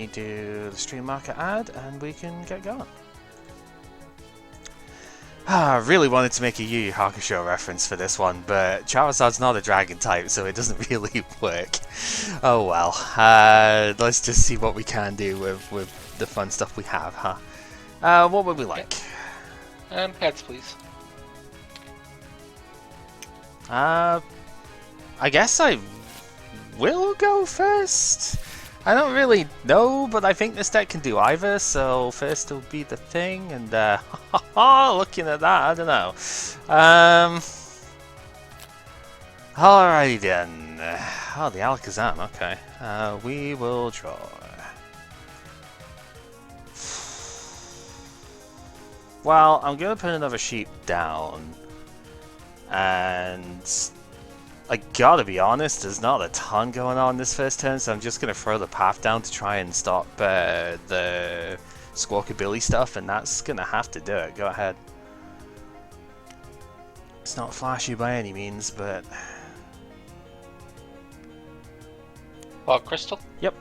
me do the stream market ad and we can get going. I really wanted to make a Yu Yu Hakusho reference for this one, but Charizard's not a dragon type, so it doesn't really work. Oh well. Let's just see what we can do with the fun stuff we have, huh? What would we like? Pets, please. I guess I will go first. I don't really know, but I think this deck can do either, so first will be the thing, and looking at that, I don't know. Alrighty then. Oh, the Alakazam, okay. We will draw. Well, I'm gonna put another sheep down, and I gotta be honest, there's not a ton going on this first turn, so I'm just gonna throw the path down to try and stop the Squawkabilly stuff, and that's gonna have to do it. Go ahead. It's not flashy by any means, but... Fog Crystal? Yep.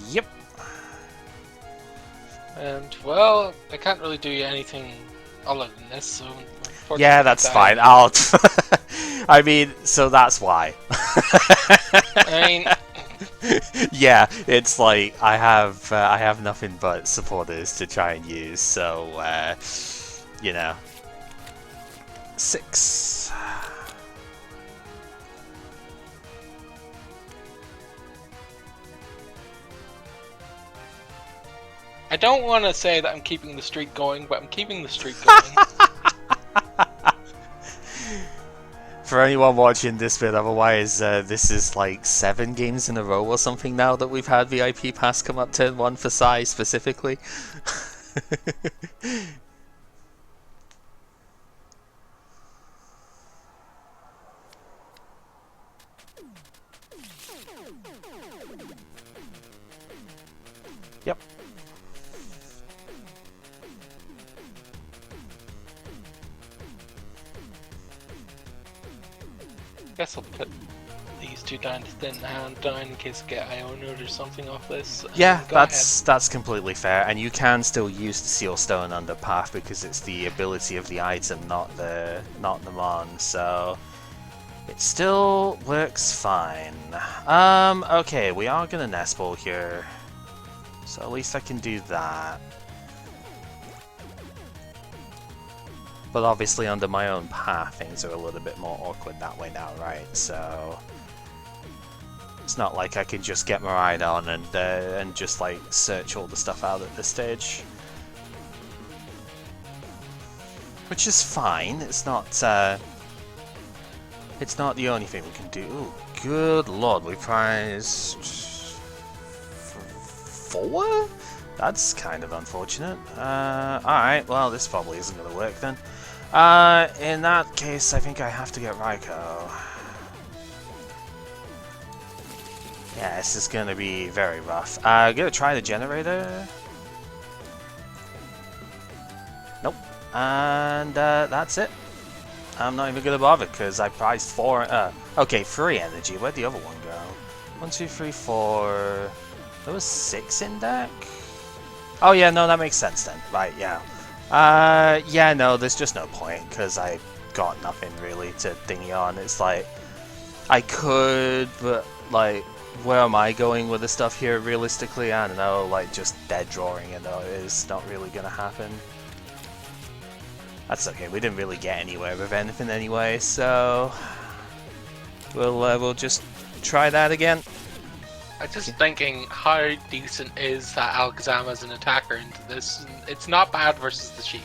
Yep. And, well, I can't really do anything other than this, so... Yeah, that's fine. I'll... I mean, so that's why. I mean... Yeah, it's like, I have nothing but supporters to try and use, so, you know. 6. I don't want to say that I'm keeping the streak going, but I'm keeping the streak going. For anyone watching this bit, otherwise, this is like 7 games in a row or something now that we've had VIP Pass come up turn 1 for Sai specifically. Yep. Guess I'll put these two down to thin hand down in case I get Ionoed or something off this. Yeah, that's completely fair, and you can still use the Seal Stone under path because it's the ability of the item, not the mon, so it still works fine. Okay, we are gonna Nest Ball here, so at least I can do that. But obviously under my own path, things are a little bit more awkward that way now, right? So it's not like I can just get Miraidon and just like search all the stuff out at this stage, which is fine. It's not the only thing we can do. Ooh, good lord, we prized 4? That's kind of unfortunate. Alright, well this probably isn't going to work then. In that case, I think I have to get Raikou. Yeah, this is going to be very rough. I'm going to try the generator. Nope. And that's it. I'm not even going to bother because I prized 4. Okay, 3 energy. Where'd the other one go? 1, 2, 3, 4. There was 6 in deck? Oh yeah, no, that makes sense then. Right, yeah. Yeah, no, there's just no point, because I got nothing really to thingy on. It's like, I could, but, like, where am I going with the stuff here, realistically? I don't know, like, just dead drawing it is not really gonna happen. That's okay, we didn't really get anywhere with anything anyway, so... We'll just try that again. I'm just thinking, how decent is that Alakazam as an attacker into this? It's not bad versus the sheep.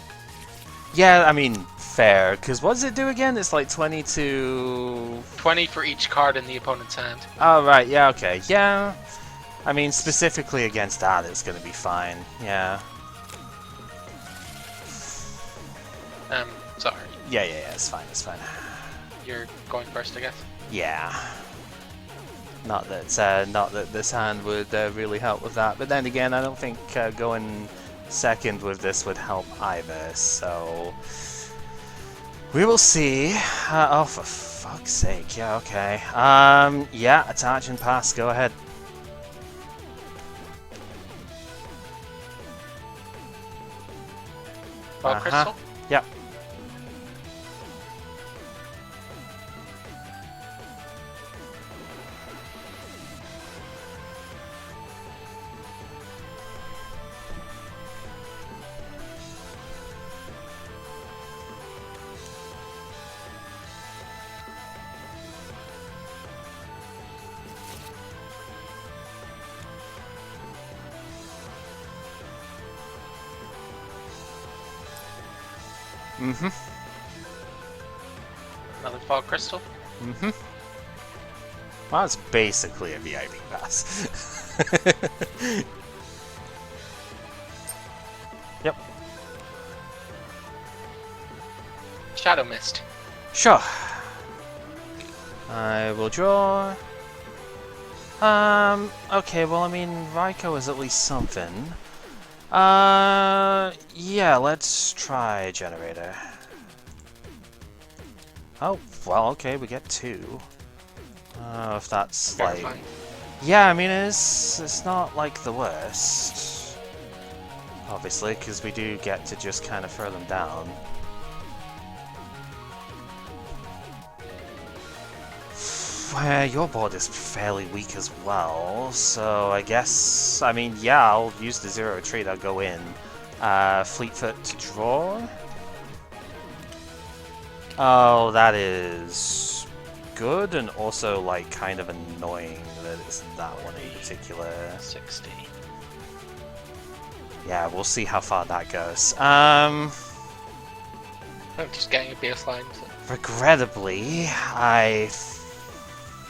Yeah, I mean, fair, because what does it do again? It's like 20 to... 20 for each card in the opponent's hand. Oh, right, yeah, okay, yeah. I mean, specifically against that, it's going to be fine, yeah. Sorry. Yeah, it's fine, it's fine. You're going first, I guess? Yeah. Not that this hand would really help with that, but then again, I don't think going second with this would help either, so... We will see. Oh, for fuck's sake. Yeah, okay. Yeah, attach and pass. Go ahead. Crystal? Yep. Mm-hmm. Another Fog Crystal? Mm-hmm. Well, that's basically a VIP pass. Yep. Shadow Mist. Sure. I will draw. Okay, well, I mean, Raikou is at least something. Yeah, let's try Generator. Oh, well, okay, we get 2. If that's like... Fine. Yeah, I mean, it's not like the worst. Obviously, because we do get to just kind of throw them down. Your board is fairly weak as well, so I guess, I mean, yeah, I'll use the Zero Retreat, I'll go in. Fleetfoot to draw. Oh, that is good, and also, like, kind of annoying that it's that one in particular. 60. Yeah, we'll see how far that goes. I'm just getting a baseline. So. Regrettably, I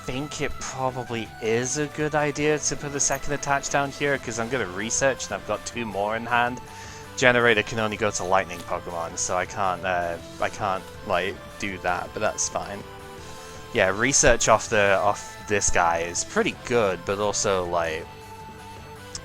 think it probably is a good idea to put a second attach down here, because I'm going to research and I've got 2 more in hand. Generator can only go to lightning Pokemon, so I can't like do that, but that's fine. Yeah, research off this guy is pretty good, but also like,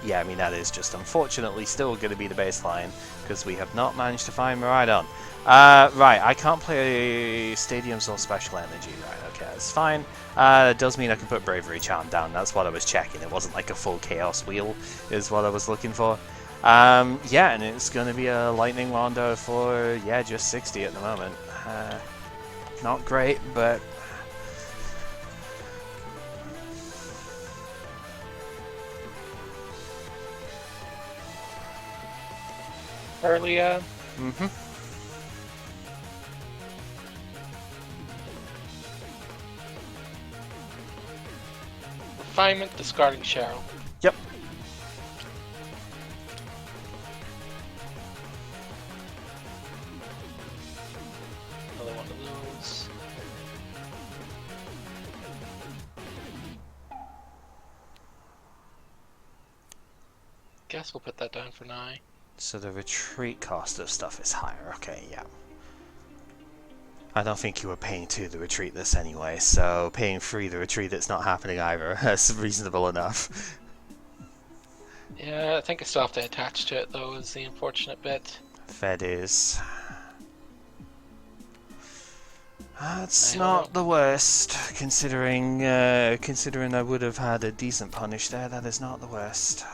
yeah, I mean that is just unfortunately still going to be the baseline because we have not managed to find Miraidon. Right, I can't play Stadiums or Special Energy. Right, okay, that's fine. It does mean I can put Bravery Charm down. That's what I was checking. It wasn't like a full Chaos Wheel, is what I was looking for. Yeah, and it's going to be a Lightning Rondo for, yeah, just 60 at the moment. Not great, but... Earlier. Mm-hmm. Refinement, discarding Cheryl. Yep. Another one of those. Guess we'll put that down for now. So the retreat cost of stuff is higher. Okay, yeah. I don't think you were paying 2 to retreat this anyway, so paying 3 to retreat it's not happening either. That's reasonable enough. Yeah, I think I still have to attach to it though, is the unfortunate bit. Fed is. That's not the worst, considering I would have had a decent punish there. That is not the worst.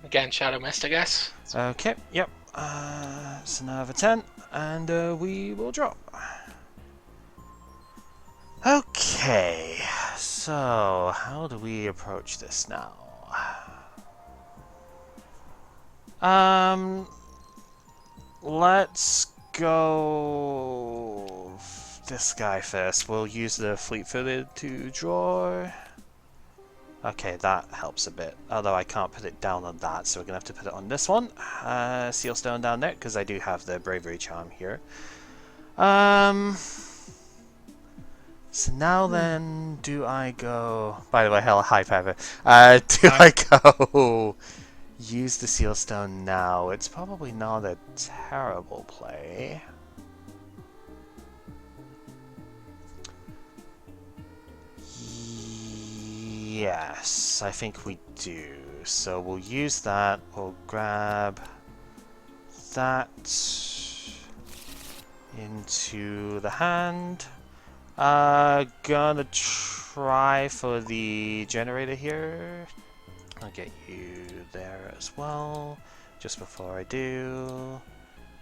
Again, Shadow Mist, I guess. Okay, yep. It's another 10, and we will drop. Okay, so how do we approach this now? Let's go this guy first. We'll use the Fleet-Footed to draw. Okay, that helps a bit. Although I can't put it down on that, so we're going to have to put it on this one. Seal Stone down there, because I do have the Bravery Charm here. So now then, do I go... By the way, hell, hi Pepper. Do I go use the Seal Stone now? It's probably not a terrible play. Yes, I think we do. So we'll use that. We'll grab that into the hand. Gonna try for the generator here. I'll get you there as well. Just before I do.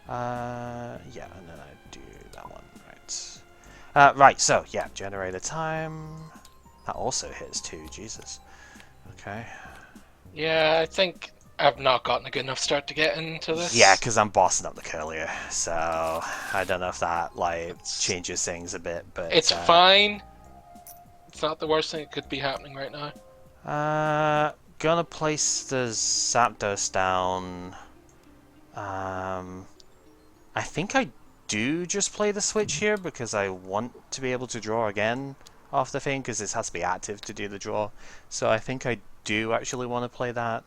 Yeah, and then I do that one. Right. Right, so, yeah, generator time. That also hits too, Jesus. Okay. Yeah, I think I've not gotten a good enough start to get into this. Yeah, because I'm bossing up the curlier, so I don't know if that, like, changes things a bit, but... It's fine. It's not the worst thing that could be happening right now. Gonna place the Zapdos down. I think I do just play the switch here because I want to be able to draw again off the thing because this has to be active to do the draw. So I think I do actually want to play that.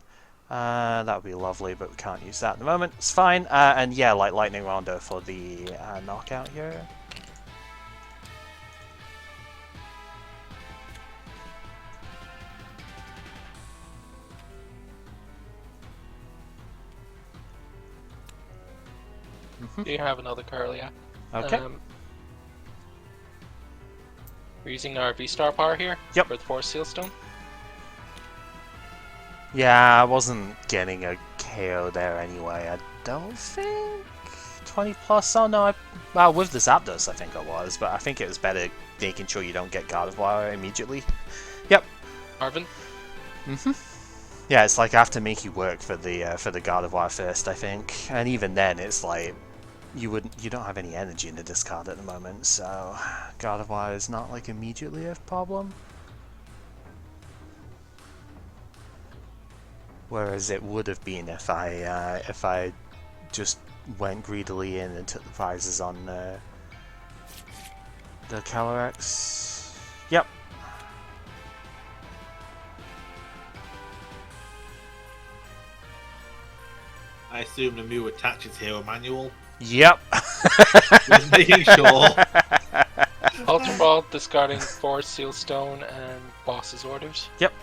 That would be lovely, but we can't use that at the moment. It's fine. And yeah, like Lightning Rondo for the knockout here. Do you have another Curlia? Okay. We're using our VSTAR power here. Yep. For the Force Seal Stone. Yeah, I wasn't getting a KO there anyway. I don't think 20 plus. Oh no, well with the Zapdos I think I was, but I think it was better making sure you don't get Gardevoir immediately. Yep. Marvin. Yeah, it's like I have to make you work for the Gardevoir first, I think, and even then it's like you don't have any energy in the discard at the moment, so Gardevoir is not like immediately a problem. Whereas it would have been if I just went greedily in and took the prizes on the Calyrex. Yep. I assume the Mew attaches Hero Manual. Yep. Just making sure. Ultra Ball, discarding Force Seal Stone and Boss's Orders. Yep.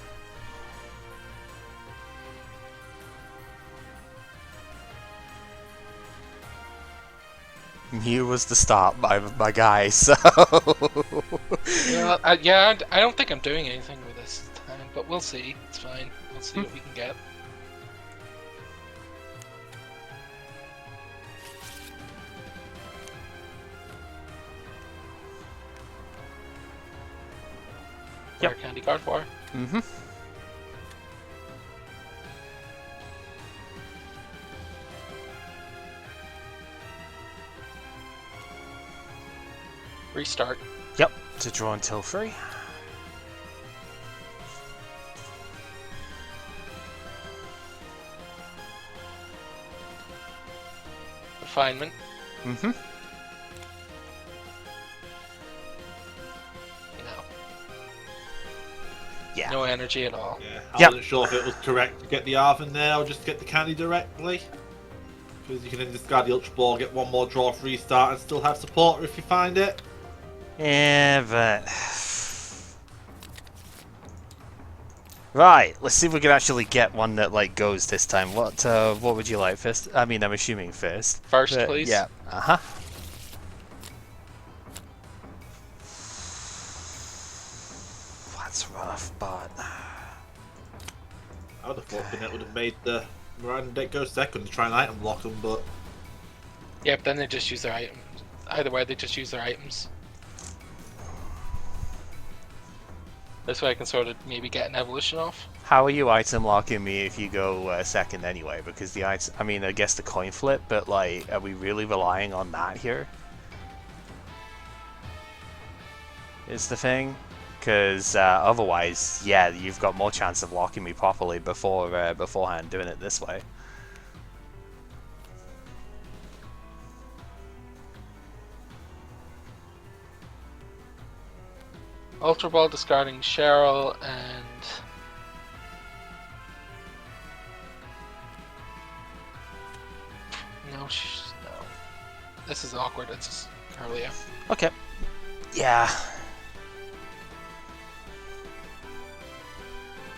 Mew was the start by my guy, so... Yeah, I don't think I'm doing anything with this time, but we'll see. It's fine. We'll see what we can get. Yep. Candy Gardevoir. Restart. Yep, to draw until 3. Refinement. Mm-hmm. Yeah. No energy at all. Yeah, I wasn't sure if it was correct to get the Arven there or just get the candy directly. Because you can then discard the Ultra Ball, get one more draw for restart, and still have support if you find it. Yeah, but... Right, let's see if we can actually get one that like goes this time. What would you like first? I mean, I'm assuming first. First, please. Yeah. Uh-huh. That's rough, but... I would have thought Banette would have made the Miraidon deck go second to try and item block them, but... Yeah, but then they just use their items. Either way, they just use their items. This way I can sort of maybe get an evolution off. How are you item locking me if you go second anyway? Because the item, I mean, I guess the coin flip, but like, are we really relying on that here? Is the thing? Because otherwise, yeah, you've got more chance of locking me properly beforehand doing it this way. Ultra Ball discarding Cheryl and no. This is awkward. It's Carlia. Okay. Yeah.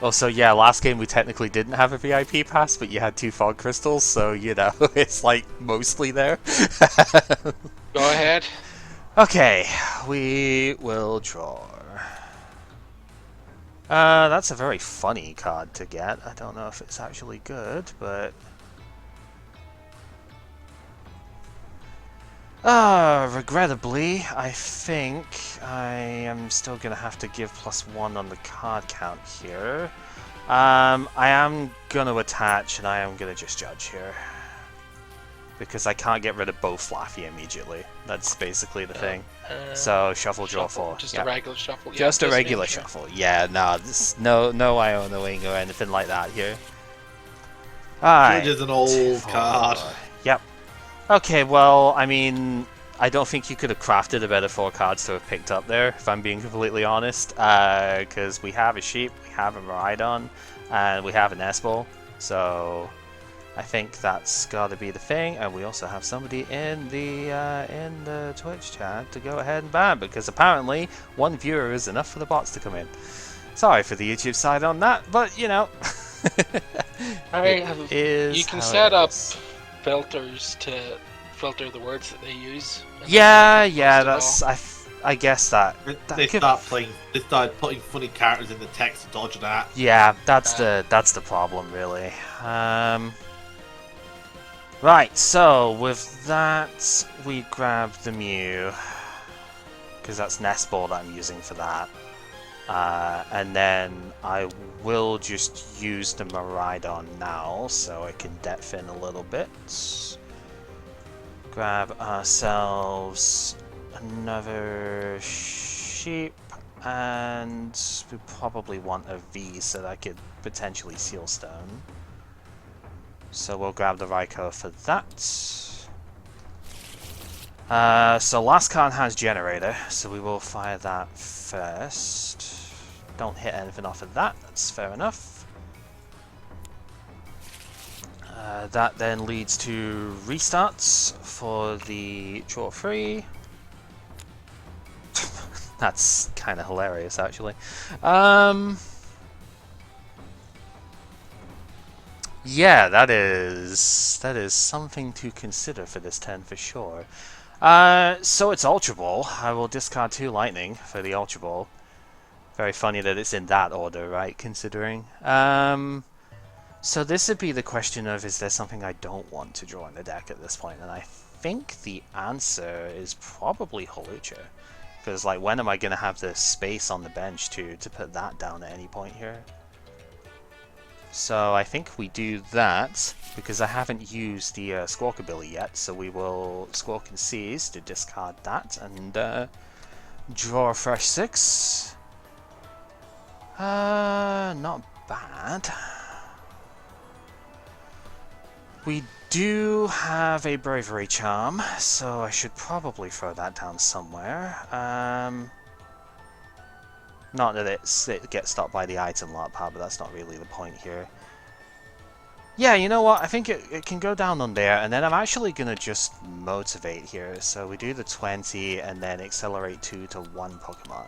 Also, yeah, last game we technically didn't have a VIP pass, but you had 2 fog crystals, so, you know, it's like mostly there. Go ahead. Okay, we will draw. That's a very funny card to get. I don't know if it's actually good, but... regrettably, I think I am still going to have to give +1 on the card count here. I am going to attach, and I am going to just judge here. Because I can't get rid of both Flaafy immediately. That's basically the thing. So, shuffle, draw 4. Just a regular shuffle. Yeah, just a regular shuffle. Yeah, no, no Ionoing or anything like that here. Alright. Judge is an old card. Yep. Okay, well, I mean, I don't think you could have crafted a better 4 cards to have picked up there, if I'm being completely honest. Because we have a Sheep, we have a Miraidon, and we have an S-Ball. So, I think that's got to be the thing. And we also have somebody in the Twitch chat to go ahead and ban, because apparently 1 viewer is enough for the bots to come in. Sorry for the YouTube side on that, but you know, you can set up filters to filter the words that they use. Yeah, that's I guess that They started putting funny characters in the text to dodge that. Yeah, that's the problem really. Right, so with that we grab the Mew, because that's Nest Ball that I'm using for that. And then I will just use the Miraidon now, so I can depth in a little bit. Grab ourselves another Sheep, and we probably want a V so that I could potentially Seal Stone. So we'll grab the Raikou for that. So last card has Generator, so we will fire that first. Don't hit anything off of that, that's fair enough. That then leads to restarts for the draw 3. That's kind of hilarious, actually. Yeah, that is something to consider for this turn for sure. So it's Ultra Ball. I will discard 2 Lightning for the Ultra Ball. Very funny that it's in that order, right? Considering. So this would be the question of, is there something I don't want to draw in the deck at this point? And I think the answer is probably Holucha. Because, like, when am I going to have the space on the bench to put that down at any point here? So I think we do that, because I haven't used the Squawk ability yet, so we will Squawk and Seize to discard that, and draw a fresh 6. Not bad. We do have a Bravery Charm, so I should probably throw that down somewhere. Not that it gets stopped by the item lot pad, but that's not really the point here. Yeah, you know what? I think it can go down on there, and then I'm actually going to just motivate here. So we do the 20, and then accelerate 2 to 1 Pokemon.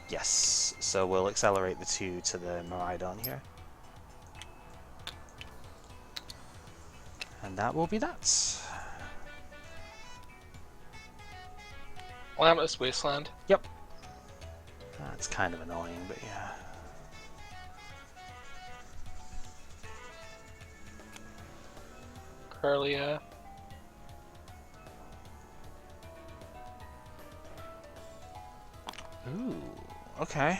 Yes, so we'll accelerate the 2 to the Miraidon here. And that will be that. Lamitus Wasteland. Yep. That's kind of annoying, but yeah. Curlia. Ooh, okay.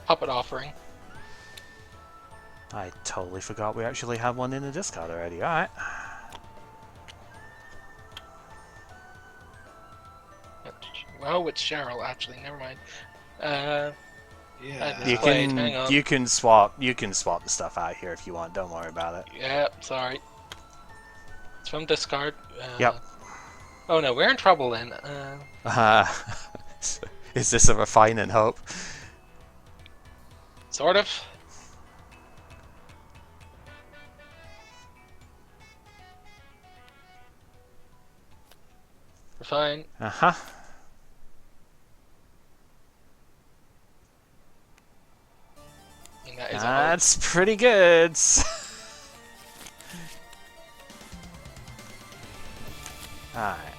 Puppet Offering. I totally forgot we actually had one in the discard already. Alright. Oh, it's Cheryl, actually. Never mind. Yeah. You can swap the stuff out here if you want. Don't worry about it. Yep, sorry. It's from discard. Yep. Oh no, we're in trouble then. Is this a refining hope? Sort of. Refine. Uh-huh. And that is That's pretty good. Alright.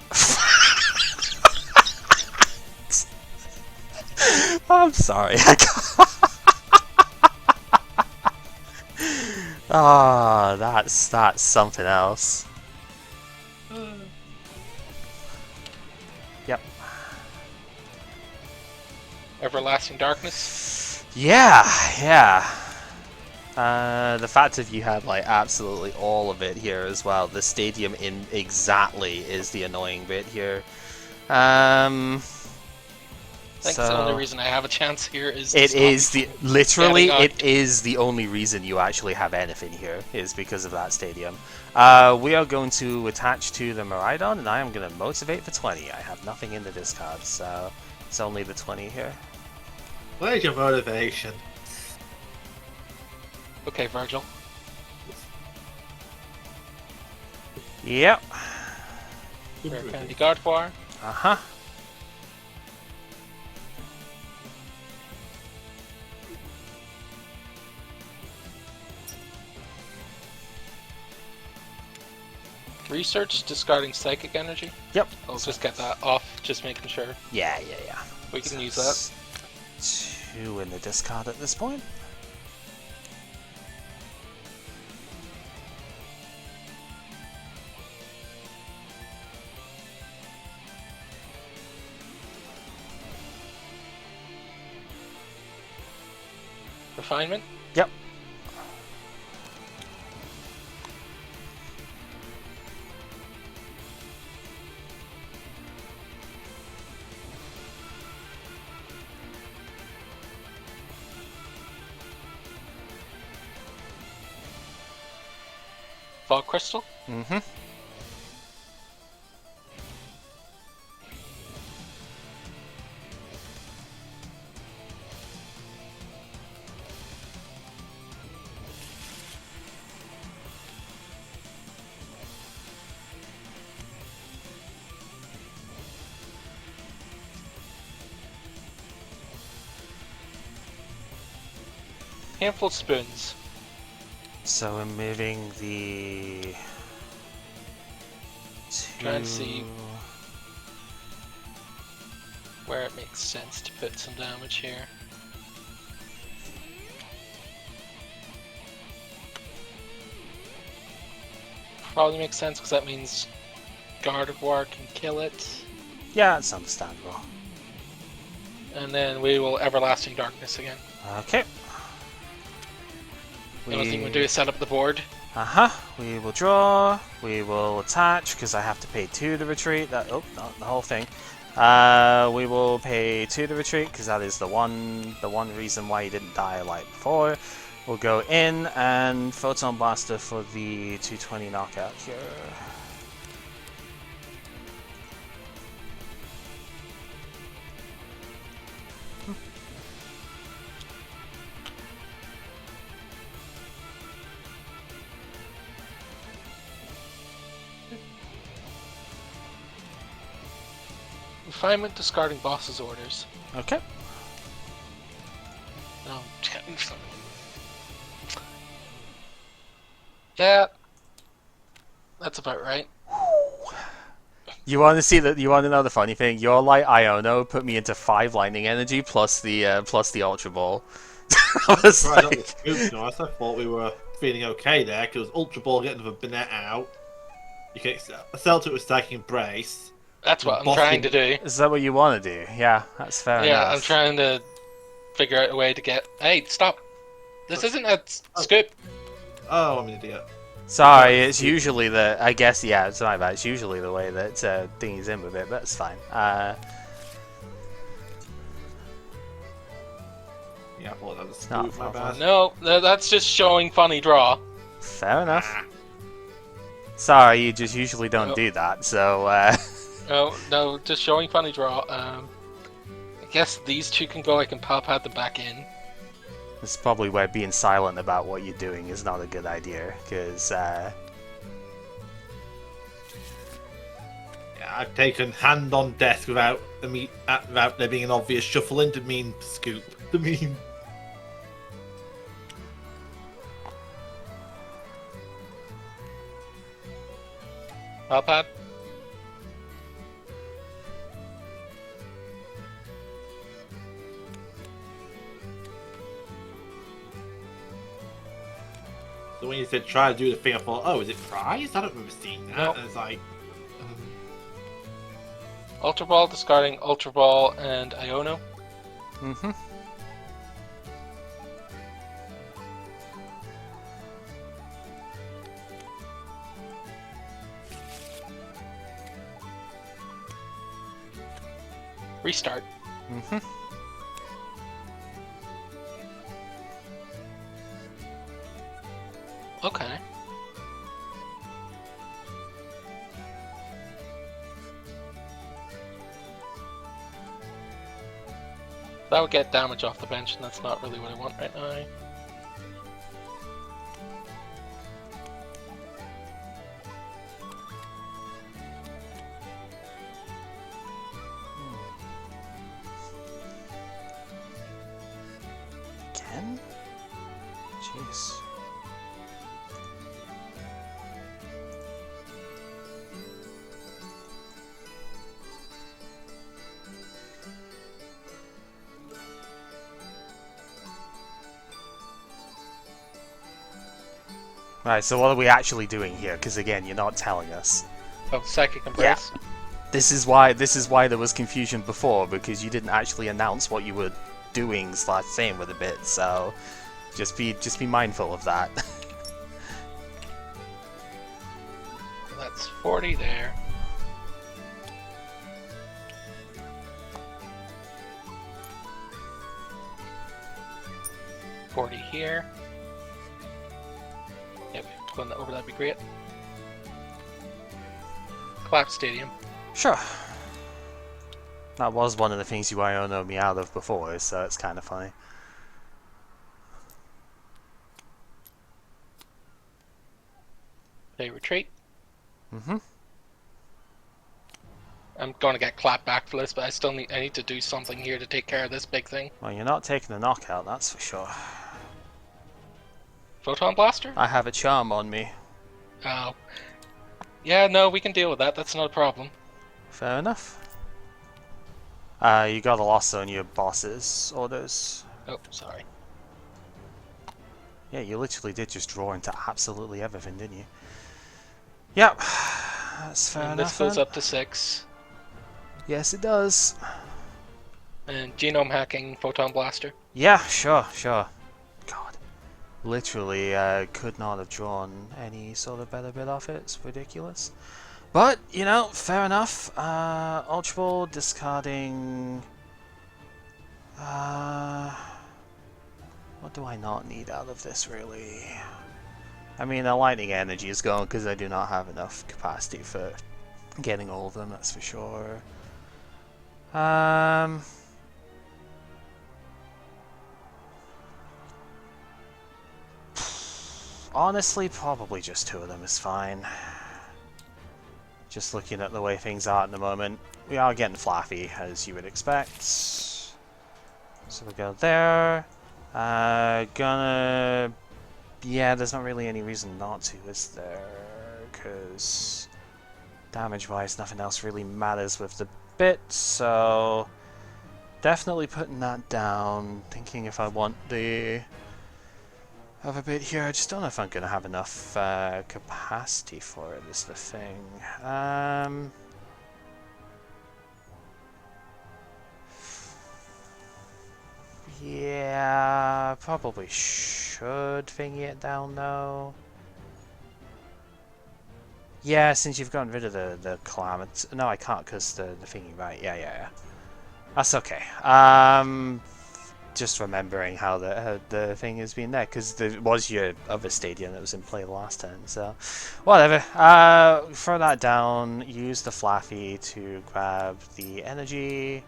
I'm sorry. Ah, that's something else. Yep. Everlasting Darkness. Yeah. The fact that you have like absolutely all of it here as well. The stadium in exactly is the annoying bit here. I think the only reason I have a chance here is it is literally out. it is the only reason you actually have anything here is because of that stadium. We are going to attach to the Miraidon, and I am going to motivate for 20. I have nothing in the discard, so it's only the 20 here. Where's your motivation? Okay, Virgil. Yep. Rare Candy Gardevoir. Uh-huh. Research, discarding Psychic Energy. Yep. I'll just get that off, just making sure. Yeah. We can use that. 2 in the discard at this point. Refinement. Yep. Fog Crystal. Mm-hmm. Handful Spoons. So I'm moving the... Trying to see where it makes sense to put some damage here. Probably makes sense because that means Gardevoir can kill it. Yeah, it's understandable. And then we will Everlasting Darkness again. Okay. The only thing we'll do is set up the board. Uh-huh. We will draw. We will attach, because I have to pay 2 to retreat. That not the whole thing. We will pay 2 to retreat, because that is the one reason why you didn't die like before. We'll go in and Photon Blaster for the 220 knockout here. Refinement, discarding boss's orders. Okay. No. Yeah. That's about right. You want to see that? You want to know the funny thing? Your light Iono put me into 5 lightning energy plus the Ultra Ball. I was Right, like... that was scoop, nice. I thought we were feeling okay there because Ultra Ball getting the Banette out. You can sell to it with Stacking Brace. That's what I'm trying to do. Is that what you want to do? Yeah, that's fair enough. Yeah, I'm trying to figure out a way to get... Hey, stop! This isn't a scoop! Oh, I'm an idiot. Sorry, it's usually the... I guess, yeah, it's my bad. It's usually the way that Thingy's in with it, but it's fine. Yeah, I thought that was Not smooth, my bad. No, that's just showing funny draw. Fair enough. Sorry, you just usually don't do that, so... No, just showing funny draw. guess these two can go. I can pop out the back in. This is probably where being silent about what you're doing is not a good idea, because Yeah, I've taken hand on desk without there being an obvious shuffle into mean scoop. The mean. Pop out. So when you said try to do the thing, I thought, oh, is it prize? I don't remember seeing that. Nope. And it's like, Ultra Ball, discarding Ultra Ball and Iono. mm-hmm. Restart. Mm-hmm. Okay. That would get damage off the bench, and that's not really what I want right now. Again? Jeez. Right, so what are we actually doing here? Because again, you're not telling us. Oh, Psychic Embrace. This is why there was confusion before, because you didn't actually announce what you were doing / saying with a bit. So just be mindful of that. That's 40 there. $40 here. Yep, going over, that'd be great. Clap Stadium. Sure. That was one of the things you Iono me out of before, so it's kind of funny. They retreat. Mm-hmm. I'm going to get clapped back for this, but I need to do something here to take care of this big thing. Well, you're not taking a knockout, that's for sure. Photon Blaster? I have a charm on me. Oh. Yeah, no, we can deal with that. That's not a problem. Fair enough. You got a loss on your boss's orders. Oh, sorry. Yeah, you literally did just draw into absolutely everything, didn't you? Yep. That's fair And enough. this goes then. up to 6. Yes, it does. And Genome Hacking Photon Blaster. Yeah, sure. God. Literally could not have drawn any sort of better bit off it. It's ridiculous. But, you know, fair enough. Ultra Ball, discarding... what do I not need out of this, really? I mean, the Lightning Energy is gone because I do not have enough capacity for getting all of them, that's for sure. Honestly, probably just 2 of them is fine. Just looking at the way things are at the moment. We are getting Flaafy, as you would expect. So we'll go there. Gonna... Yeah, there's not really any reason not to, is there? Because damage-wise, nothing else really matters with the bit, so... Definitely putting that down. Thinking if I want the other bit here. I just don't know if I'm going to have enough capacity for it, is the thing. Yeah, probably should thingy it down though. Yeah, since you've gotten rid of the climate. No, I can't because the thingy, right? Yeah. That's okay. Just remembering how the thing has been there, because there was your other stadium that was in play last turn, so whatever. Throw that down, use the Flaafy to grab the energy,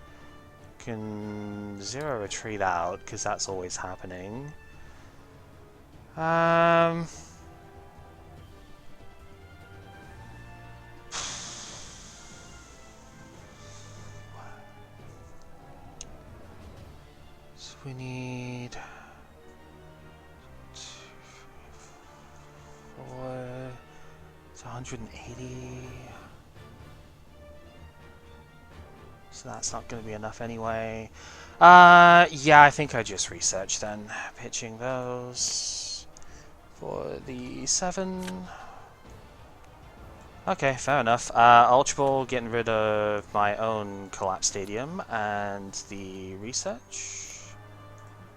can zero retreat out, because that's always happening. So we need 2, 3, 4. It's 180. So that's not going to be enough anyway. Yeah, I think I just research then. Pitching those for the 7. Okay, fair enough. Ultra Ball, getting rid of my own Collapse Stadium and the research.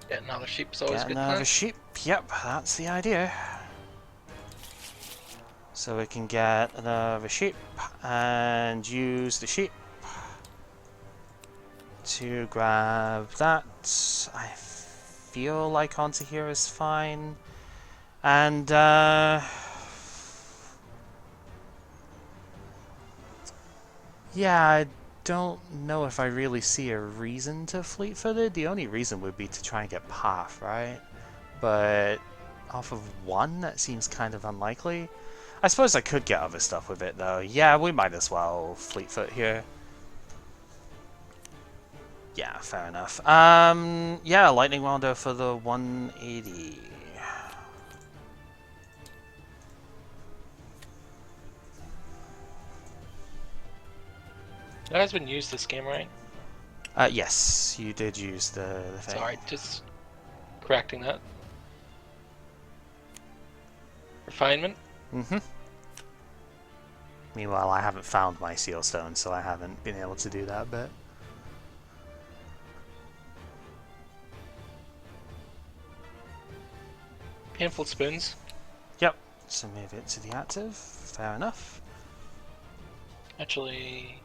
Get another sheep's always Get good. another sheep. Yep, that's the idea. So we can get another sheep and use the sheep to grab that. I feel like onto here is fine. And yeah, I don't know if I really see a reason to fleet-footed. The only reason would be to try and get path, right? But off of 1, that seems kind of unlikely. I suppose I could get other stuff with it, though. Yeah, we might as well fleet-foot here. Yeah, fair enough. Yeah, Lightning Rondo for the 180. That has been used this game, right? Yes, you did use the thing. Sorry, just correcting that. Refinement. Mm-hmm. Meanwhile, I haven't found my seal stone, so I haven't been able to do that bit. Painful spoons. Yep. So move it to the active. Fair enough. Actually,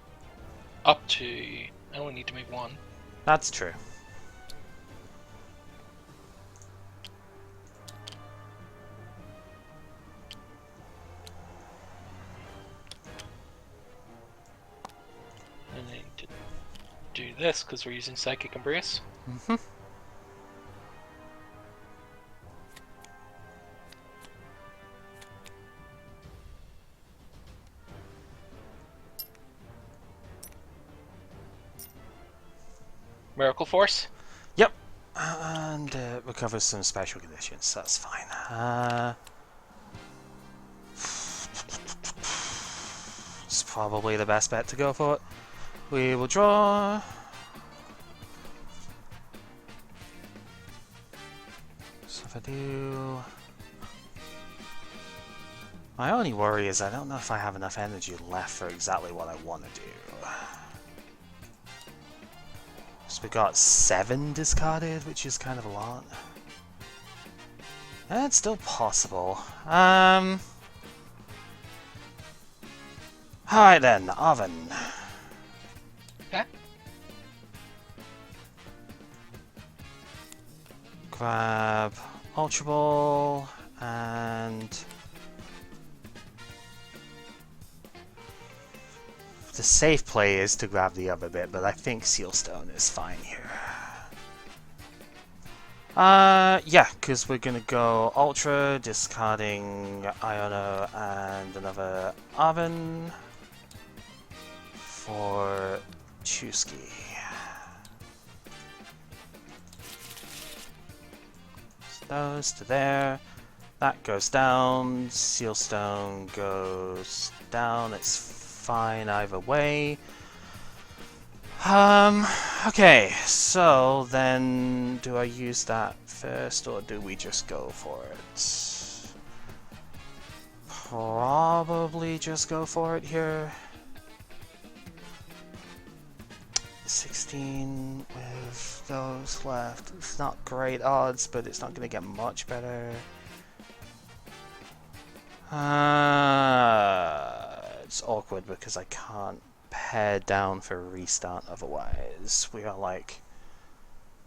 up to. I only need to make 1. That's true. And I need to do this because we're using Psychic Embrace. Mm-hmm. Miracle Force. Yep. And recovers some special conditions. That's fine. It's probably the best bet to go for it. We will draw. So if I do... My only worry is I don't know if I have enough energy left for exactly what I want to do. So we got 7 discarded, which is kind of a lot. It's still possible. Alright then, Oven. Okay. Grab Ultra Ball and the safe play is to grab the other bit, but I think Seal Stone is fine here. Yeah, because we're gonna go Ultra, discarding Iono and another Oven for Chusky. So those to there. That goes down. Seal Stone goes down. It's fine either way. Okay, so then do I use that first or do we just go for it? Probably just go for it here. 16 with those left. It's not great odds, but it's not going to get much better. It's awkward because I can't pair down for a restart otherwise. We are like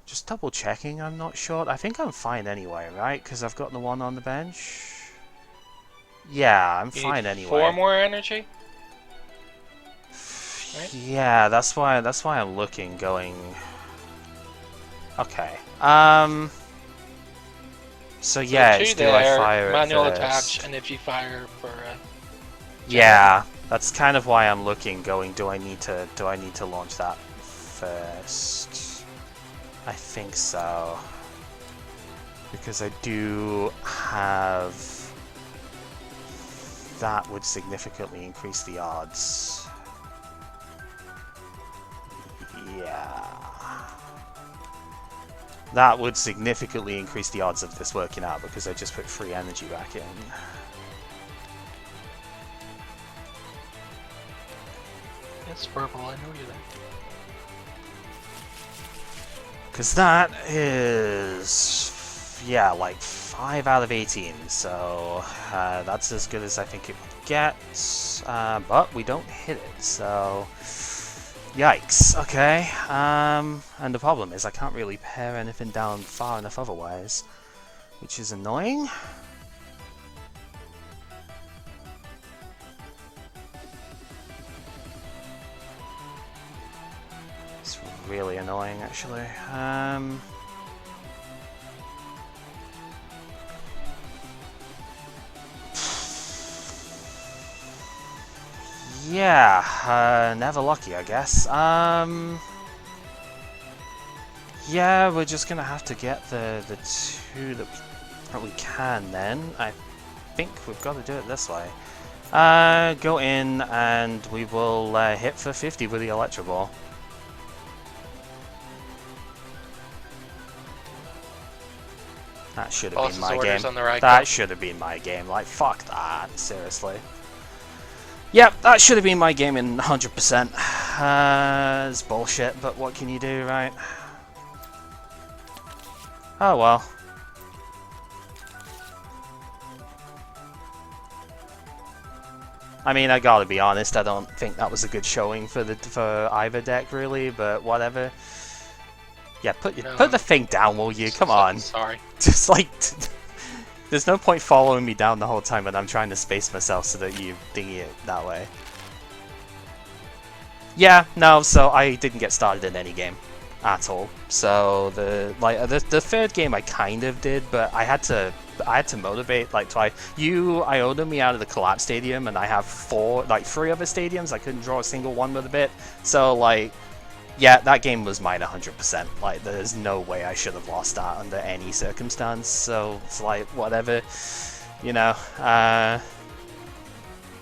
just double checking. I'm not sure. I think I'm fine anyway, right? Because I've got the one on the bench. Yeah, I'm fine anyway. 4 more energy. Right? Yeah, that's why I'm looking, going. Okay. So yeah, two do I there, fire it manual first? attach, and if you fire for Yeah, that's kind of why I'm looking, going, do I need to launch that first? I think so. Because I do have... That would significantly increase the odds. Yeah. That would significantly increase the odds of this working out because I just put free energy back in. It's purple, I know you're there. Because that is... Yeah, like 5 out of 18, so that's as good as I think it would get. But we don't hit it, so... Yikes, okay. And the problem is I can't really pare anything down far enough otherwise, which is annoying. It's really annoying, actually. Yeah, never lucky, I guess. Yeah, we're just gonna have to get the two that we can then. I think we've got to do it this way. Go in and we will hit for 50 with the Electro Ball. That should have been my game. That should have been my game. Like, fuck that. Seriously. Yep, that should have been my game in 100%. It's bullshit, but what can you do, right? Oh well. I mean, I gotta be honest, I don't think that was a good showing for either deck, really, but whatever. Yeah, put the thing down, will you? Come on. Sorry. Just like... There's no point following me down the whole time when I'm trying to space myself so that you dingy it that way. Yeah, no, so I didn't get started in any game at all. So the third game I kind of did, but I had to motivate like twice. You IO'd me out of the Collapse Stadium, and I have 3 other stadiums. I couldn't draw a single one with a bit. So like, yeah, that game was mine 100%. Like, there's no way I should have lost that under any circumstance. So it's like, whatever, you know.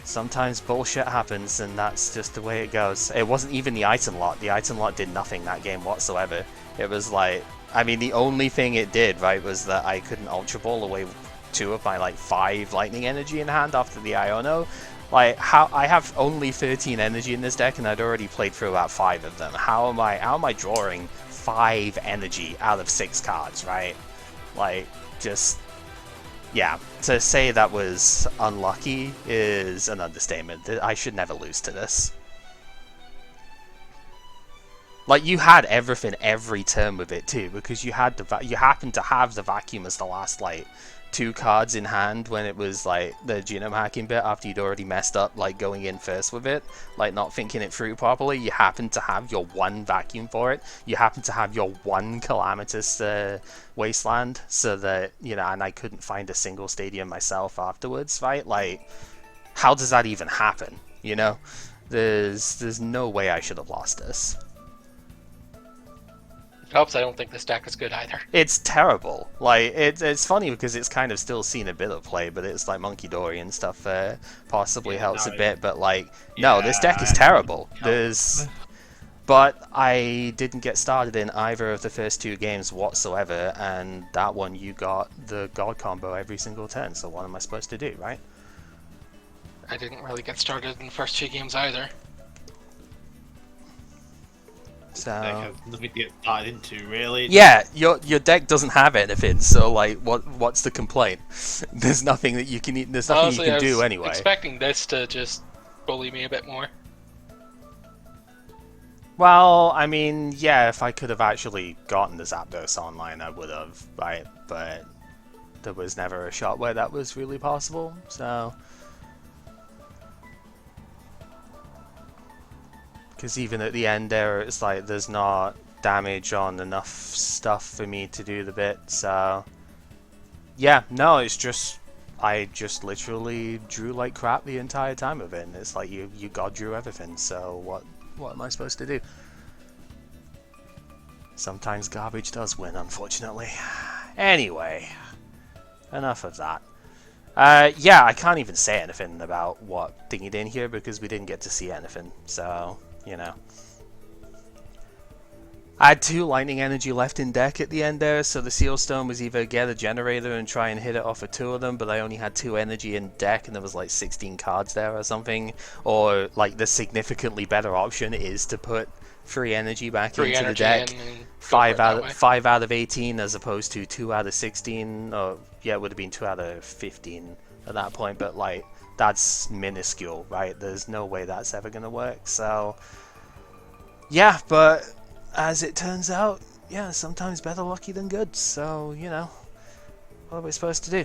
Sometimes bullshit happens, and that's just the way it goes. It wasn't even the item lot. The item lot did nothing that game whatsoever. It was like, I mean, the only thing it did, right, was that I couldn't Ultra Ball away 2 of my, like, 5 lightning energy in hand after the Iono. Like, how I have only 13 energy in this deck, and I'd already played through about 5 of them. How am I drawing 5 energy out of 6 cards, right? Like, just... Yeah, to say that was unlucky is an understatement. I should never lose to this. Like, you had everything every turn with it too, because you happened to have the vacuum as the last, like, 2 cards in hand when it was like the genome hacking bit after you'd already messed up, like going in first with it, like not thinking it through properly. You happen to have your 1 vacuum for it. You happen to have your 1 calamitous wasteland, so that, you know, and I couldn't find a single stadium myself afterwards, right? Like, how does that even happen? You know, there's no way I should have lost this. Helps, I don't think this deck is good either. It's terrible. Like, it's funny because it's kind of still seen a bit of play, but it's like Monkey Dory and stuff possibly helps a bit, but like, no, this deck is terrible. But I didn't get started in either of the first 2 games whatsoever, and that one you got the God combo every single turn, so what am I supposed to do, right? I didn't really get started in the first 2 games either. So has nothing to get started into, really. Yeah, your deck doesn't have anything, so like, what's the complaint? There's nothing that you can eat. There's nothing Honestly, you can do anyway. I was expecting this to just bully me a bit more. Well, I mean, yeah, if I could have actually gotten the Zapdos online, I would have, right? But there was never a shot where that was really possible, so. Because even at the end there, it's like there's not damage on enough stuff for me to do the bit, so... Yeah, no, it's just... I just literally drew like crap the entire time of it, and it's like you god drew everything, so what am I supposed to do? Sometimes garbage does win, unfortunately. Anyway, enough of that. Yeah, I can't even say anything about what Thingy did here because we didn't get to see anything, so, you know. I had 2 lightning energy left in deck at the end there, so the Seal Stone was either get a generator and try and hit it off of 2 of them, but I only had 2 energy in deck and there was like 16 cards there or something, or like the significantly better option is to put 3 energy back into the deck, 5 out of 18 as opposed to 2 out of 16, or yeah, it would have been 2 out of 15 at that point, but like that's minuscule, right? There's no way that's ever gonna work, so yeah, but as it turns out, yeah, sometimes better lucky than good, so, you know, what are we supposed to do?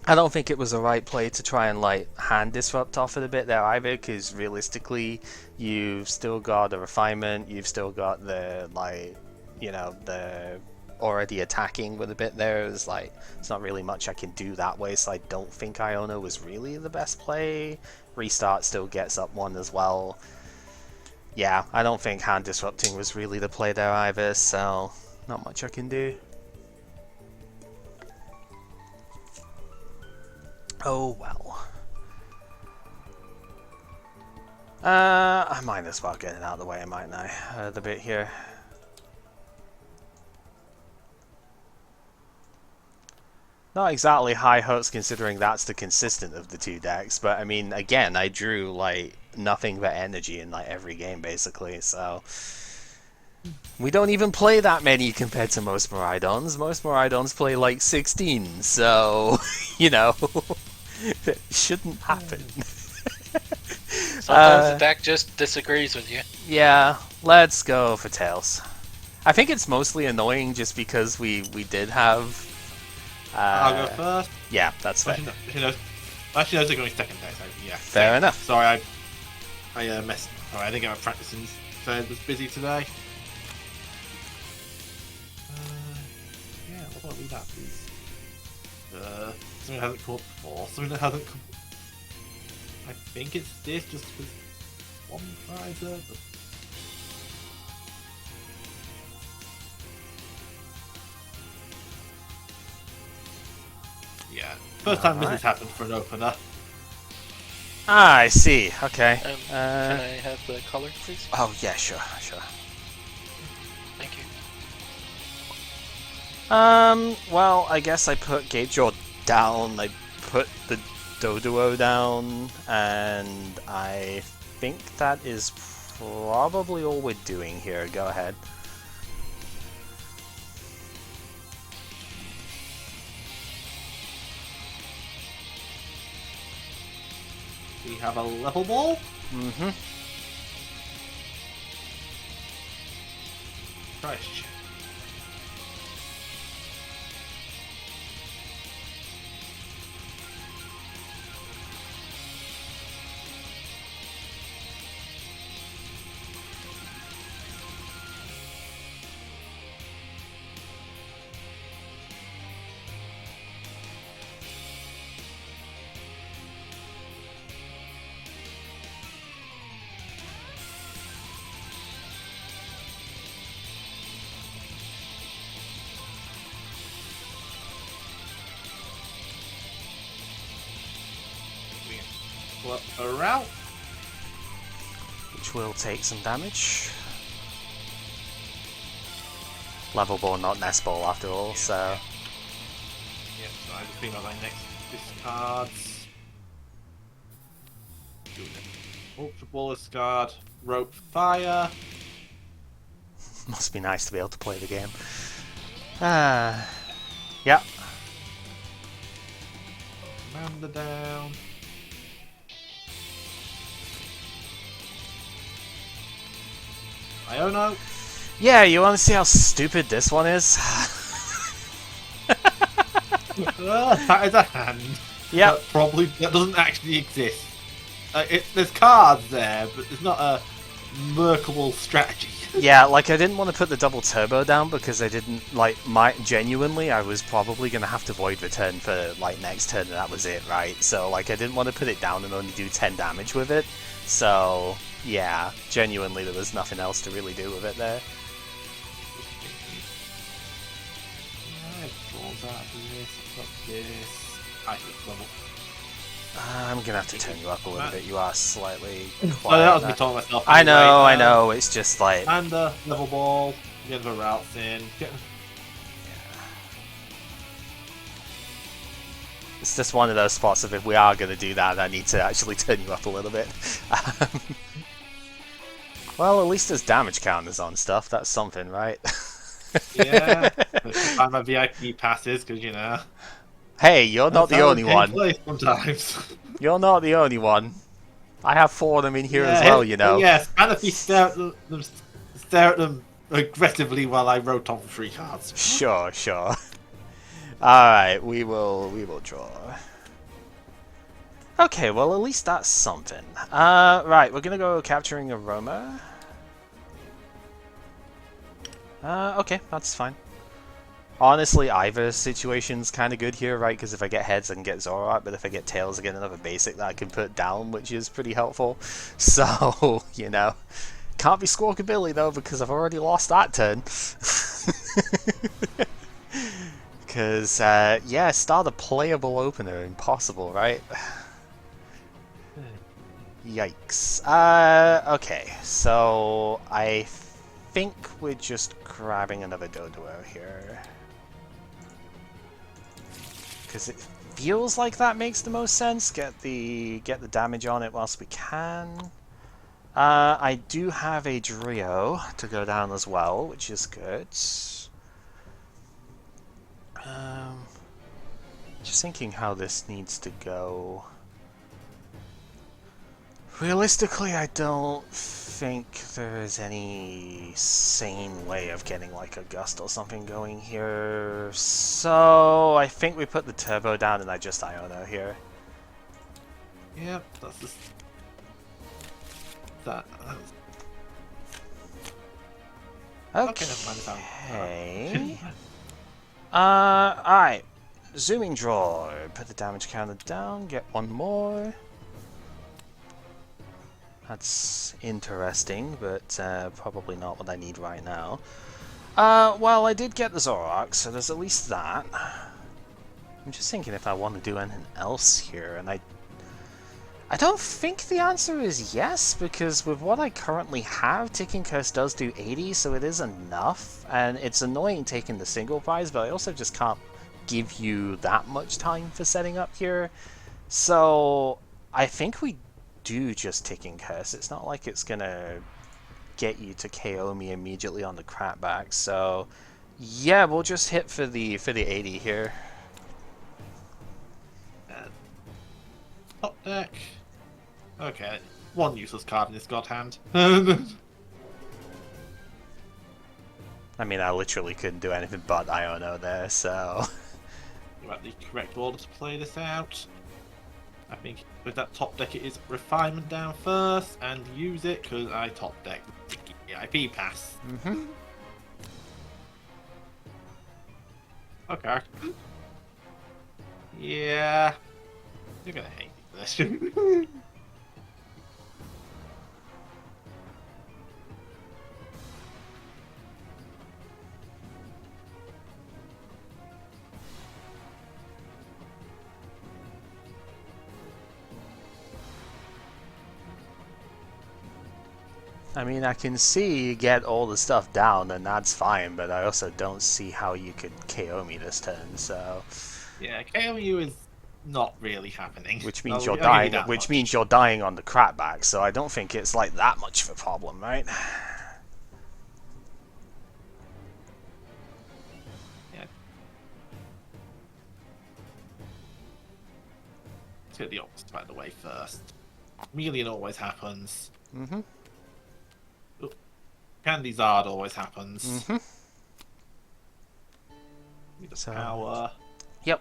I don't think it was the right play to try and, like, hand disrupt off it a bit there either, because realistically, you've still got a refinement, you've still got the, like, you know, the already attacking with a bit there. It's like, it's not really much I can do that way, so I don't think Iona was really the best play. Restart still gets up 1 as well. Yeah, I don't think hand disrupting was really the play there either, so not much I can do. Oh well. I might as well get it out of the way, mightn't I? The bit here. Not exactly high hopes considering that's the consistent of the 2 decks, but I mean, again, I drew like nothing but energy in like every game basically, so we don't even play that many compared to most Miraidons. Most Miraidons play like 16, so you know, it shouldn't happen. Sometimes the deck just disagrees with you. Yeah, let's go for Tails. I think it's mostly annoying just because we did have I'll go first. Yeah, that's fair. Actually, they're going second there, so yeah. Fair enough. Sorry, I messed. Sorry, I didn't get my practicing. So I was busy today. Yeah, what about we that, please? Something that hasn't come up before. Something that hasn't come. I think it's this, just with 1 Charizard. But... yeah, first time this has happened for an opener. Ah, I see. Okay. Can I have the color, please? Oh yeah, sure. Thank you. Well, I guess I put Gatejaw down. I put the Dodrio down, and I think that is probably all we're doing here. Go ahead. We have a level ball. Mm-hmm. Christ. A route, Which will take some damage. Level ball, not nest ball after all, so... yeah, so I just think about my next discards. Ultra Ball discard, Rope Fire. Must be nice to be able to play the game. Yeah. Commander down. Iona. Yeah, you want to see how stupid this one is? That is a hand. Yeah. That doesn't actually exist. There's cards there, but there's not a workable strategy. Yeah, like I didn't want to put the double turbo down because I didn't like genuinely I was probably gonna have to void return for like next turn and that was it, right? So like I didn't want to put it down and only do 10 damage with it. So yeah, genuinely there was nothing else to really do with it there. I'm gonna have to turn you up a little bit. You are slightly quiet. That was me talking myself. I know, I know. It's just like and level ball. Get the routes in. It's just one of those spots of if we are gonna do that, I need to actually turn you up a little bit. Well, at least there's damage counters on stuff. That's something, right? Yeah. Find my VIP passes because you know. Hey, you're not the only one. Sometimes. You're not the only one. I have 4 of them in here as well, you know. Yes, Banette stare at them aggressively while I rotate 3 cards. Sure, sure. Alright, we will draw. Okay, well at least that's something. Right, we're gonna go capturing Aroma. Okay, that's fine. Honestly, either situation's kind of good here, right? Because if I get heads, I can get Zoroark, but if I get tails, I get another basic that I can put down, which is pretty helpful. So, you know. Can't be Squawkabilly, though, because I've already lost that turn. Because, yeah, start a playable opener. Impossible, right? Yikes. Okay, so I think we're just grabbing another Dodrio here. Because it feels like that makes the most sense. Get the damage on it whilst we can. I do have a Dodrio to go down as well, which is good. Just thinking how this needs to go. Realistically, I don't think there is any sane way of getting like a Gust or something going here. So I think we put the turbo down and I just Iono here. Yep, that's just that. Okay. Alright. Zooming draw. Put the damage counter down, get one more. That's interesting, but probably not what I need right now. Well, I did get the Zoroark, so there's at least that. I'm just thinking if I want to do anything else here, and I don't think the answer is yes, because with what I currently have, Ticking Curse does do 80, so it is enough, and it's annoying taking the single prize, but I also just can't give you that much time for setting up here. So I think we do just Ticking Curse. It's not like it's gonna get you to KO me immediately on the crapback, so yeah, we'll just hit for the 80 here. Top deck. Okay, one useless card in this god hand. I mean, I literally couldn't do anything but Iono there, so You have the correct order to play this out. I think with that top deck it is refinement down first and use it because I top deck the IP pass. Okay. Yeah. You're gonna hate me for this. I mean, I can see you get all the stuff down, and that's fine, but I also don't see how you could KO me this turn, so Yeah, KOU is not really happening. which means you're dying. Which means you're dying on the crapback. So I don't think it's like that much of a problem, right? Yeah. Let's get the opposite out of the way first. Chameleon always happens. Candyzard always happens. Need the power. Yep.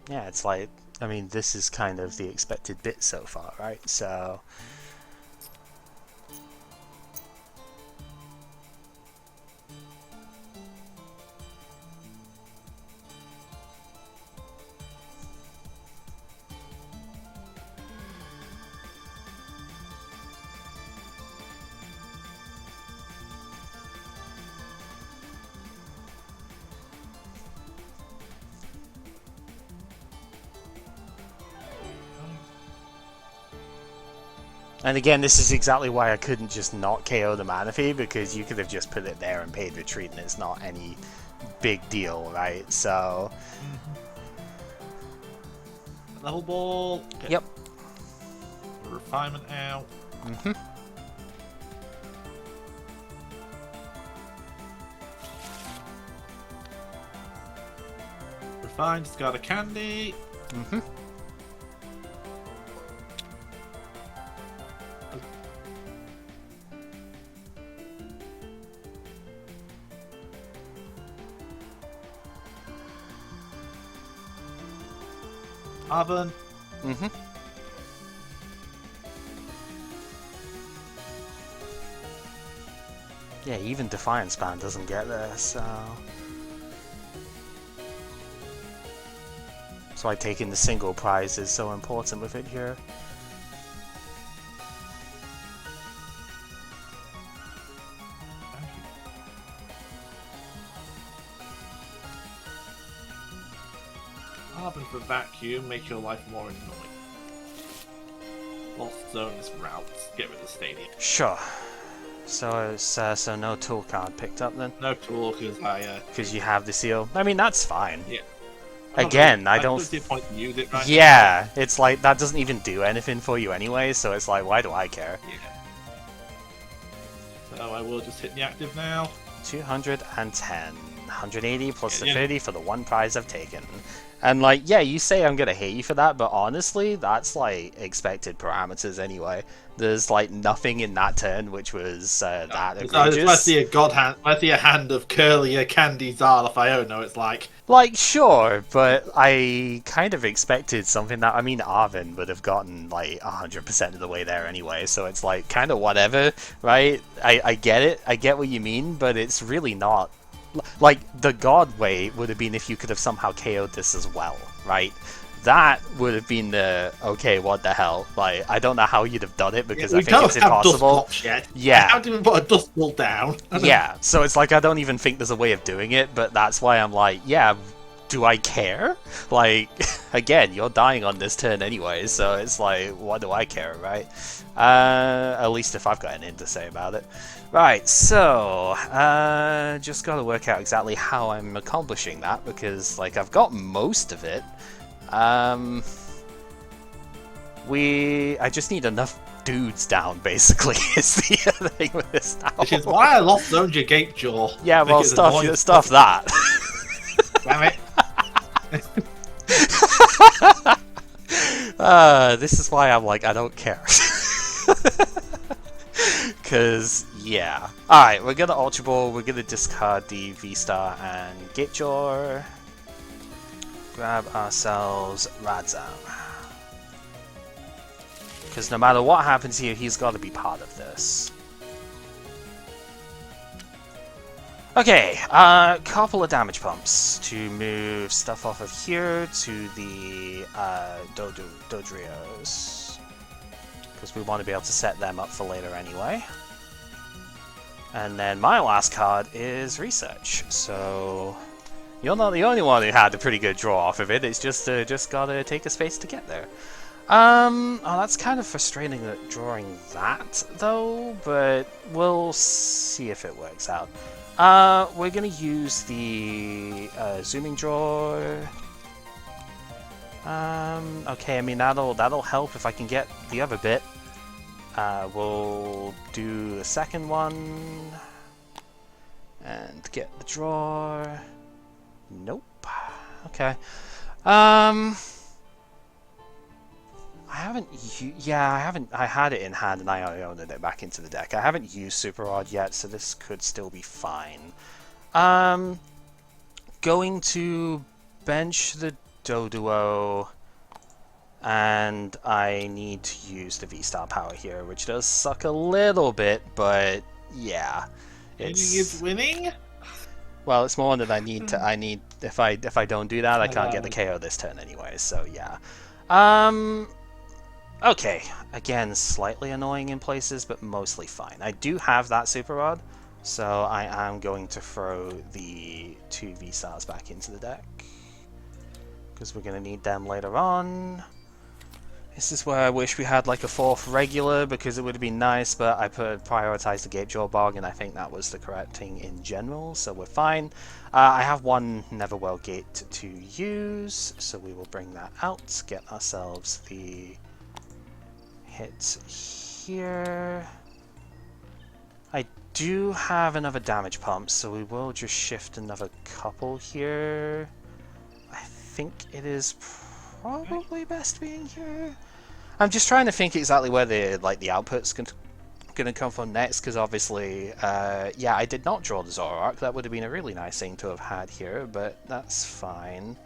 Yeah, it's like, I mean, this is kind of the expected bit so far, right? So... And again, this is exactly why I couldn't just not KO the Manaphy, because you could have just put it there and paid retreat, and it's not any big deal, right? So... Level ball. Yep. Refinement out. Refined, discard a candy. Oven. Yeah, even Defiance Band doesn't get there, so... That's why taking the single prize is so important with it here. Oven for vacuum, make your life more annoying. Lost zones routes, get rid of the stadium. Sure. So it's so no tool card picked up then? No tool because because you have the seal. I mean, that's fine. Yeah. Again, I don't. see a point to use it right yeah, it's like that doesn't even do anything for you anyway. So it's like, why do I care? Yeah. So I will just hit the active now. 210, 180 plus the 30 for the one prize I've taken. And like, yeah, you say I'm gonna hate you for that, but honestly, that's like expected parameters anyway. There's like nothing in that turn which was that egregious. I see a god hand. I see a hand of Curlier Candy Zarlafiono. It's like sure, but I kind of expected something that, I mean, Arvin would have gotten like 100% of the way there anyway. So it's like kind of whatever, right? I get it. I get what you mean, but it's really not. Like, the God way would have been if you could have somehow KO'd this as well, right? That would have been the, okay, what the hell? Like, I don't know how you'd have done it, because I think it's impossible. Yet. Yeah. I haven't even put a dust ball down. Yeah, so it's like, I don't even think there's a way of doing it, but that's why I'm like, yeah, do I care? Like, again, you're dying on this turn anyway, so it's like, what do I care, right? At least if I've got anything to say about it. Right, so, just gotta work out exactly how I'm accomplishing that, because, like, I've got most of it. I just need enough dudes down, basically, is the other thing with this now. Which is why I lost Zoned Your Gape Jaw. Yeah, well, stuff that. Damn it. This is why I'm like, I don't care. Because, yeah. Alright, we're gonna Ultra Ball, we're gonna discard the VSTAR and Gitjor. Grab ourselves Radzam. Because no matter what happens here, he's got to be part of this. Okay, couple of damage pumps to move stuff off of here to the Dodrios. Because we want to be able to set them up for later anyway. And then my last card is Research. So you're not the only one who had a pretty good draw off of it. It's just gotta take a space to get there. Oh, that's kind of frustrating that drawing that though, but we'll see if it works out. We're gonna use the zooming drawer. Okay, I mean that'll help if I can get the other bit. We'll do the second one and get the drawer. Nope. Okay. I had it in hand and I owned it back into the deck. I haven't used Super Rod yet, so this could still be fine. Going to bench the Doduo, and I need to use the VSTAR power here, which does suck a little bit, but yeah, It's winning. Well, it's more that I need to. If I don't do that, I can't get the KO this turn anyway. So yeah. Okay. Again, slightly annoying in places, but mostly fine. I do have that Super Rod, so I am going to throw the 2 V-Stars back into the deck because we're going to need them later on. This is where I wish we had like a 4th regular, because it would have been nice, but I prioritized the Gatejaw Bog, and I think that was the correct thing in general, so we're fine. I have one Neverwell Gate to use, so we will bring that out, get ourselves the hit here. I do have another damage pump, so we will just shift another couple here. I think it is probably best being here. I'm just trying to think exactly where the output's gonna come from next, because obviously, yeah, I did not draw the Zoroark. That would have been a really nice thing to have had here, but that's fine.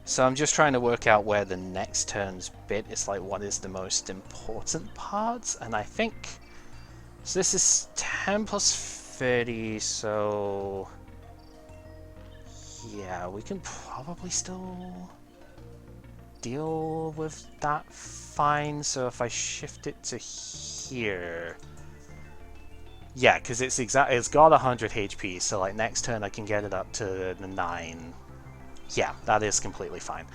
So I'm just trying to work out where the next turn's bit is, like, what is the most important part, and I think so. This is 10 plus 30, so yeah, we can probably still deal with that fine. So if I shift it to here, yeah, because it's got 100 HP, so like next turn I can get it up to the 9. Yeah, that is completely fine.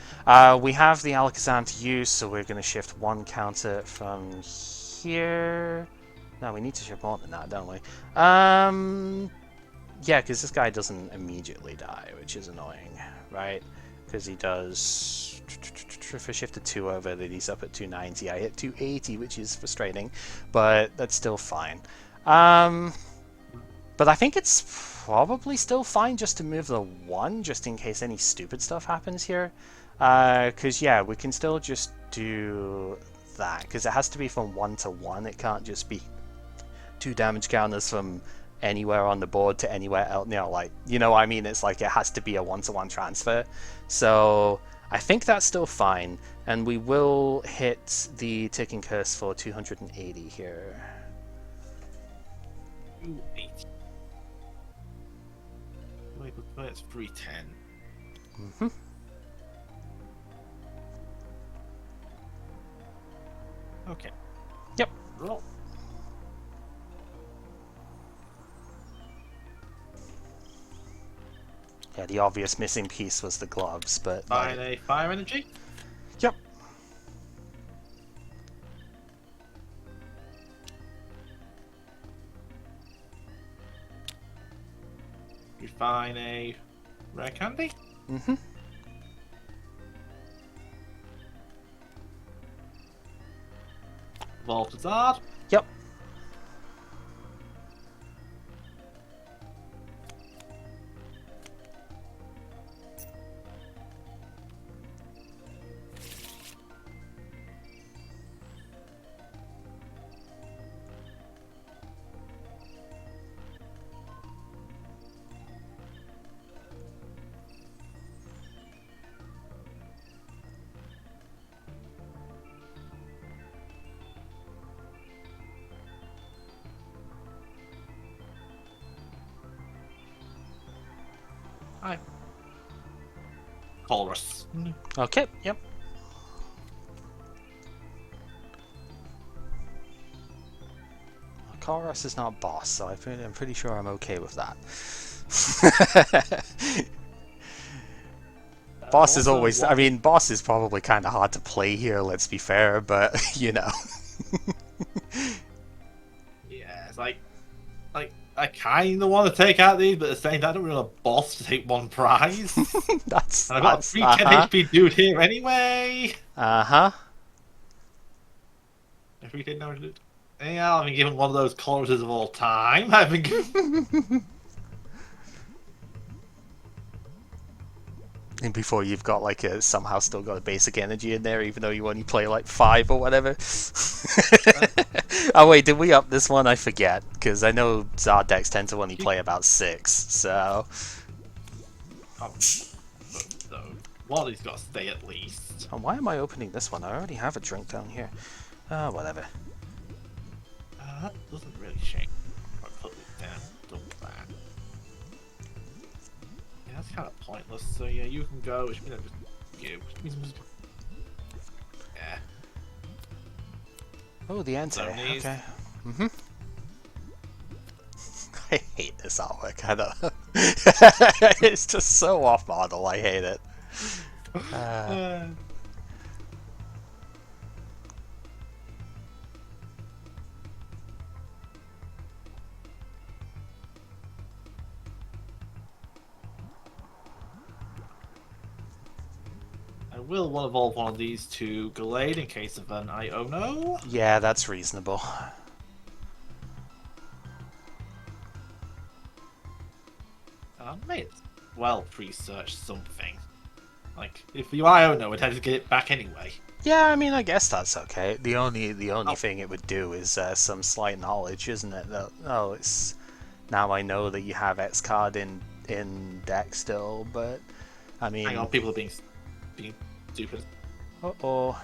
We have the Alakazam to use, so we're going to shift 1 counter from here. No, we need to shift more than that, don't we? Yeah, because this guy doesn't immediately die, which is annoying, right? Because he does... If I shifted 2 over, then he's up at 290. I hit 280, which is frustrating, but that's still fine. But I think it's probably still fine just to move the 1, just in case any stupid stuff happens here. Because, yeah, we can still just do that, because it has to be from 1 to 1. It can't just be 2 damage counters from anywhere on the board to anywhere else. You know, like, you know what I mean? It's like it has to be a 1-to-1 transfer. So I think that's still fine, and we will hit the Ticking Curse for 280 here. 280. Wait, that's 310. Mm-hmm. Okay. Yep. Roll. Yeah, the obvious missing piece was the gloves, but... Find a fire energy? Yep. Refine a rare candy? Mm-hmm. Charizard? Yep. Hi. Chorus. Okay, yep. Chorus is not boss, so I'm pretty sure I'm okay with that. Boss is always... I mean, boss is probably kind of hard to play here, let's be fair, but, you know. Yeah, it's like I kind of want to take out these, but at the same time, I don't really want a boss to take 1 prize. That's... And I've got a 310 HP dude here anyway. Uh-huh. If we didn't know what to do. Yeah, I've been given one of those choruses of all time. I've been given... And before you've got like somehow still got a basic energy in there, even though you only play like 5 or whatever. Oh wait, did we up this one? I forget, because I know Zard decks tend to only play about 6, so... Oh, so, One of these got to stay at least. And why am I opening this one? I already have a drink down here. Whatever. That doesn't really change. I put this down, double that. Yeah, that's kind of pointless. So yeah, you can go. Which means just you. Yeah. Oh, the ante. Okay. Mm-hmm. I hate this artwork. I don't know. It's just so off model. I hate it. I will want to evolve one of these to Gallade in case of an Iono. Yeah, that's reasonable. I may as well research something. Like, if you Iono, I'd have to get it back anyway. Yeah, I mean, I guess that's okay. The only thing it would do is some slight knowledge, isn't it? That it's now I know that you have X card in deck still, but I mean, hang on, people are being stupid. Uh-oh.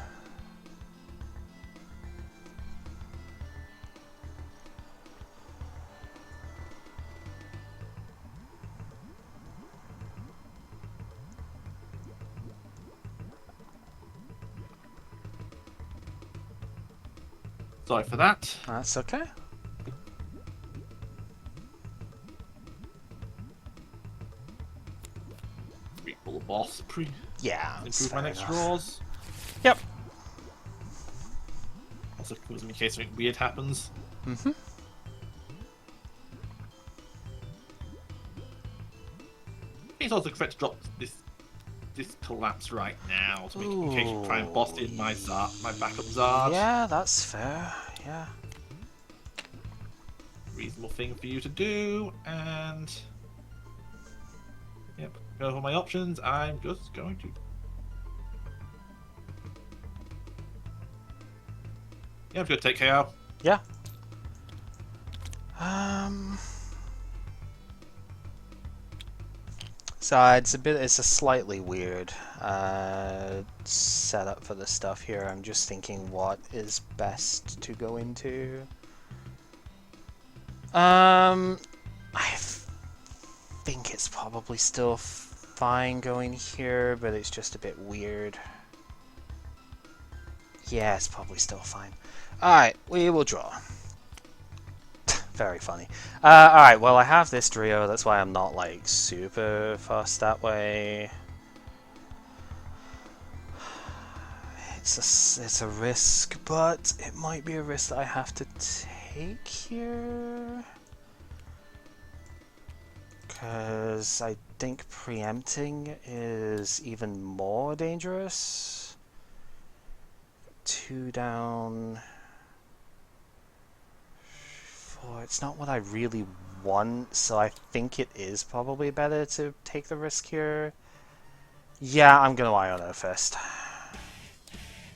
Sorry for that. That's okay. Reroll the boss. Yeah, Improve my next enough. draws. Yep. Also, in case something weird happens. Mm-hmm. It's also correct to drop this collapse right now to make in case you try and boss in my backup Zard. Yeah, that's fair. Yeah. Reasonable thing for you to do, and yep, go for my options. I'm just going to. Yeah, I'm going to take KO. Yeah. So it's a slightly weird setup for the stuff here. I'm just thinking what is best to go into. I think it's probably still fine going here, but it's just a bit weird. Yeah, it's probably still fine. Alright, we will draw. Very funny. Alright, well I have this Dodrio, that's why I'm not like super fussed that way. It's a risk, but it might be a risk that I have to take here. Because I think preempting is even more dangerous. 2 down. 4. It's not what I really want, so I think it is probably better to take the risk here. Yeah, I'm gonna Iono first.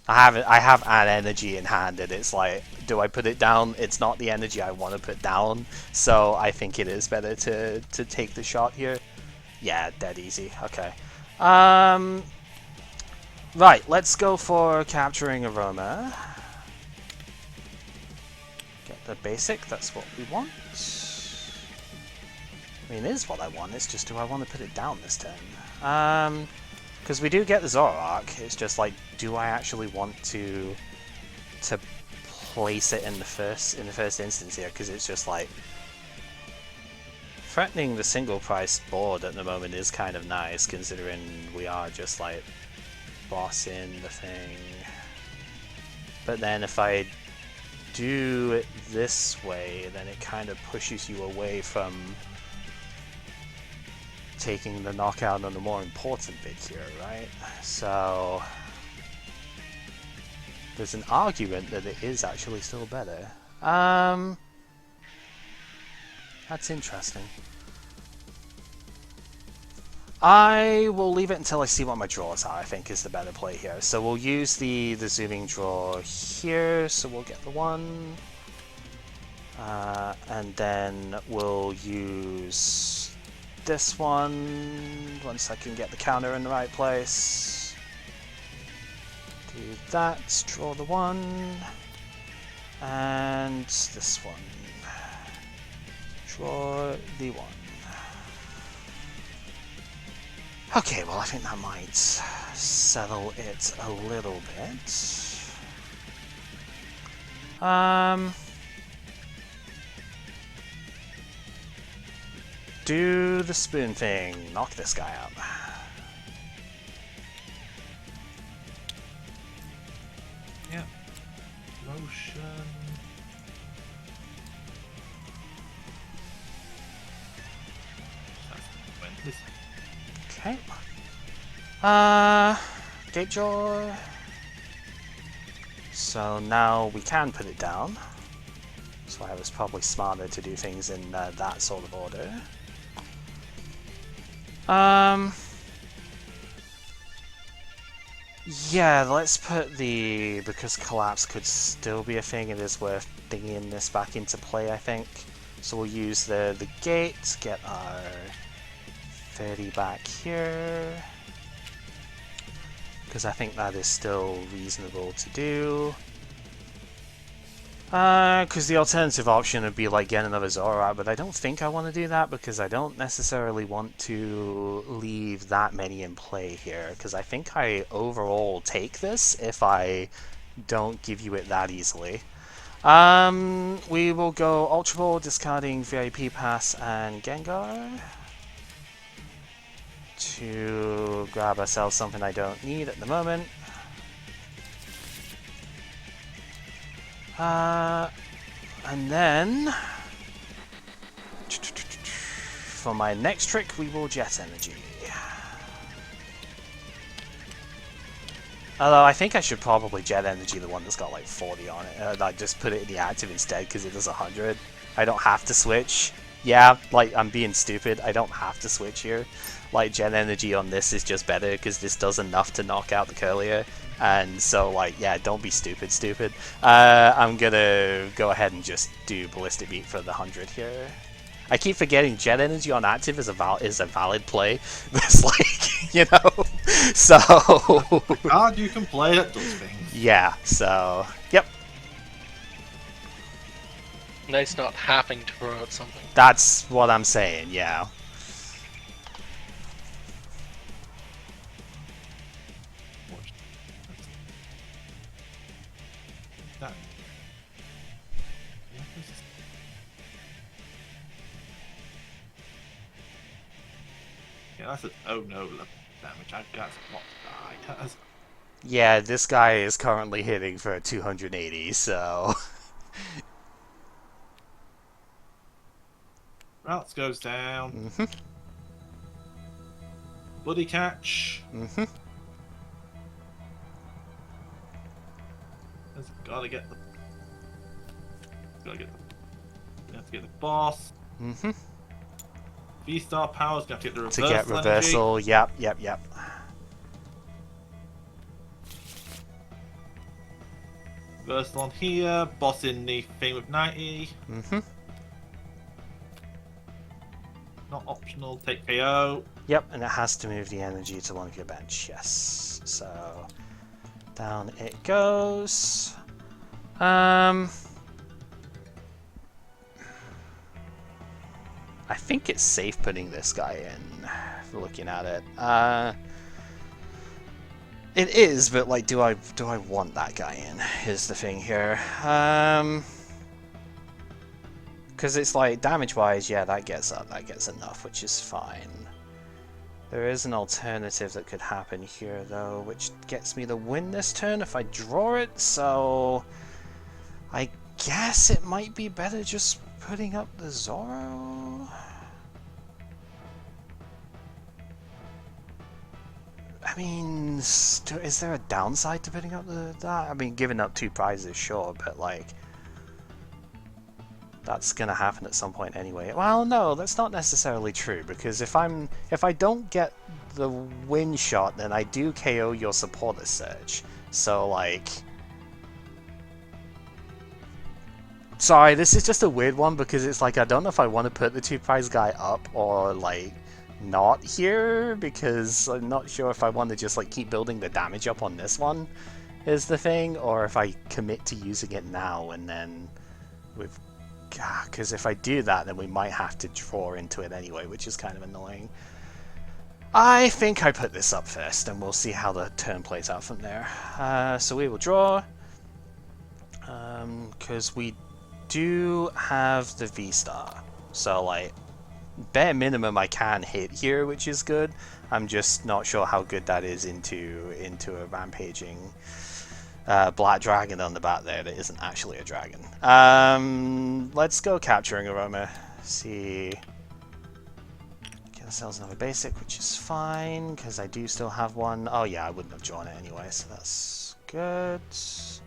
I have an energy in hand, and it's like, do I put it down? It's not the energy I want to put down, so I think it is better to take the shot here. Yeah, dead easy. Okay. Right, let's go for capturing Aroma. Get the basic, that's what we want. I mean, it is what I want, it's just do I want to put it down this turn? Because we do get the Zoroark, it's just like, do I actually want to place it in the first instance here? Because it's just like, threatening the single price board at the moment is kind of nice, considering we are just like bossing the thing. But then if I do it this way, then it kind of pushes you away from taking the knockout on the more important bit here, right? So there's an argument that it is actually still better. That's interesting. I will leave it until I see what my draws are, I think is the better play here. So we'll use the zooming draw here, so we'll get the 1. And then we'll use this one once I can get the counter in the right place. Do that, draw the 1, and this one. Draw the 1. Okay, well I think that might settle it a little bit. Do the spoon thing. Knock this guy out. Yeah. Motion. Okay. Gatejaw. So now we can put it down. So I was probably smarter to do things in that sort of order. Yeah, let's put the... because collapse could still be a thing, it is worth thinking this back into play, I think. So we'll use the gate, get our 30 back here. Because I think that is still reasonable to do. Because the alternative option would be like get another Zoroark, but I don't think I want to do that because I don't necessarily want to leave that many in play here. Because I think I overall take this if I don't give you it that easily. We will go Ultra Ball, discarding VIP Pass and Gengar to grab ourselves something I don't need at the moment. And then for my next trick, we will Jet Energy. Although I think I should probably Jet Energy the one that's got like 40 on it. I just put it in the active instead because it does 100. I don't have to switch. Yeah, like I'm being stupid. I don't have to switch here. Like Jet Energy on this is just better because this does enough to knock out the Curlier. And so, like, yeah, don't be stupid. I'm gonna go ahead and just do Ballistic Beat for the 100 here. I keep forgetting Jet Energy on active is a valid play. It's like, you know, so... God, you can play that does things. Yeah, so, yep. Nice not having to throw out something. That's what I'm saying, yeah. Yeah, that's an oh no damage. That's what I has. Yeah, this guy is currently hitting for 280, so... Routes goes down. Mm-hmm. Buddy catch. Mm-hmm. Gotta get the... You have to get the boss. Mm-hmm. VSTAR powers, gonna have to get the reversal. To get reversal, energy. Yep. Reversal on here, boss in the thing with 90. Mm-hmm. Not optional, take KO. Yep, and it has to move the energy to one of your bench, yes. So, down it goes. I think it's safe putting this guy in, looking at it. It is, but like, do I want that guy in, is the thing here. Because it's like, damage-wise, yeah, that gets up, that gets enough, which is fine. There is an alternative that could happen here, though, which gets me the win this turn if I draw it, so... I guess it might be better just putting up the Zoro? I mean, is there a downside to putting up that? I mean, giving up 2 prizes, sure, but like... That's gonna happen at some point anyway. Well, no, that's not necessarily true, because if I don't get the win shot, then I do KO your supporter search. So, like... Sorry, this is just a weird one because it's like I don't know if I want to put the 2-prize guy up or like not here, because I'm not sure if I want to just like keep building the damage up on this one is the thing, or if I commit to using it now and then with, because if I do that then we might have to draw into it anyway, which is kind of annoying. I think I put this up first and we'll see how the turn plays out from there. So we will draw, because we do have the VSTAR, so like bare minimum I can hit here, which is good. I'm just not sure how good that is into a rampaging black dragon on the back there that isn't actually a dragon. Let's go Capturing Aroma. See, get ourselves another basic, which is fine because I do still have one. Oh yeah, I wouldn't have drawn it anyway, so that's good. It's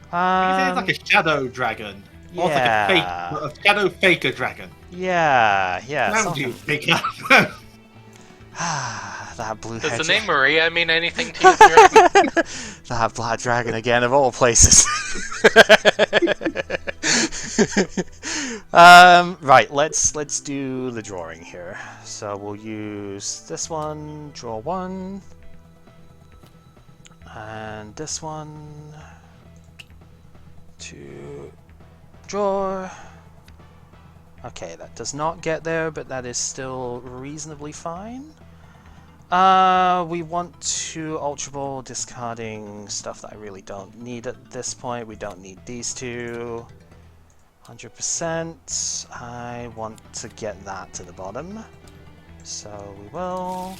like a shadow dragon. Yeah. Or like a shadow faker dragon. Yeah, How do you pick up? That blue Does hedge. the name Maria mean anything to you? Dragon? That black dragon again, of all places. Right, let's do the drawing here. So we'll use this one, draw one, and this one to draw. Okay, that does not get there, but that is still reasonably fine. We want to Ultra Ball, discarding stuff that I really don't need at this point. We don't need these two. 100%. I want to get that to the bottom. So we will.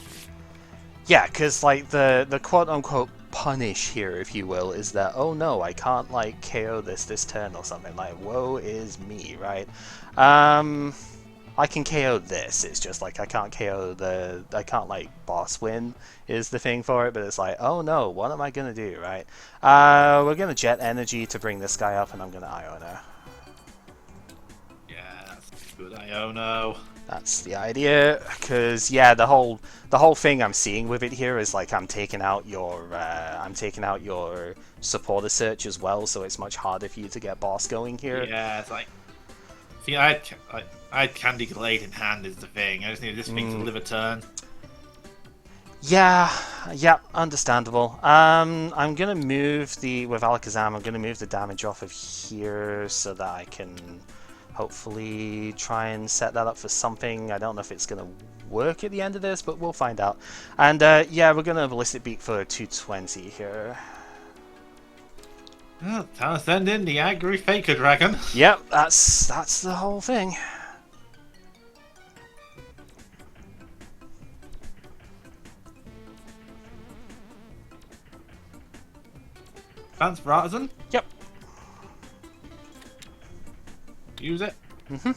Yeah, because like the quote-unquote punish here, if you will, is that, oh no, I can't like KO this turn or something. Like, woe is me, right? I can KO this, it's just like I can't KO I can't like boss win is the thing for it, but it's like, oh no, what am I gonna do, right? We're gonna Jet Energy to bring this guy up, and I'm gonna Iono. Yeah, that's good, Iono. That's the idea, because yeah, the whole thing I'm seeing with it here is like I'm taking out your supporter search as well, so it's much harder for you to get boss going here. Yeah, it's like, see, I had Candy Gallade in hand is the thing. I just needed this thing to live a turn. Yeah, understandable. I'm gonna move with Alakazam. I'm gonna move the damage off of here so that I can hopefully try and set that up for something. I don't know if it's gonna work at the end of this, but we'll find out. And yeah, we're gonna Ballistic Beak for 220 here. Well, time to send in the Agri Faker Dragon. Yep, that's the whole thing. Advanced Artisan. Yep. Use it. Mm-hmm.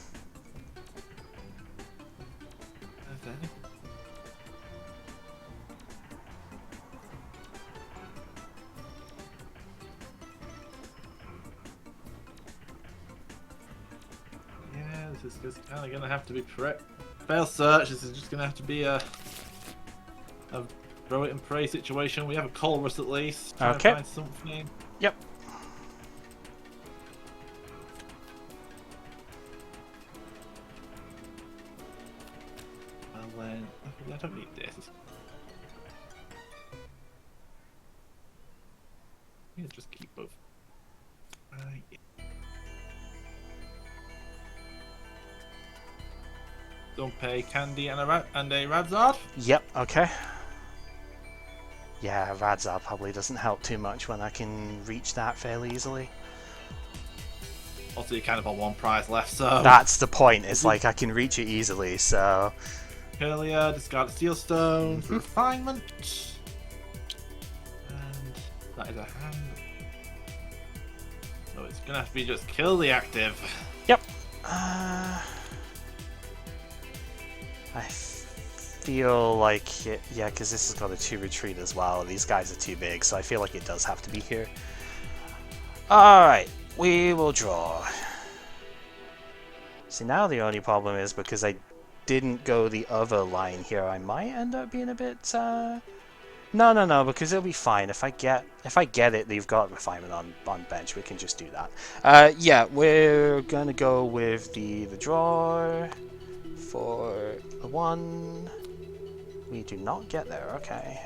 Yeah, this is just kind of gonna have to be fail search. This is just gonna have to be a throw it and pray situation. We have a Colress at least. Try Okay. to find something. Yep. And then I don't need this. Yeah, just keep both. Yeah. Don't pay Candy and a Radzard. Yep. Okay. Yeah, Radzar probably doesn't help too much when I can reach that fairly easily. Also, you're kind of on one prize left, so... That's the point, it's like I can reach it easily, so... Earlier, discard a Steel Stone for Refinement. And that is a hand. So it's gonna have to be just kill the active. Yep. I feel like it, yeah, because this has got a 2 retreat as well. These guys are too big, so I feel like it does have to be here. Alright, we will draw. See, now the only problem is because I didn't go the other line here, I might end up being a bit No, because it'll be fine. If I get it, you've got refinement on bench. We can just do that. Yeah, we're gonna go with the draw for the 1. We do not get there. Okay.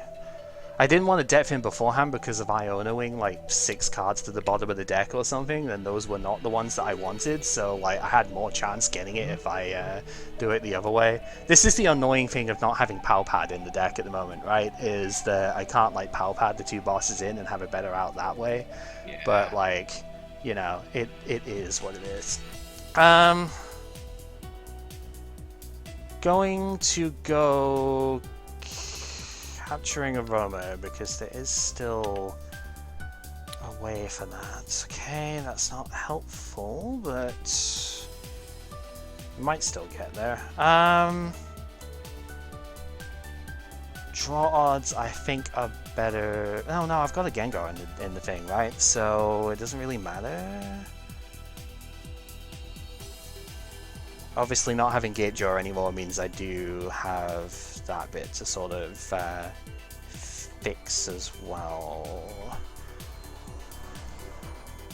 I didn't want to depth in beforehand because of Ionoing like 6 cards to the bottom of the deck or something, and those were not the ones that I wanted, so like I had more chance getting it if I do it the other way. This is the annoying thing of not having Pow Pad in the deck at the moment, right? Is that I can't like Pow Pad the 2 bosses in and have it better out that way. Yeah. But like, you know, it is what it is. Going to go capturing Aroma because there is still a way for that. Okay, that's not helpful, but we might still get there. Draw odds I think are better. Oh no, I've got a Gengar in the thing, right? So it doesn't really matter. Obviously not having Gate Draw anymore means I do have that bit to sort of fix as well.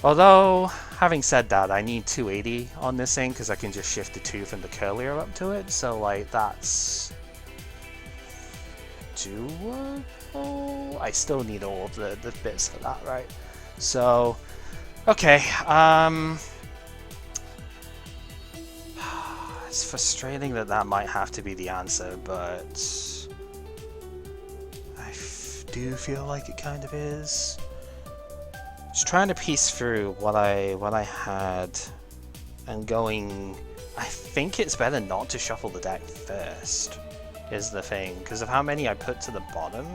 Although, having said that, I need 280 on this thing because I can just shift the 2 from the Curlier up to it, so like that's doable. I still need all of the bits for that, right? So, okay, it's frustrating that might have to be the answer, but I do feel like it kind of is. Just trying to piece through what I had and going. I think it's better not to shuffle the deck first, is the thing, because of how many I put to the bottom.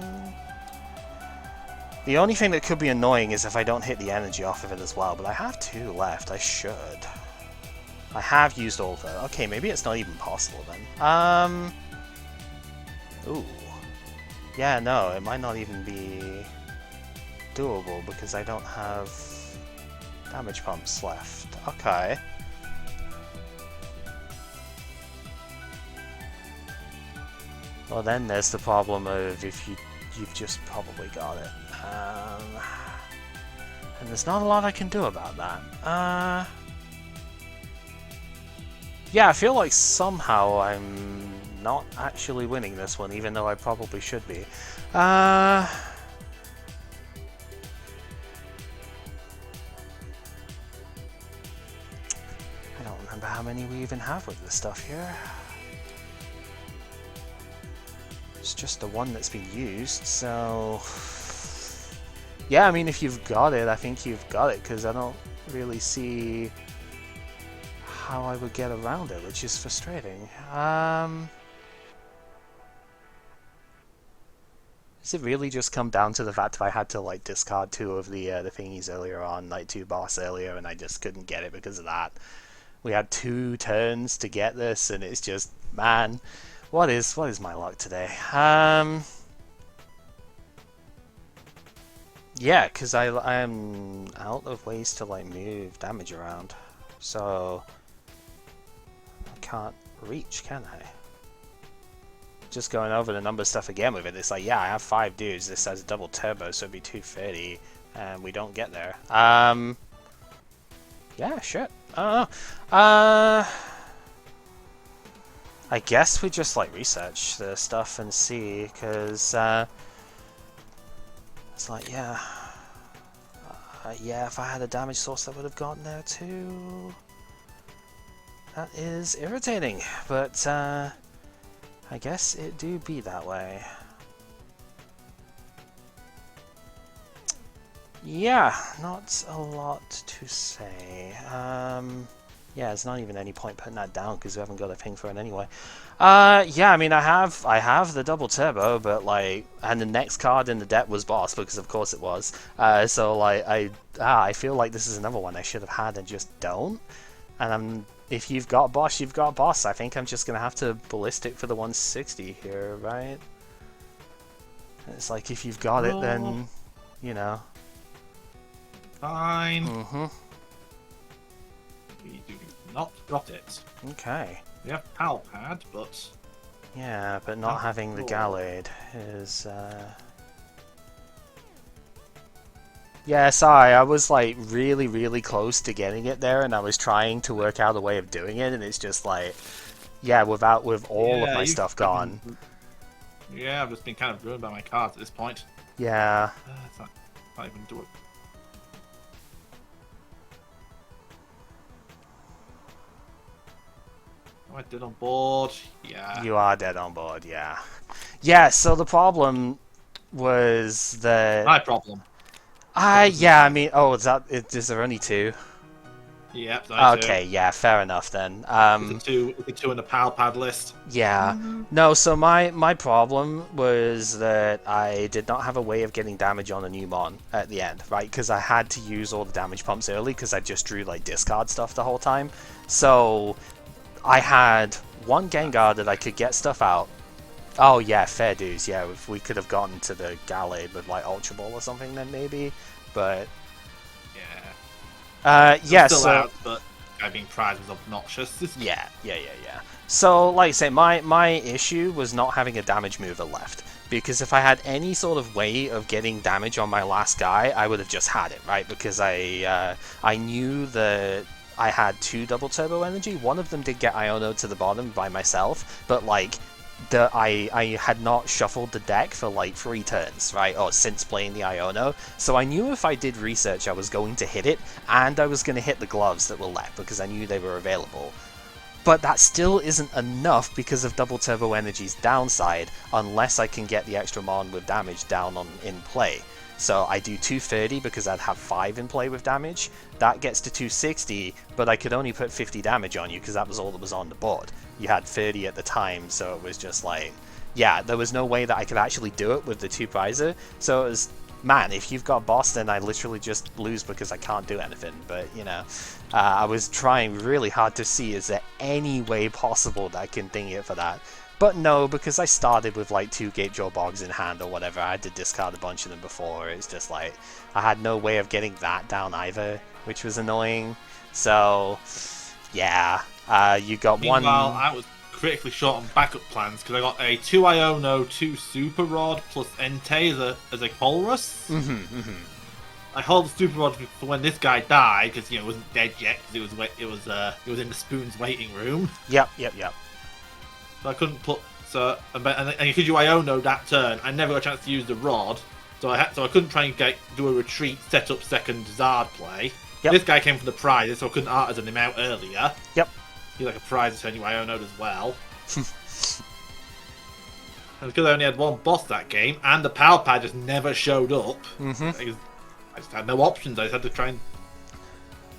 The only thing that could be annoying is if I don't hit the energy off of it as well, but I have 2 left. I should. I have used all of it. Okay, maybe it's not even possible then. Ooh. Yeah, no, it might not even be doable because I don't have damage pumps left. Okay. Well, then there's the problem of if you've just probably got it. And there's not a lot I can do about that. Yeah, I feel like somehow I'm not actually winning this one, even though I probably should be. I don't remember how many we even have with this stuff here. It's just the one that's been used, so... Yeah, I mean, if you've got it, I think you've got it, because I don't really see how I would get around it, which is frustrating. Does it really just come down to the fact that I had to like discard 2 of the thingies earlier on, like 2 boss earlier, and I just couldn't get it because of that? We had 2 turns to get this, and it's just, man, what is my luck today? Yeah, because I am out of ways to like move damage around, so I can't reach, can I? Just going over the number stuff again with it, it's like, yeah, I have 5 dudes, this has double turbo, so it'd be 230, and we don't get there. Yeah, shit. I don't know. I guess we just like research the stuff and see, because it's like, yeah, yeah, if I had a damage source, I would have gotten there too. That is irritating, but I guess it do be that way. Yeah, not a lot to say. Yeah, there's not even any point putting that down because we haven't got a ping for it anyway. Yeah, I mean, I have the double turbo, but like, and the next card in the deck was boss because of course it was. So like, I feel like this is another one I should have had and just don't. And if you've got boss, you've got boss. I think I'm just gonna have to ballistic for the 160 here, right? It's like if you've got it, then you know. Fine. Mm-hmm. We do not got it. Okay. We have Pal Pad, but... Yeah, but not having the Gallade is Yeah, sorry, I was like really, really close to getting it there, and I was trying to work out a way of doing it, and it's just like, yeah, with all of Yeah, my stuff gone. Yeah, I've just been kind of ruined by my cards at this point. Yeah. It's not even do it. Am I dead on board? Yeah. You are dead on board, yeah. Yeah, so the problem was that My problem. yeah, I mean, oh, is there only two? Yep, I Okay, yeah, fair enough then. It's a two in the pal pad list. Yeah. No, so my problem was that I did not have a way of getting damage on a new mon at the end, right? Because I had to use all the damage pumps early because I just drew like discard stuff the whole time. So I had one Gengar that I could get stuff out. Oh yeah, fair dues. Yeah, if we could have gotten to the Gallade with like Ultra Ball or something, then maybe. But yeah, still so out, but guy being prized was obnoxious. yeah. So, like I say, my issue was not having a damage mover left. Because if I had any sort of way of getting damage on my last guy, I would have just had it, right? Because I knew that I had 2 double turbo energy. One of them did get Iono to the bottom by myself, but like I had not shuffled the deck for like 3 turns, right? Or since playing the Iono. So I knew if I did research I was going to hit it, and I was going to hit the gloves that were left because I knew they were available. But that still isn't enough because of double turbo energy's downside, unless I can get the extra mon with damage down in play. So I do 230 because I'd have 5 in play with damage. That gets to 260, but I could only put 50 damage on you because that was all that was on the board. You had 30 at the time, so it was just like, yeah, there was no way that I could actually do it with the 2 prizer. So it was, man, if you've got boss, then I literally just lose because I can't do anything. But, you know, I was trying really hard to see, is there any way possible that I can ding it for that? But no, because I started with like 2 Gatejaw Bogs in hand or whatever, I had to discard a bunch of them before. It's just like, I had no way of getting that down either, which was annoying. So, yeah, you got one... Meanwhile, I was critically short on backup plans because I got a 2 Iono, 2 Super Rod plus Entei as a Colrus. I hold the Super Rod for when this guy died because, you know, it wasn't dead yet because it was in the Spoon's waiting room. Yep. So I couldn't put and because you Iono that turn, I never got a chance to use the rod, so I couldn't try and do a retreat, set up second Zard play. Yep. This guy came from the prizes, so I couldn't artisan him out earlier. Yep. He's like a prize turn you Iono'd as well. And because I only had one boss that game, and the power pad just never showed up, I just had no options. I just had to try and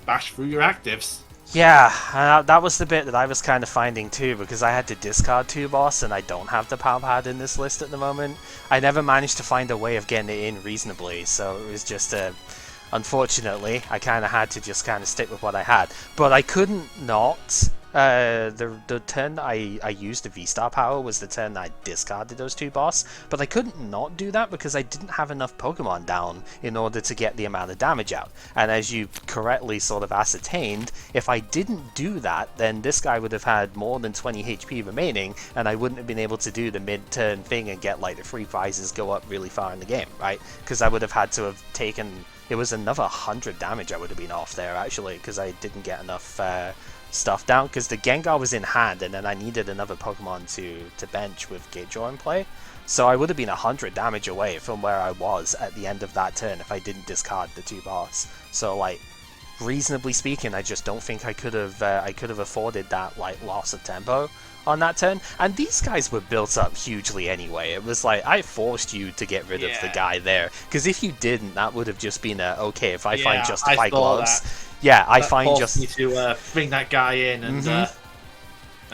bash through your actives. Yeah, that was the bit that I was kind of finding too, because I had to discard 2 boss, and I don't have the power pad in this list at the moment. I never managed to find a way of getting it in reasonably, so it was just unfortunately, I kind of had to just kind of stick with what I had. But I couldn't not. The turn I used the VSTAR power was the turn I discarded those 2 boss, but I couldn't not do that because I didn't have enough Pokemon down in order to get the amount of damage out. And as you correctly sort of ascertained, if I didn't do that, then this guy would have had more than 20 HP remaining, and I wouldn't have been able to do the mid-turn thing and get like the 3 prizes go up really far in the game, right? Because I would have had to have taken... It was another 100 damage I would have been off there, actually, because I didn't get enough stuff down, because the Gengar was in hand, and then I needed another Pokemon to bench with Gatejaw in play. So I would have been 100 damage away from where I was at the end of that turn if I didn't discard the 2 boss. So, like, reasonably speaking, I just don't think I could have afforded that, like, loss of tempo on that turn. And these guys were built up hugely anyway. It was like, I forced you to get rid of the guy there, because if you didn't, that would have just been okay, if I find Justified Gloves. Yeah, I find just me to bring that guy in and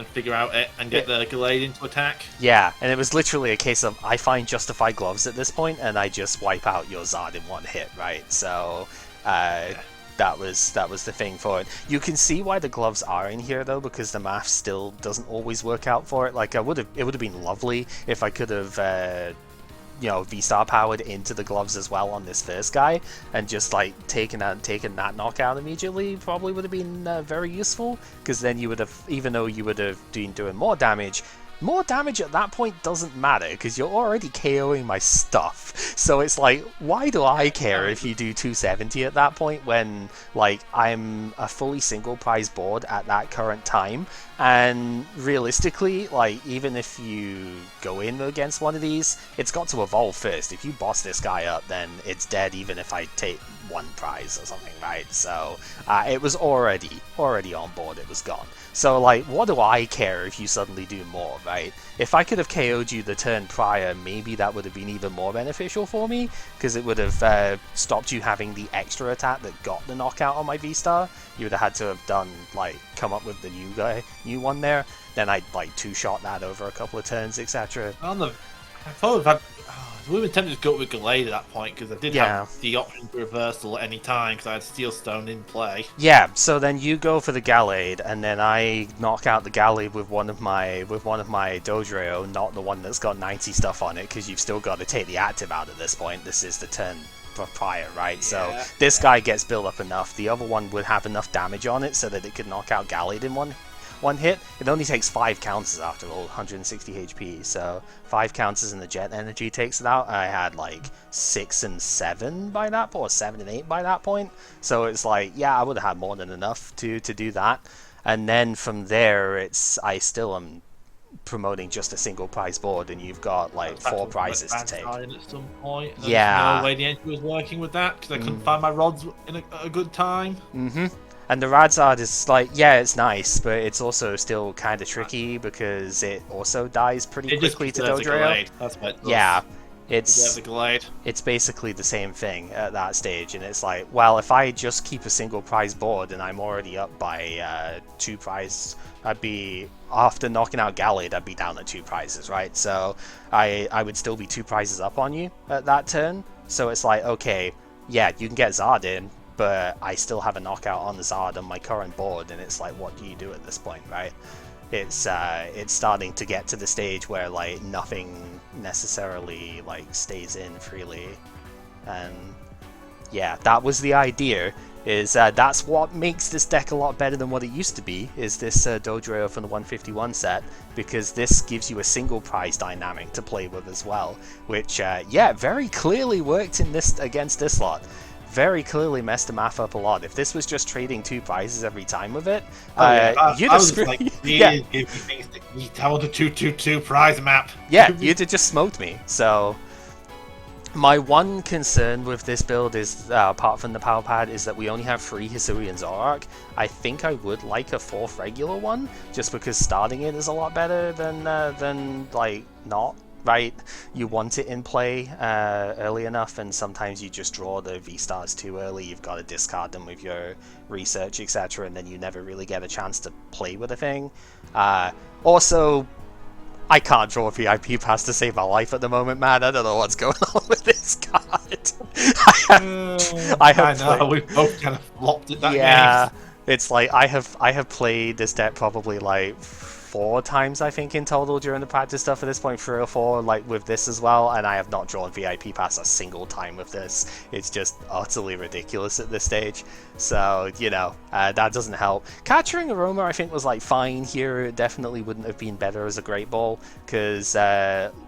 figure out it and get the Gallade into attack. Yeah, and it was literally a case of I find Justified Gloves at this point, and I just wipe out your Zard in one hit, right? So that was the thing for it. You can see why the gloves are in here though, because the math still doesn't always work out for it. Like it would have been lovely if I could have VSTAR powered into the gloves as well on this first guy, and just like taking that knockout immediately probably would have been very useful, because then you would have, even though you would have been doing more damage, more damage at that point doesn't matter because you're already KOing my stuff. So it's like, why do I care if you do 270 at that point when, like, I'm a fully single prize board at that current time? And realistically, like, even if you go in against one of these, it's got to evolve first. If you boss this guy up, then it's dead even if I take one prize or something, right? So it was already on board, it was gone. So, like, what do I care if you suddenly do more, right? If I could have KO'd you the turn prior, maybe that would have been even more beneficial for me, because it would have stopped you having the extra attack that got the knockout on my V-Star. You would have had to have done, like, come up with the new one there. Then I'd, like, two-shot that over a couple of turns, etc. I thought we've had... we were tempted to go with Gallade at that point, because I did have the option for reversal at any time, because I had Steel Stone in play. Yeah, so then you go for the Gallade, and then I knock out the Gallade with one of my Dodrio, not the one that's got 90 stuff on it, because you've still got to take the active out at this point. This is the turn prior, right? Yeah. So this guy gets built up enough. The other one would have enough damage on it so that it could knock out Gallade in one hit. It only takes 5 counters after all, 160 HP, so 5 counters and the jet energy takes it out. I had like 6 and 7 by that point, or 7 and 8 by that point, so it's like, yeah, I would have had more than enough to do that. And then from there, I still am promoting just a single prize board, and you've got like 4 prizes to take. At some point. Yeah. No way the entry was working with that, because I couldn't find my rods in a good time. And the Radzard is like, yeah, it's nice, but it's also still kind of tricky because it also dies pretty quickly to Dodrio. That's what it does. Yeah, it's basically the same thing at that stage, and it's like, well, if I just keep a single prize board and I'm already up by 2 prizes, I'd be, after knocking out Gallade, I'd be down at 2 prizes, right? So I would still be 2 prizes up on you at that turn. So it's like, okay, yeah, you can get Zard in, but I still have a knockout on the Zard on my current board, and it's like, what do you do at this point, right? It's starting to get to the stage where like nothing necessarily like stays in freely, and yeah, that was the idea. Is that's what makes this deck a lot better than what it used to be, is this Dodrio from the 151 set, because this gives you a single prize dynamic to play with as well, which yeah, very clearly worked in this against this lot. Very clearly messed the math up a lot. If this was just trading 2 prizes every time with it, you'd have screwed. Like, yeah, give me things that you tell the 2-2-2 prize map. Yeah, you'd have just smoked me. So my one concern with this build is, apart from the power pad, is that we only have 3 Hisuian Zoroark. I think I would like a 4th regular one, just because starting it is a lot better than like not. Right, you want it in play early enough, and sometimes you just draw the V-Stars too early. You've got to discard them with your research, etc., and then you never really get a chance to play with a thing. Also, I can't draw a VIP pass to save my life at the moment, man. I don't know what's going on with this card. I know, we both kind of flopped at that game. It's like I have played this deck probably like 4 times, I think, in total during the practice stuff at this point, 3 or 4, like with this as well, and I have not drawn VIP pass a single time with this. It's just utterly ridiculous at this stage. So, you know, that doesn't help. Capturing Aroma, I think, was like fine here. It definitely wouldn't have been better as a Great Ball, because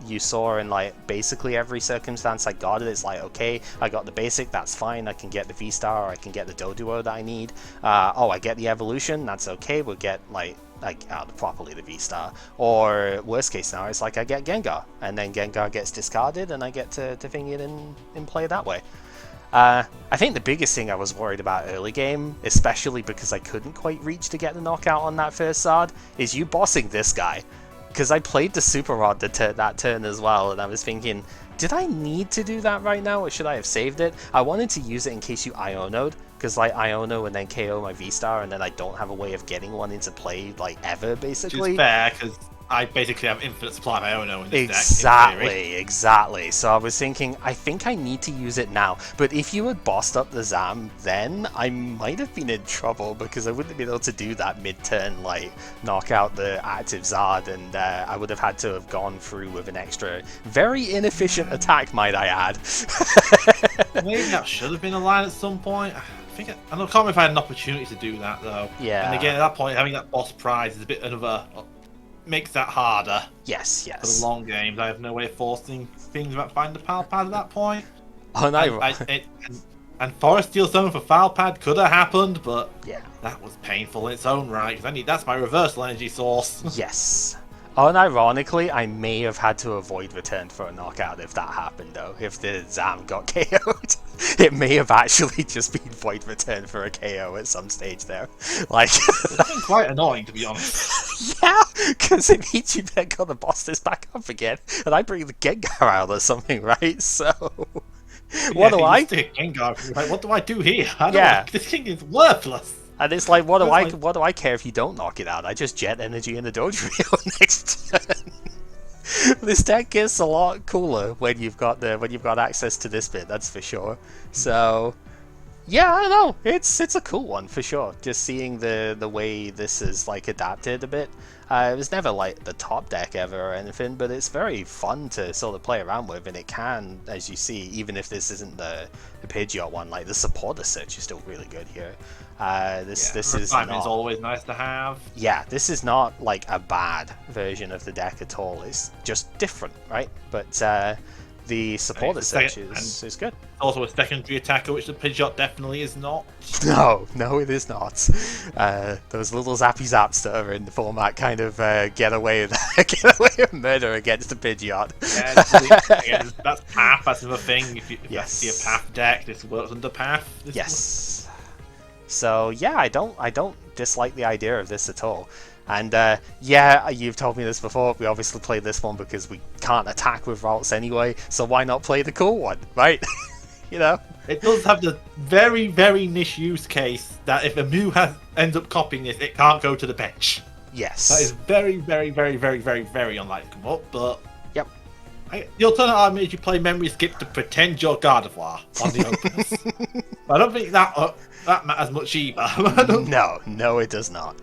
you saw in like basically every circumstance I got it. It's like, okay, I got the basic, that's fine. I can get the V-Star, or I can get the Dodrio that I need. Oh, I get the evolution, that's okay. We'll get like properly the V-Star, or worst case scenario, it's like I get Gengar, and then Gengar gets discarded, and I get to thing it in play that way. I think the biggest thing I was worried about early game, especially because I couldn't quite reach to get the knockout on that first Zard, is you bossing this guy, because I played the Super Rod that turn as well, and I was thinking, did I need to do that right now, or should I have saved it? I wanted to use it in case you Iono'd, because like Iono and then KO my V-Star, and then I don't have a way of getting one into play like ever, basically. Which is fair, because I basically have infinite supply of Iono in this deck. Exactly. So I was thinking, I think I need to use it now. But if you had bossed up the Zam then, I might have been in trouble, because I wouldn't have been able to do that mid-turn, like, knock out the active Zard, and I would have had to have gone through with an extra, very inefficient attack, might I add. Maybe that should have been a line at some point. I can't remember if I had an opportunity to do that, though. Yeah. And again, at that point, having that boss prize is a bit of a makes that harder Yes, for the yes. long games. I have no way of forcing things about finding the Foul Pad at that point. Oh, no. And Forest Steel Stone for Foul Pad could have happened, but Yeah. that was painful in its own right. That's my reversal energy source. Yes. Unironically, I may have had to avoid return for a knockout if that happened, though. If the Zam got KO'd, it may have actually just been void return for a KO at some stage there. Like, it's been quite annoying, to be honest. Yeah, because it means you then got to boss this back up again, and I bring the Gengar out or something, right? So, what do I? Gengar, like, what do I do here? This thing is worthless. And it's like, what do I care if you don't knock it out? I just jet energy in the Dodrio next turn. This deck gets a lot cooler when you've got access to this bit. That's for sure. So, yeah, I don't know. It's a cool one for sure. Just seeing the way this is like adapted a bit. It was never like the top deck ever or anything, but it's very fun to sort of play around with, and it can, as you see, even if this isn't the Pidgeot one, like the supporter search is still really good here. This is not, is always nice to have. Yeah, this is not like a bad version of the deck at all. It's just different, right? But the supporter search is good. Also a secondary attacker, which the Pidgeot definitely is not. No, it is not. Those little zappy zaps that are in the format kind of get away with murder against the Pidgeot. Yeah, that's Path. That's another thing. If you see a Path deck, this works under Path. Yes. So yeah, I don't dislike the idea of this at all. And yeah, you've told me this before, we obviously play this one because we can't attack with routes anyway, so why not play the cool one, right? You know? It does have the very, very niche use case that if a Mew ends up copying this, it can't go to the bench. Yes. That is very, very, very, very, very, very unlikely to come up, but... Yep. The alternative argument is you play Memory Skip to pretend you're Gardevoir on the openers. I don't think that matters much either. No, it does not.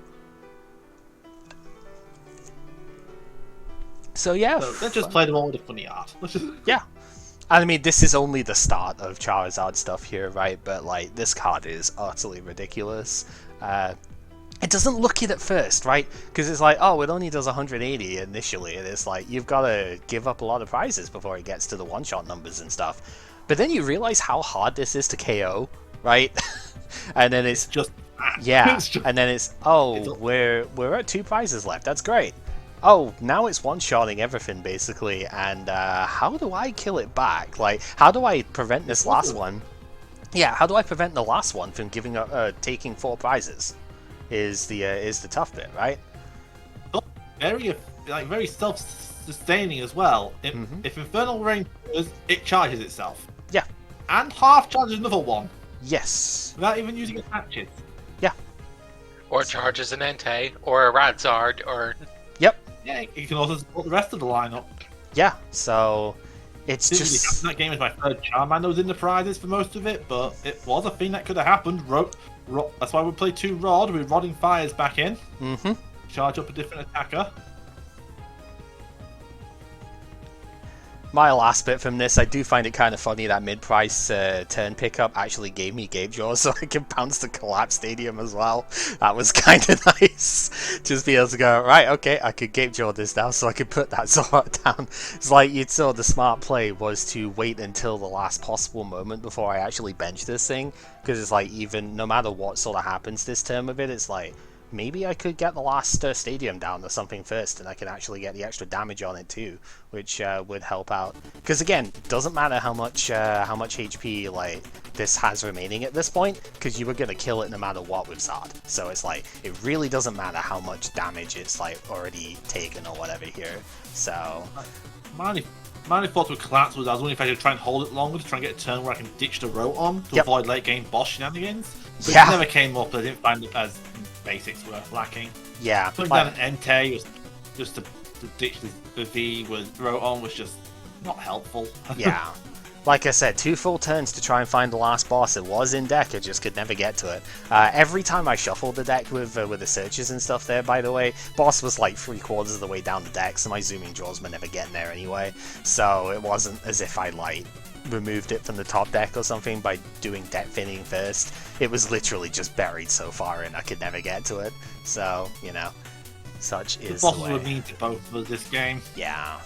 So yeah, let's just play them all with the funny art. Yeah, and I mean this is only the start of Charizard stuff here, right? But like this card is utterly ridiculous. It doesn't look it at first, right? Because it's like, oh, it only does 180 initially, and it's like you've got to give up a lot of prizes before it gets to the one-shot numbers and stuff. But then you realize how hard this is to KO, right? And then it's just and then it's we're at 2 prizes left. That's great. Oh, now it's one-shotting everything, basically, and how do I kill it back? Like, how do I prevent this last one? Yeah, how do I prevent the last one from taking 4 prizes? Is the tough bit, right? Very self-sustaining as well. If Infernal Rain does, it charges itself. Yeah. And half charges another one. Yes. Without even using its patches. Yeah. Or charges an Entei, or a Radzard, or... Yep. Yeah, you can also support the rest of the lineup. Yeah, so it's just... That game is my 3rd Charmander was in the prizes for most of it, but it was a thing that could have happened. That's why we play 2 Rod with Rodding Fires back in. Charge up a different attacker. My last bit from this, I do find it kind of funny that mid-price turn pickup actually gave me Gapejaw so I can bounce the Collapse Stadium as well. That was kind of nice. Just be able to go, right, okay, I could Gapejaw this now so I could put that Zoroark down. It's like, you'd saw the smart play was to wait until the last possible moment before I actually bench this thing. Because it's like, even no matter what sort of happens this term of it, it's like, maybe I could get the last stadium down or something first, and I can actually get the extra damage on it too, which would help out. Because again, it doesn't matter how much HP like this has remaining at this point, because you were gonna kill it no matter what with Zard. So it's like it really doesn't matter how much damage it's like already taken or whatever here. So my thoughts with Collapse was I was wondering if I could try and hold it longer to try and get a turn where I can ditch the Rotom to avoid late game boss shenanigans. But it never came up. I didn't find it as basics were lacking. Yeah. Putting down an Entei just to ditch the V with Rotom was just not helpful. Yeah. Like I said, 2 full turns to try and find the last boss. It was in deck, I just could never get to it. Every time I shuffled the deck with the searches and stuff there, by the way, boss was like 3/4 of the way down the deck, so my zooming jaws were never getting there anyway. So it wasn't as if I like removed it from the top deck or something by doing deck thinning first. It was literally just buried so far in I could never get to it. So, you know. Such The is the bosses way. were mean to both of us this game. Yeah.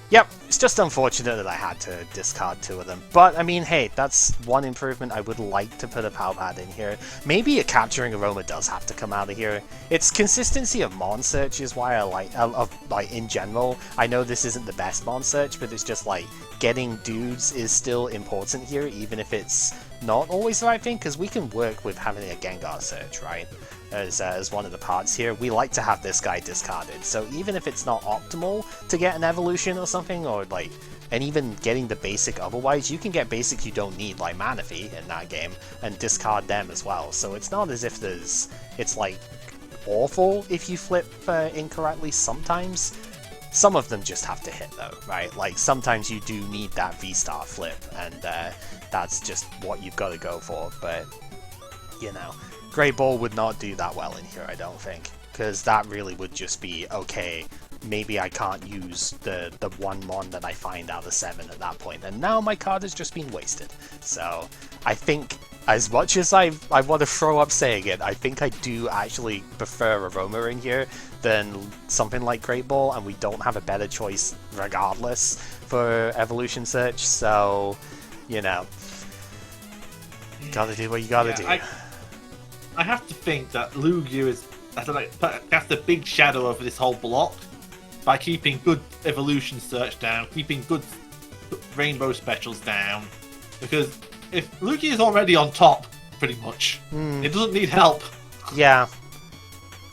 Yep, it's just unfortunate that I had to discard 2 of them. But, I mean, hey, that's one improvement. I would like to put a Palpad in here. Maybe a Capturing Aroma does have to come out of here. Its consistency of Mon Search is why I like, in general. I know this isn't the best Mon Search, but it's just like, getting dudes is still important here, even if it's not always the right thing, because we can work with having a Gengar Search, right? As one of the parts here, we like to have this guy discarded. So even if it's not optimal to get an evolution or something, or like, and even getting the basic otherwise, you can get basics you don't need, like Manaphy in that game, and discard them as well. So it's not as if it's like awful if you flip incorrectly sometimes. Some of them just have to hit though, right? Like sometimes you do need that VSTAR flip, and that's just what you've got to go for. But you know, Great Ball would not do that well in here, I don't think, because that really would just be, okay, maybe I can't use the one Mon that I find out of 7 at that point, and now my card has just been wasted. So I think, as much as I want to throw up saying it, I think I do actually prefer Aroma in here than something like Great Ball, and we don't have a better choice regardless for Evolution Search, so, you know, gotta do what you gotta do. I have to think that Lugia is that's the big shadow over this whole block by keeping good Evolution Search down, keeping good Rainbow Specials down, because if Lugia is already on top, pretty much, it doesn't need help. Yeah.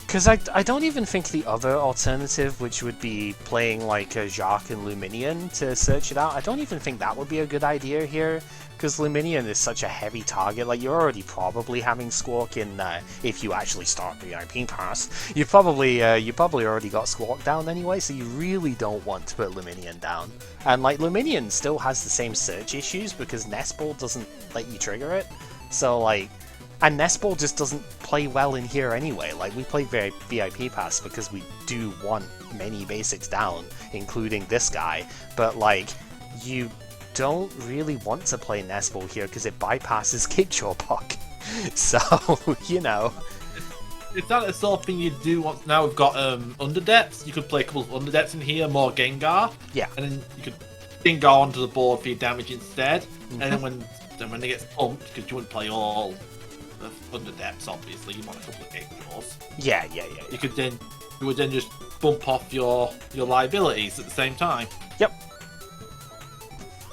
Because I don't even think the other alternative, which would be playing like a Jacques and Luminion to search it out, I don't even think that would be a good idea here. Because Luminion is such a heavy target, like you're already probably having Squawk in, if you actually start the IP pass, you probably already got Squawk down anyway, so you really don't want to put Luminion down. And like Luminion still has the same search issues because Nest Ball doesn't let you trigger it, so like, and Nest Ball just doesn't play well in here anyway. Like we play VIP pass because we do want many basics down, including this guy, but like, you don't really want to play Nest Ball here because it bypasses Kickjaw Puck. So, you know. Is that a sort of thing you do once now we've got Underdepths? You could play a couple of Underdepths in here, more Gengar. Yeah. And then you could Gengar onto the board for your damage instead. And then when it gets pumped, because you wouldn't play all the Underdepths, obviously, you want a couple of Kickjaws. Yeah. You would then just bump off your liabilities at the same time. Yep.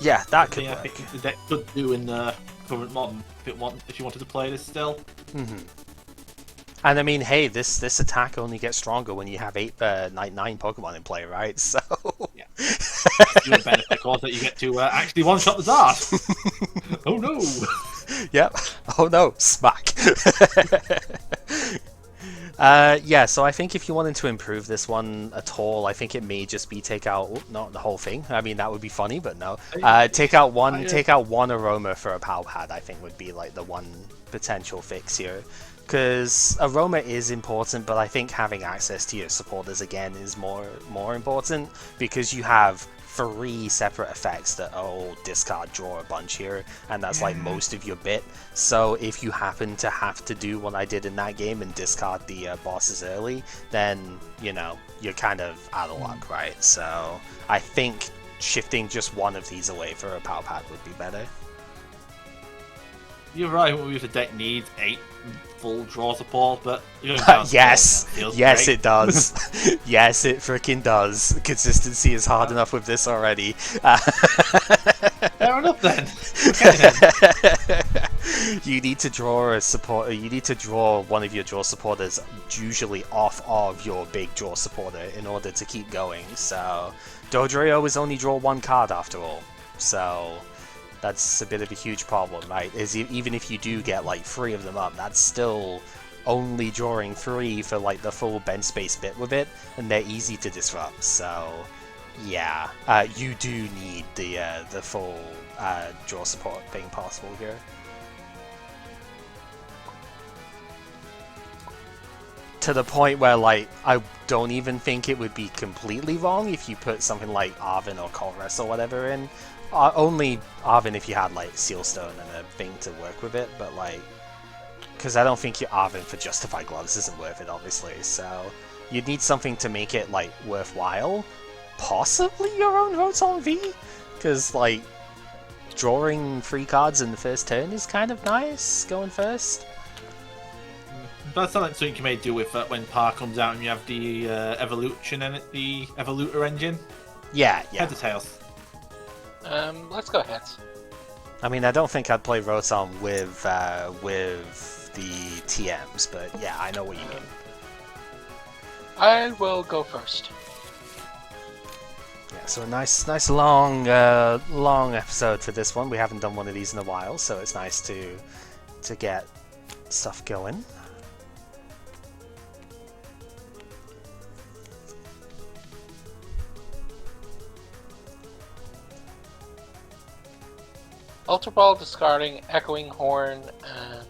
Yeah, that could I work. think the deck could do in the current modern if you wanted to play this still. And I mean, hey, this attack only gets stronger when you have 9 Pokemon in play, right? So yeah, you would benefit, of course, that you get to actually one-shot the Zard. Oh no! Yep. Oh no! Smack. Yeah, so I think if you wanted to improve this one at all, I think it may just be take out not the whole thing. I mean, that would be funny, but no. Take out one Aroma for a Palpad, I think would be like the one potential fix here. Because Aroma is important, but I think having access to your supporters again is more important, because you have 3 separate effects that discard, draw a bunch here, and that's like most of your bit. So if you happen to have to do what I did in that game and discard the bosses early, then, you know, you're kind of out of luck, right? So I think shifting just one of these away for a Palpad would be better. You're right, if the deck needs 8 full draw support, but you're going down yes, great. it does. Yes, it freaking does. Consistency is hard enough with this already. Fair enough then. Okay, then. You need to draw a supporter. You need to draw one of your draw supporters, usually off of your big draw supporter, in order to keep going. So Dodrio is only draw 1 card after all. So that's a bit of a huge problem, right? Even if you do get like 3 of them up, that's still only drawing 3 for like the full bench space bit with it, and they're easy to disrupt. So yeah, you do need the full draw support being possible here. To the point where, like, I don't even think it would be completely wrong if you put something like Arven or Colress or whatever in. Only Arven if you had, like, Sealstone and a thing to work with it, but, like, because I don't think your Arven for Justified Gloves isn't worth it, obviously, so you'd need something to make it like worthwhile. Possibly your own Rotom V, because like drawing 3 cards in the first turn is kind of nice going first. That's something you can maybe do with when Par comes out and you have the evolution in it, the Evolutor engine. Yeah. Heads or tails? Let's go heads. I mean, I don't think I'd play Rotom with the TMs, but yeah, I know what you mean. I will go first. Yeah, so a nice long episode for this one. We haven't done one of these in a while, so it's nice to get stuff going. Ultra Ball discarding Echoing Horn and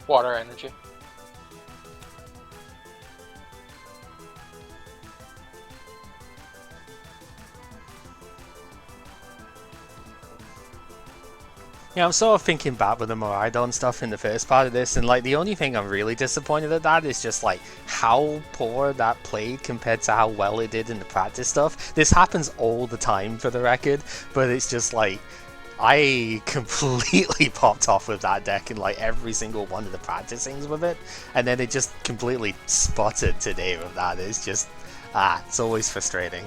Water Energy. Yeah, I'm sort of thinking back with the Miraidon stuff in the first part of this, and like the only thing I'm really disappointed at that is just like how poor that played compared to how well it did in the practice stuff. This happens all the time for the record, but it's just like I completely popped off with that deck in like every single one of the practice things with it, and then it just completely spotted today with that. It's just it's always frustrating.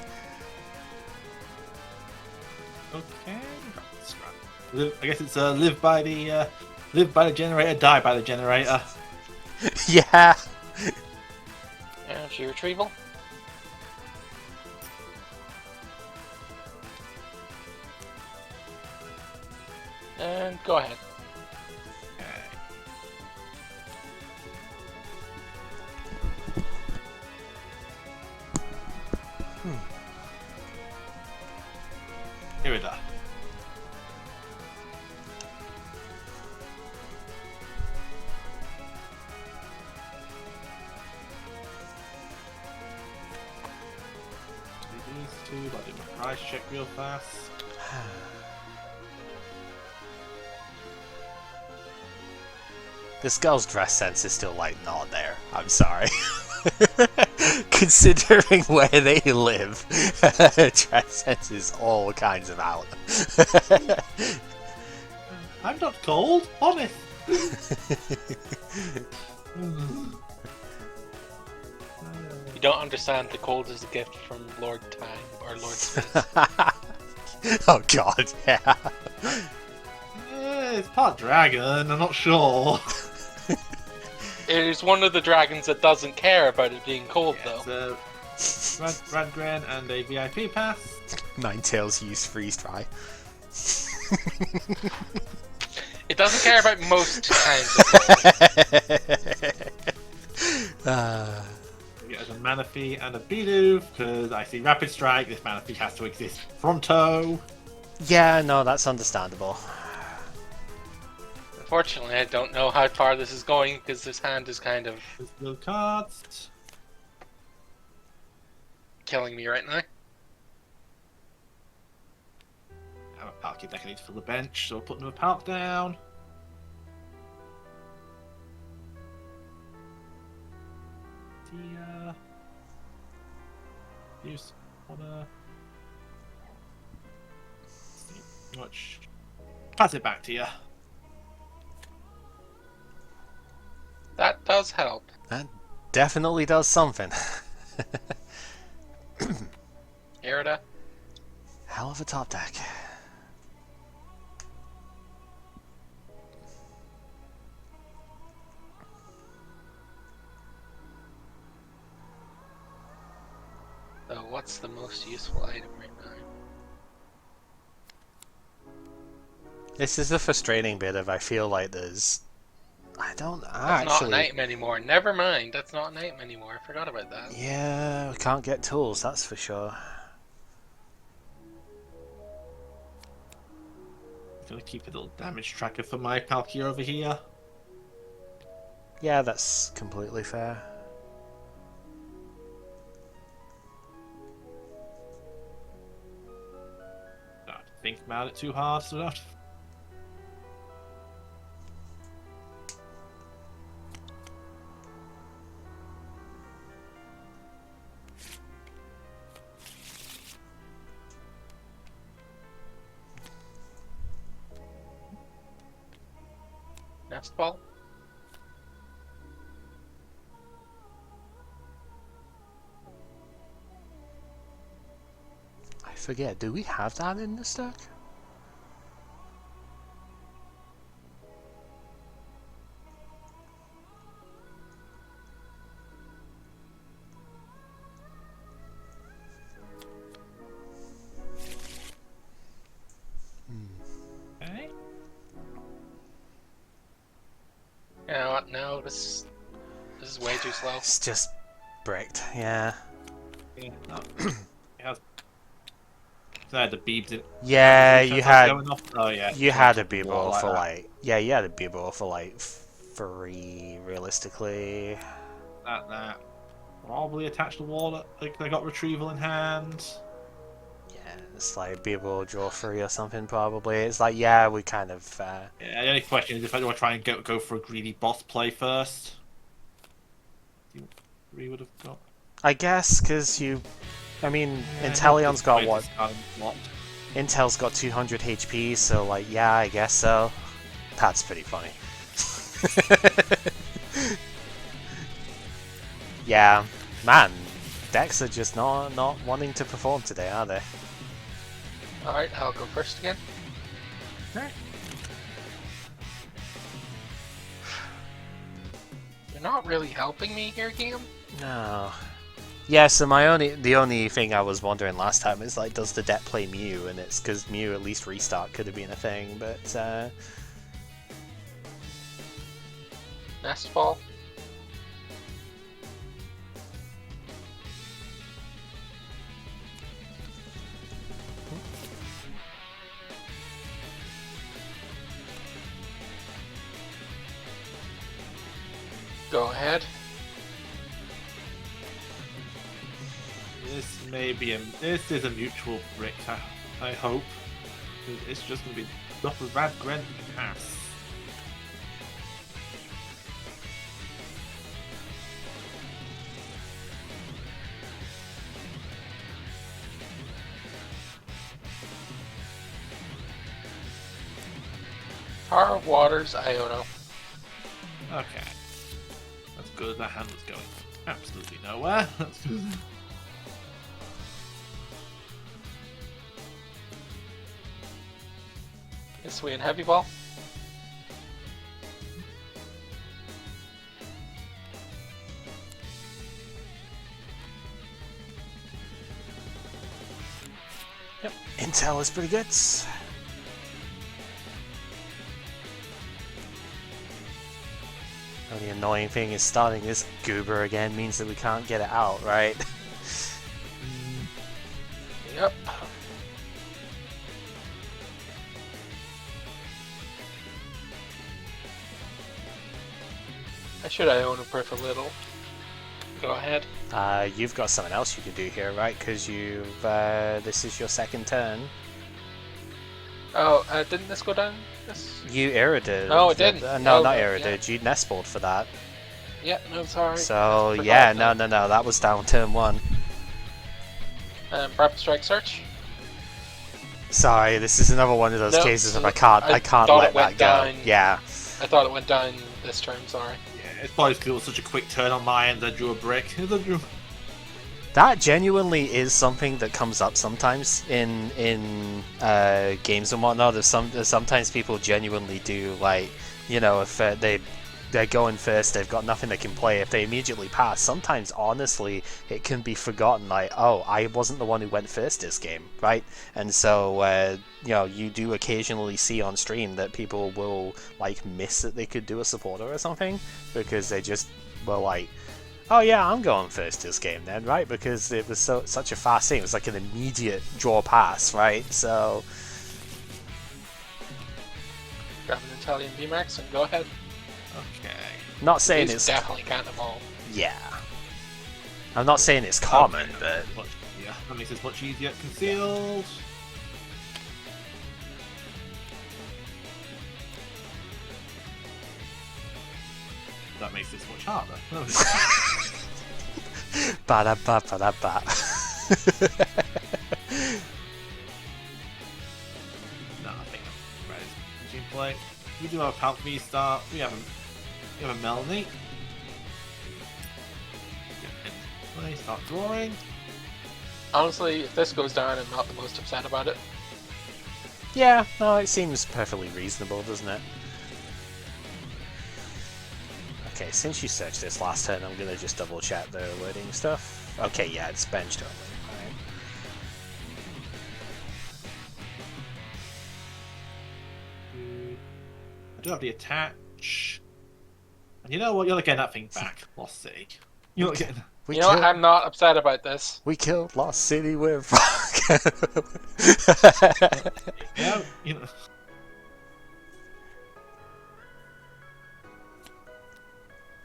Okay. I guess it's live by the generator, die by the generator. Yeah. Energy Retrieval. And go ahead. Here we go. These two, I'll do my price check real fast. This girl's dress sense is still like not there. I'm sorry. Considering where they live, dress sense is all kinds of out. I'm not cold, honest. You don't understand, the cold is a gift from Lord Tang, or Lord Smith. Oh god, yeah. It's part dragon, I'm not sure. It is one of the dragons that doesn't care about it being cold, though. Radgren and a VIP pass. Ninetales use freeze dry. It doesn't care about most kinds of cold. We get a Manaphy and a Bidoof, because I see Rapid Strike, this Manaphy has to exist fronto. Yeah, no, that's understandable. Unfortunately, I don't know how far this is going, because this hand is kind of There's no cards. killing me right now. I have a Palkia deck I need to fill the bench, so I'll put another Palk down. Use wanna much. Pass it back to you. That does help. That definitely does something. Irida. Hell of a top deck. So what's the most useful item right now? This is the frustrating bit of I feel like there's... That's not an item anymore. Never mind, that's not an item anymore. I forgot about that. Yeah, we can't get tools, that's for sure. I'm gonna keep a little damage tracker for my Palkia over here. Yeah, that's completely fair. Don't think about it too hard, so don't. Nest ball. I forget, do we have that in this deck? Okay. You know what? No, this is way too slow. It's just bricked, yeah. Yeah, no. It has. So I had the beeps in. Yeah, you had Going off. Oh yeah. you had a Water Beeble like for that. like you had a Beeble for like 3 realistically. That probably attached to wall. Like they got retrieval in hand. Yeah, it's like Beeble draw 3 or something probably. It's like yeah, we kind of Yeah. The only question is if I do try and go for a greedy boss play first. We would have got. I guess because I mean Inteleon's got what? Intel's got 200 HP, so like yeah, I guess so. That's pretty funny. Yeah, man, decks are just not wanting to perform today, are they? Alright, I'll go first again. Okay. You're not really helping me here, game. No. Yeah, so the only thing I was wondering last time is like, does the deck play Mew? And it's because Mew at least restart could have been a thing, but Nest ball. Go ahead. This is a mutual brick. I hope. It's just gonna be enough of bad Gren to pass. Power of Waters, Iono. Okay. That's good. That hand was going absolutely nowhere. That's good. Hisuian Heavy Ball. yep, Intel is pretty good. The annoying thing is starting this goober again means that we can't get it out, right? Yep. I should Iono Perf a little. Go ahead. You've got something else you can do here, right? Because you've this is your second turn. Oh, didn't this go down? This? You Iridied. No, it didn't. No, Oh, not yeah. Iridied. You Nestballed for that. Yeah, no, sorry. So Forgot yeah, that. no, that was down turn 1. Prep Strike Search. Sorry, this is another one of those No, cases of I I can't thought let it went that go. down. Yeah. I thought it went down this turn, sorry. Yeah, it's probably because it was such a quick turn on my end. I drew a brick. That genuinely is something that comes up sometimes in games and whatnot. There's sometimes people genuinely do, like, you know, if they're going first, they've got nothing they can play. If they immediately pass, sometimes honestly it can be forgotten. Like, oh, I wasn't the one who went first this game, right? And so you know, you do occasionally see on stream that people will like miss that they could do a supporter or something because they just were like, oh yeah, I'm going first this game then, right? Because it was such a fast thing. It was like an immediate draw pass, right? So Grab an Italian VMAX and go ahead. Okay. not saying These it's definitely can't evolve. yeah. I'm not saying it's common, but Yeah, that makes this much easier. Concealed. That makes this much harder. ba-da-ba-ba-da-ba. No, I think I'm ready. Machine play. We do have a Palkia VSTAR. We have a Melanie. Play, start drawing. Honestly, if this goes down, I'm not the most upset about it. Yeah, no, it seems perfectly reasonable, doesn't it? Okay, since you searched this last turn, I'm gonna just double check the wording stuff. Okay, yeah, it's benched only. I do have the attach. And you know what? You're not getting that thing back. Lost City. You're not getting. You know what? I'm not upset about this. We killed Lost City with Yeah, you know.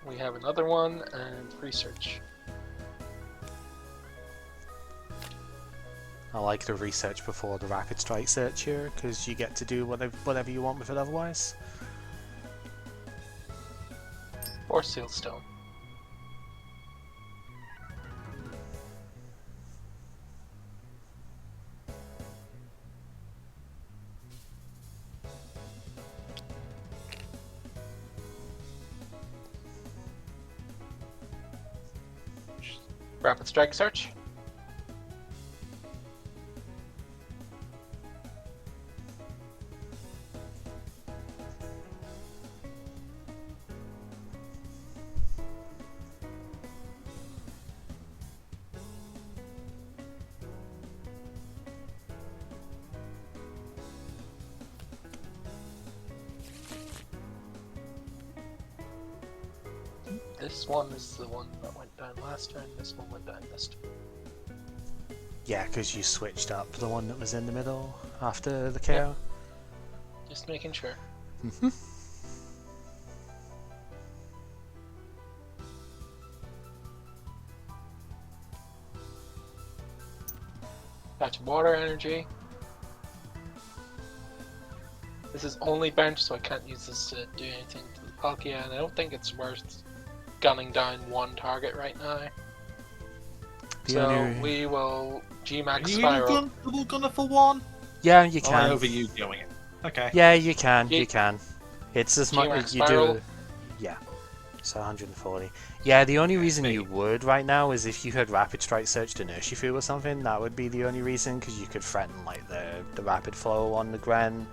We have another one and research. I like the research before the rapid strike search here, because you get to do whatever you want with it otherwise. Or Sealstone. Rapid strike search. This one is the one that went down last turn, this one went down this turn. Yeah, because you switched up the one that was in the middle after the KO. Yeah. Just making sure. Mm-hmm. That's water energy. This is only bench, so I can't use this to do anything to the Palkia, and I don't think it's worth gunning down one target right now. So we will G-Max Spiral. Are you double gunner for one? Yeah, you can. Oh, over you doing it. Okay. Yeah, you can. You can. It's as much G-Max as you Spiral. do. Yeah. So 140. Yeah, the only reason you would right now is if you had Rapid Strike searched an Urshifu or something. That would be the only reason, because you could threaten like the Rapid Flow on the Gren.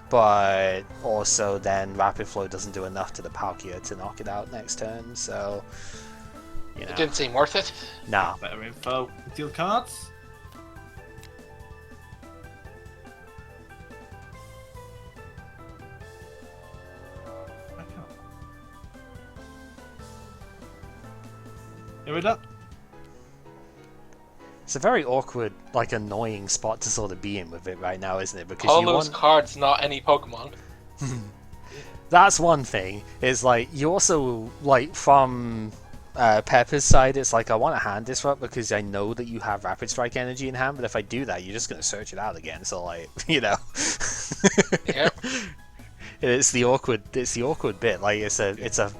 But also then Rapid Flow doesn't do enough to the Palkia to knock it out next turn, so you know. It didn't seem worth it. Nah. Better info. Deal cards. Give it up. It's a very awkward, like annoying spot to sort of be in with it right now, isn't it? Because All you those want... cards, not any Pokemon. That's one thing. Is like you also like from Pepper's side, it's like I want to hand disrupt because I know that you have Rapid Strike energy in hand, but if I do that, you're just gonna search it out again. So like, you know. Yeah. It's the awkward bit. Like it's a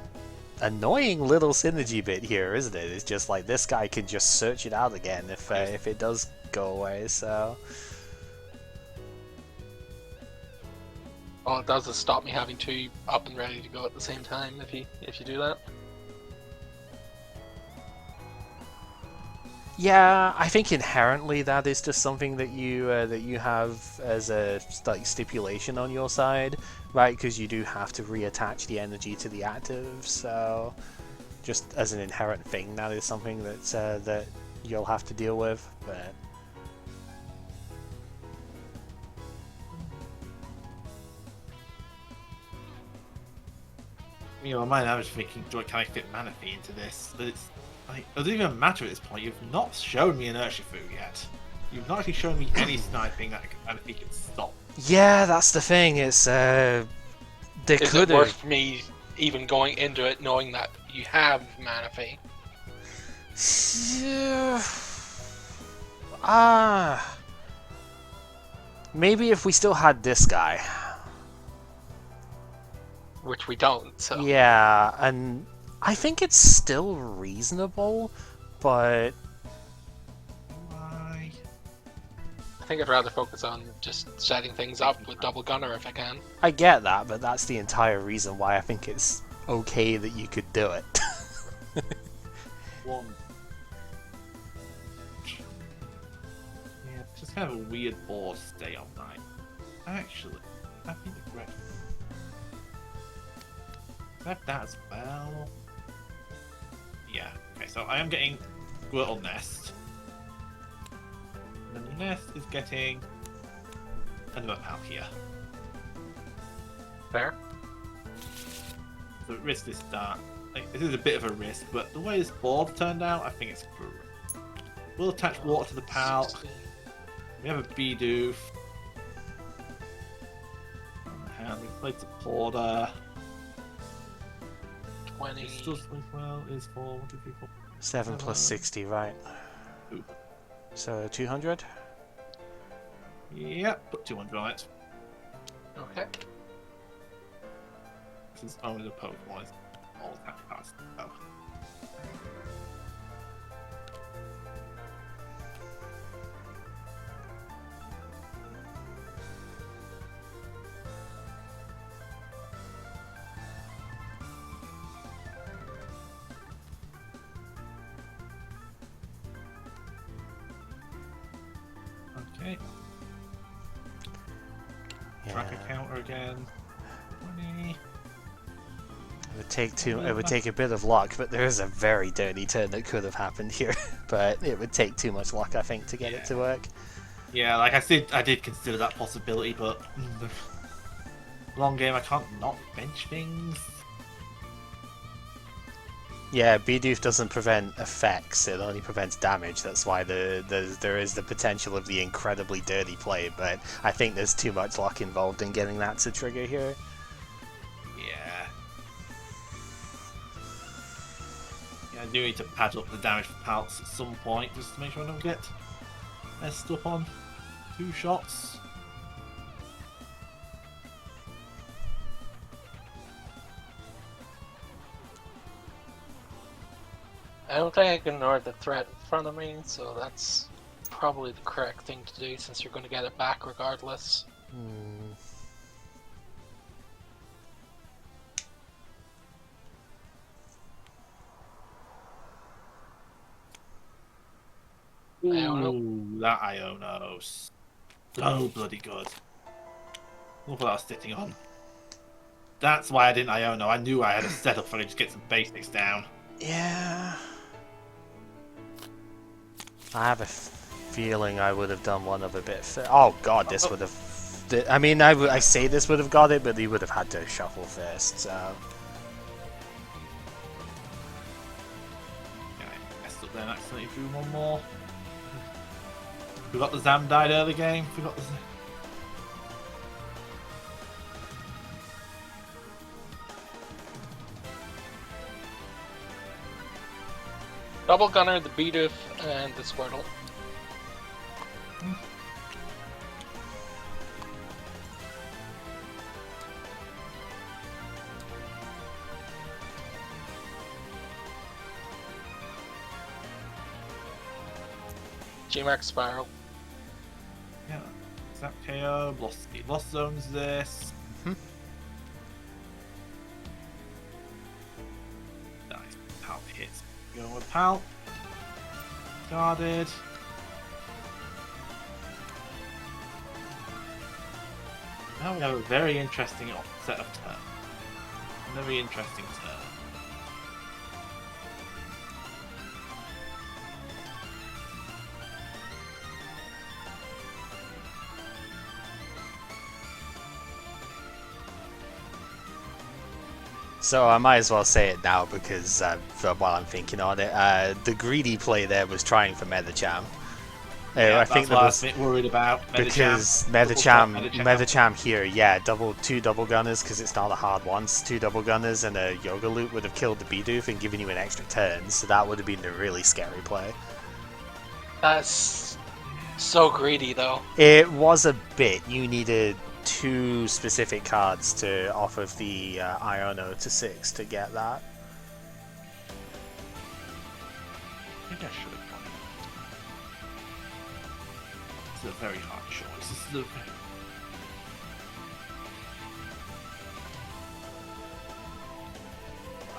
annoying little synergy bit here, isn't it? It's just like this guy can just search it out again if it does go away. So. All it does is stop me having two up and ready to go at the same time if you do that. Yeah, I think inherently that is just something that you have as a like stipulation on your side, right? Because you do have to reattach the energy to the active. So, just as an inherent thing, that is something that you'll have to deal with. But You know, I was thinking, do I kind of fit Manaphy into this? But it's like, it doesn't even matter at this point. You've not shown me an Urshifu yet. You've not actually shown me any sniping that Manaphy can stop. yeah, that's the thing. It's they Is could it worth me even going into it knowing that you have Manaphy? Yeah. Maybe if we still had this guy. Which we don't, so... Yeah, and I think it's still reasonable, but... Why? think I'd rather focus on just setting things up with Double Gunner if I can. I get that, but that's the entire reason why I think it's okay that you could do it. One. Yeah, just kind of a weird board stay all night. Actually, I think the correct. Have that as well. Yeah. Okay, so I am getting Squirtle Nest. And the Nest is getting another Palkia. Fair. So risk this start. Like, this is a bit of a risk, but the way this board turned out, I think it's great. We'll attach water to the Pal. 16. We have a Bidoof. On the hand, we played Supporter. 20. This does as well is 4, 1, 2, 3, 4. 7 plus 60, right? Ooh. So 200? Yep, put 200 on it. Okay. This is only the Pokemon. It's all that fast. Oh. Okay. Tracker counter again. 20. It would take it would take a bit of luck, but there is a very dirty turn that could have happened here. But it would take too much luck, I think, to get it to work. Yeah, like I did consider that possibility, but long game I can't not bench things. Yeah, Bidoof doesn't prevent effects, it only prevents damage. That's why there is the potential of the incredibly dirty play, but I think there's too much luck involved in getting that to trigger here. Yeah. Yeah, I do need to pad up the damage for Palts at some point, just to make sure I don't get messed up on 2 shots. I don't think I can ignore the threat in front of me, so that's probably the correct thing to do since you're going to get it back regardless. Ooh, that Iono's so bloody good. Look what I was sitting on. That's why I didn't Iono. I knew I had a setup for it to get some basics down. Yeah. I have a feeling I would have done one of a bit. Oh god, this would have. I mean, I say this would have got it, but he would have had to shuffle first. So. Yeah, I messed up there and accidentally drew one more. Forgot the Zam died early game. Forgot the. Double Gunner, the Bidoof, and the Squirtle. G-Max Spiral. Yeah, Zap KO. Lost zones this. Nice. Pal hits. Going with Pal. Guarded. Now we have a very interesting set of turn. Very interesting turn. So I might as well say it now because while I'm thinking on it, the greedy play there was trying for Medicham. Yeah, I think that I was was a bit worried about because Medicham here, yeah, two double gunners because it's not a hard ones. 2 double gunners and a Yoga Loop would have killed the Bidoof and given you an extra turn, so that would have been a really scary play. That's so greedy, though. It was a bit. You needed 2 specific cards to off of the Iono to 6 to get that. I think I should have won. This is a very hard choice. This is a...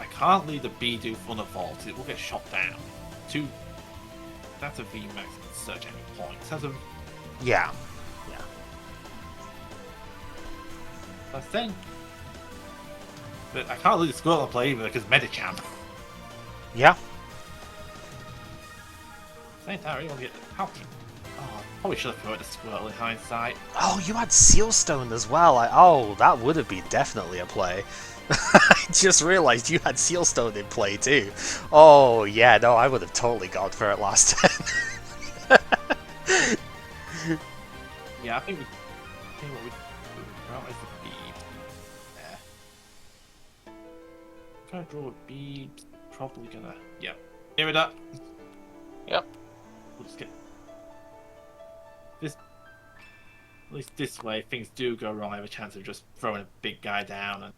I can't leave the Bidoof unavaulted. It will get shot down. That's a VMAX that can search any points. That's a... Yeah. I think... But I can't leave the Squirtle on play either because Medicham. Yeah. Same time, I really want to get the Palkia. Oh, I probably should have thrown the Squirtle in hindsight. Oh, you had Sealstone as well. Oh, that would have been definitely a play. I just realised you had Sealstone in play too. Oh, yeah, no, I would have totally gone for it last turn. Yeah, I think what we out is the bead. Yeah. Try to draw a bead. Probably gonna. Yeah. Here it up. Yep. We'll just get this. At least this way, if things do go wrong, I have a chance of just throwing a big guy down and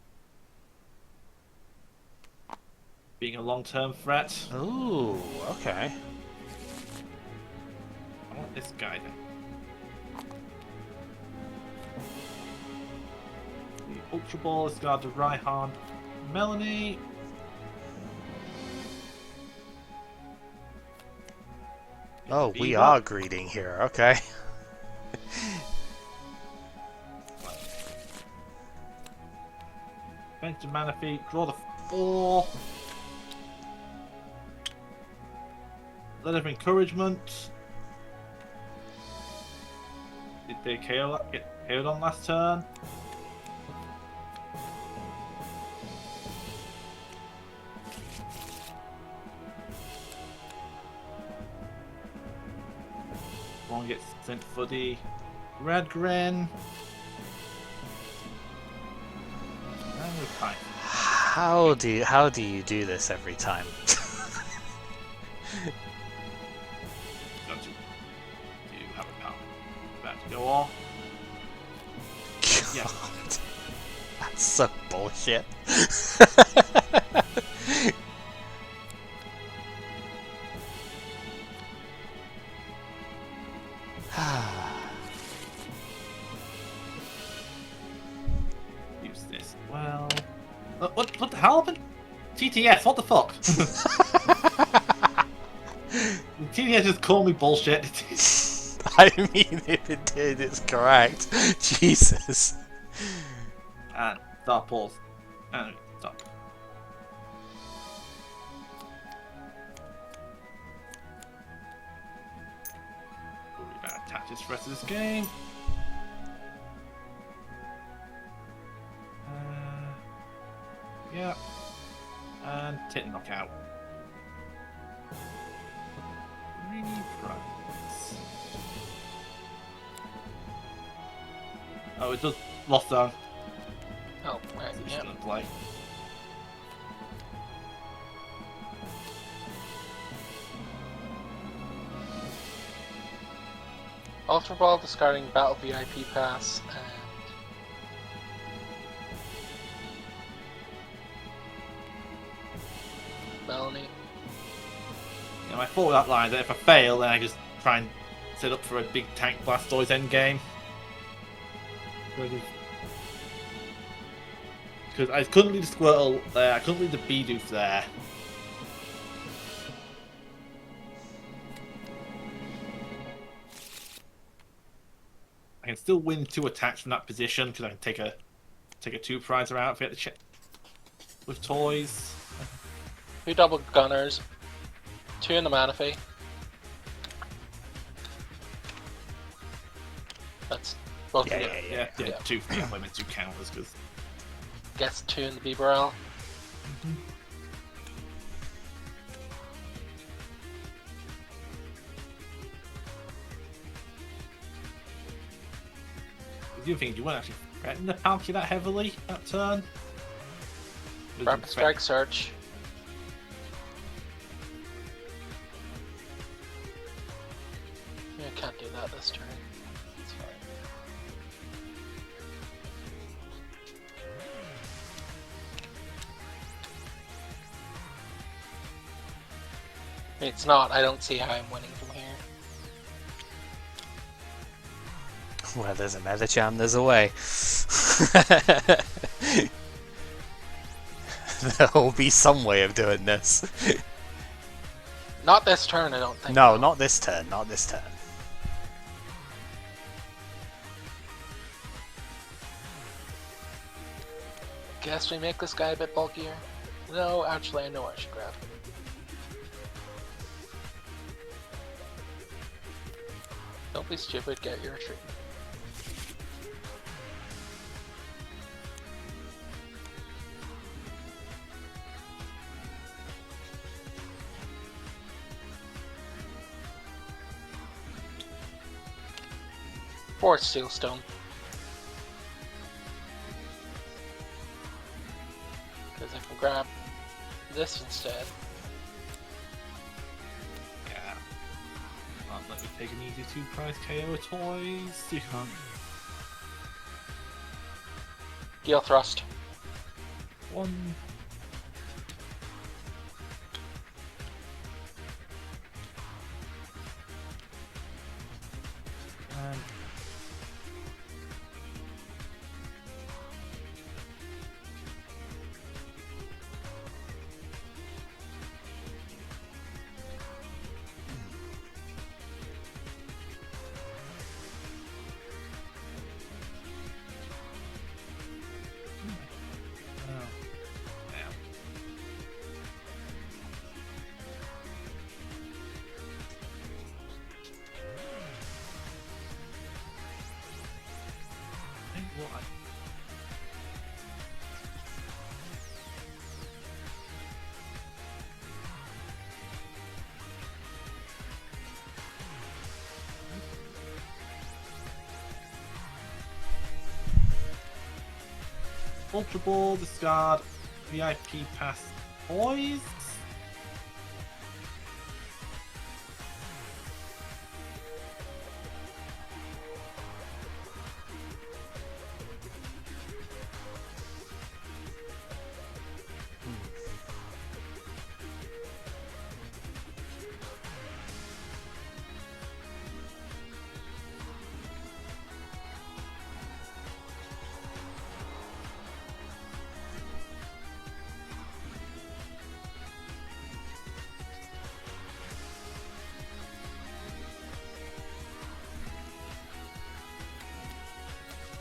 being a long-term threat. Ooh, okay. I want this guy then. The Ultra Ball has got the Raihan Melanie. Oh, we are greeting here, okay. Bench to Manaphy, draw the 4. Letter of Encouragement. Did they get KO'd on last turn? One gets sent for the Radgren. And we're fine. How do you do this every time? Don't you? Do you have a power? About to go off. Yeah. That's so bullshit. Use this. Well, what the hell happened? TTS, what the fuck? TTS just called me bullshit. I mean, if it did, it's correct. Jesus. And stop pause. And stop. We're gonna attach this for the rest of this game. Yeah. And tit knockout. 3 prize. Oh, it does lost zone. Oh, right, So it's yeah. gonna play. Ultra Ball discarding Battle VIP Pass and Melanie. You know, I thought that line that if I fail, then I just try and set up for a big tank Blastoise endgame. Because I couldn't leave the Squirtle there, I couldn't leave the Bidoof there. I can still win 2 attacks from that position because I can take a 2 prizer out if I get the check with toys. 2 double gunners, 2 in the Manaphy. That's both Yeah, of them. yeah. Yeah, 2 limit 2 counters because Gets 2 in the Bibarel. the other thing, you weren't actually threatening the Palkia that heavily that turn. Rapid Strike Search. Yeah, I can't do that this turn. It's fine. It's not. I don't see how I'm winning from here. Where there's a Medicham, there's a way. There'll be some way of doing this. Not this turn, I don't think. No, not this turn, not this turn. Guess we make this guy a bit bulkier. No, actually, I know what I should grab. Don't be stupid, get your retreat. Or Steelstone. Because I can grab this instead. Yeah. Let me take an easy 2-price KO toys. You can't. Gale Thrust. 1. And what? Ultra Ball, discard, VIP Pass Toys.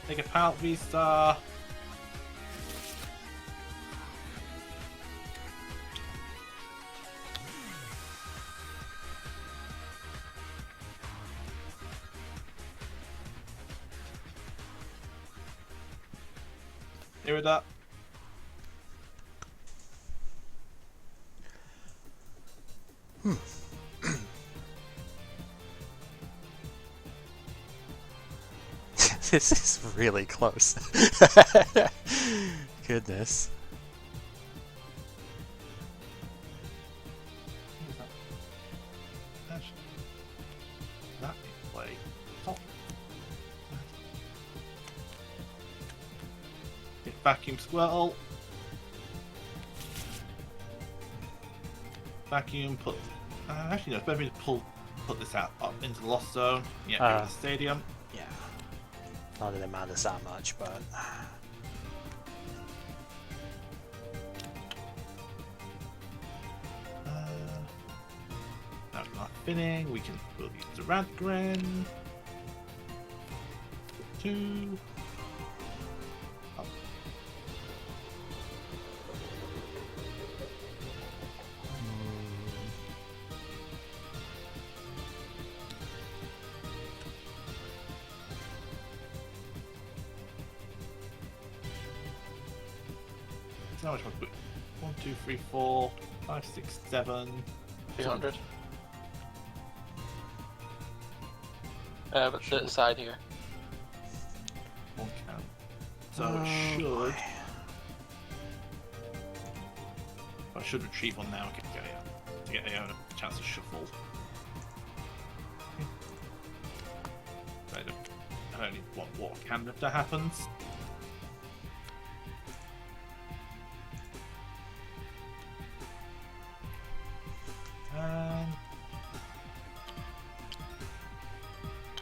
Take a Palp VSTAR. Here with that. This is really close. Goodness. That play. Get Vacuum Squirtle. Vacuum, put. Actually, no, it's better for me to put this out up into the Lost Zone. Yeah, the stadium. Yeah. Not that it matters that much, but. That's not fitting. We'll use the Radgren. 2. Oh. So how much more? 1, 2, 3, 4, 5, 6, 7. 300. But the side here. 1 can. So it should. I should retrieve one now to get a chance to shuffle. I only want what can if that happens.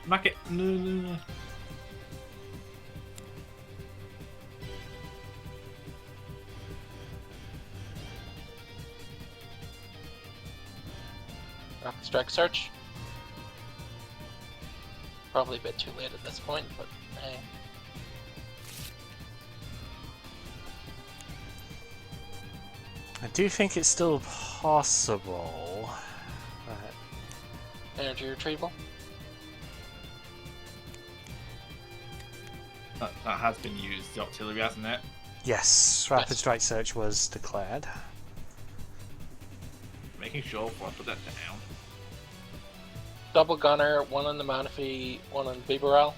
Mack it. No. Strike Search. Probably a bit too late at this point, but hey. I do think it's still possible. Right. Energy Retrieval. That has been used, the Octillery, hasn't it? Yes, Rapid Yes. Strike Search was declared. Making sure before I put that down. Double Gunner, 1 on the Manaphy, 1 on Bibarel.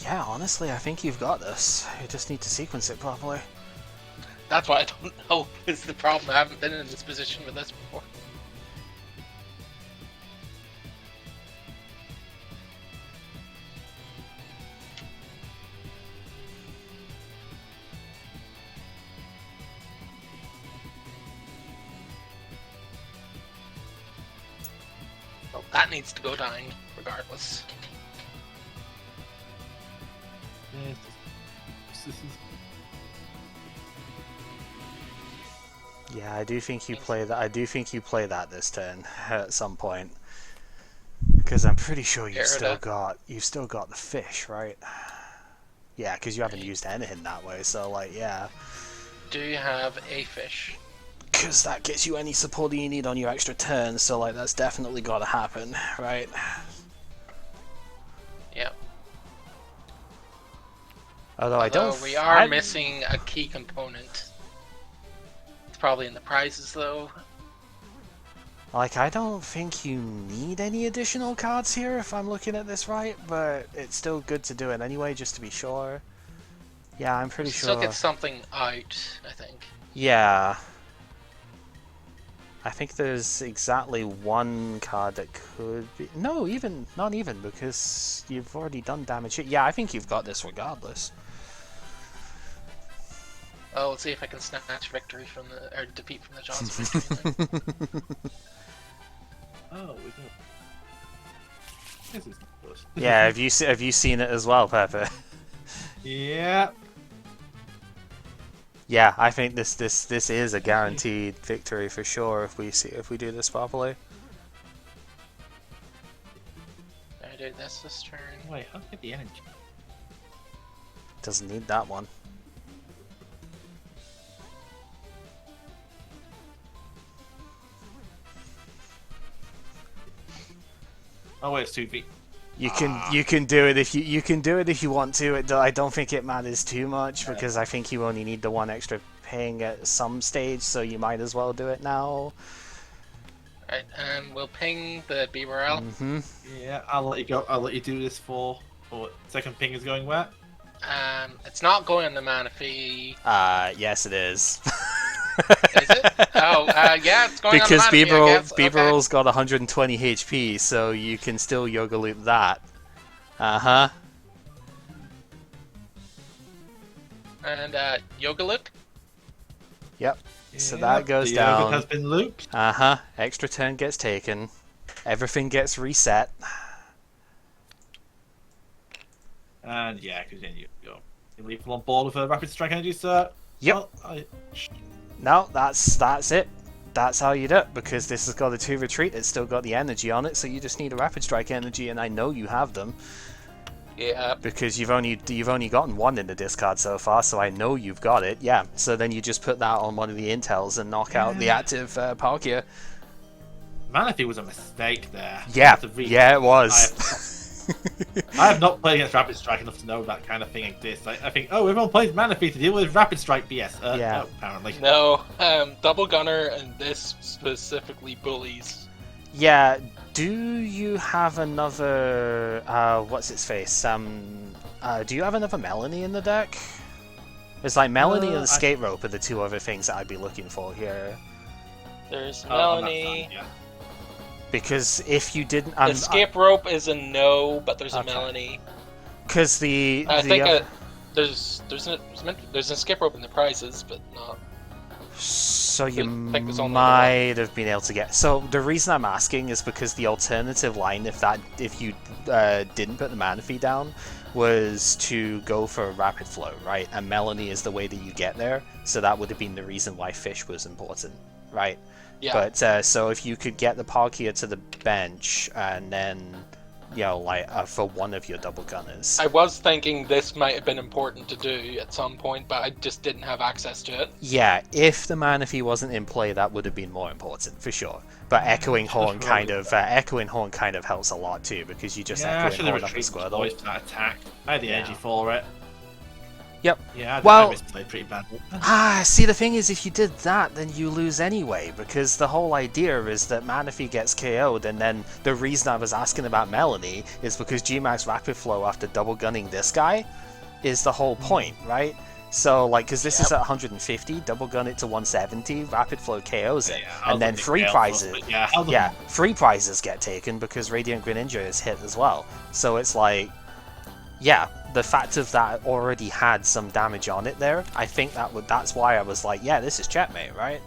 Yeah, honestly, I think you've got this. You just need to sequence it properly. That's what I don't know is the problem. I haven't been in this position with this before. Well, that needs to go down regardless. Yeah, this is... Yeah, I do think you play that. I do think you play that this turn at some point, because I'm pretty sure you've still got the fish, right? Yeah, because you haven't used anything that way. So like, yeah. Do you have a fish? Because that gets you any support you need on your extra turn. So like, that's definitely got to happen, right? Yeah. Although I don't. We are missing a key component. Probably in the prizes though. Like, I don't think you need any additional cards here if I'm looking at this right, but it's still good to do it anyway, just to be sure. Yeah, I'm pretty sure. Still get something out, I think. Yeah. I think there's exactly one card that could be... No, not even, because you've already done damage. Yeah, I think you've got this regardless. Oh, let's see if I can snatch victory from the, or defeat from the jaws of victory. Oh, we do. This is good. Yeah, have you seen it as well, Pepper? Yeah. Yeah, I think this is a guaranteed victory for sure if we do this properly. I do this turn. Wait, how do I get the energy? Doesn't need that one. Oh wait, it's 2 feet. You can do it if you want to. I don't think it matters too much because I think you only need the one extra ping at some stage, so you might as well do it now. Right, we'll ping the Bibarel. Mm-hmm. Yeah, I'll let you go. I'll let you do this for. Oh, second ping is going where? It's not going on the Manaphy. Yes it is. Is it? Oh, yeah, it's going because on the Manaphy, Bibarel's got 120 HP, so you can still Yoga Loop that. Uh-huh. And, Yoga Loop? Yep. So that goes the down. Yoga has been looped. Uh-huh. Extra turn gets taken. Everything gets reset. And yeah, continue. Go. You leave them on board with a rapid strike energy, sir. Yep. Well, No, that's it. That's how you do it, because this has got a 2 retreat, it's still got the energy on it, so you just need a rapid strike energy, and I know you have them. Yeah. Because you've only gotten one in the discard so far, so I know you've got it. Yeah. So then you just put that on one of the intels and knock out the active Palkia. Manaphy was a mistake there. Yeah. Yeah, it was. I have not played against Rapid Strike enough to know that kind of thing exists. I think, oh, everyone plays Manaphy to deal with Rapid Strike BS. Yeah. No, apparently. No, Double Gunner and this specifically bullies. Yeah. Do you have another? What's its face? Do you have another Melanie in the deck? It's like Melanie and Escape Rope are the two other things that I'd be looking for here. There's On that Melanie. side, yeah. Because if you didn't, Escape Rope is a no, but there's a Melanie. Because I think there's an Escape Rope in the prizes, but not. So you I think there's only might have been able to get. So the reason I'm asking is because the alternative line, if you didn't put the Manaphy down, was to go for Rapid Flow, right? And Melanie is the way that you get there. So that would have been the reason why Fish was important, right? Yeah. But so if you could get the Palkia to the bench and then, you know, like for one of your double gunners. I was thinking this might have been important to do at some point, but I just didn't have access to it. Yeah, if the Manaphy wasn't in play, that would have been more important for sure. But Echoing Horn kind of helps a lot too, because you just Echoing Horn up the Squirtle. That attack. I had the energy for it. Yep. Yeah, well, I misplayed pretty badly. See, the thing is, if you did that, then you lose anyway, because the whole idea is that Manaphy gets KO'd, and then the reason I was asking about Melanie is because G-Max Rapid Flow after double gunning this guy is the whole point, right? So, like, because this is at 150, double gun it to 170, Rapid Flow KOs it, and then free prizes. Free prizes get taken because Radiant Greninja is hit as well. So it's like, yeah, the fact of that already had some damage on it there, I think that's why I was like, yeah, this is checkmate, right?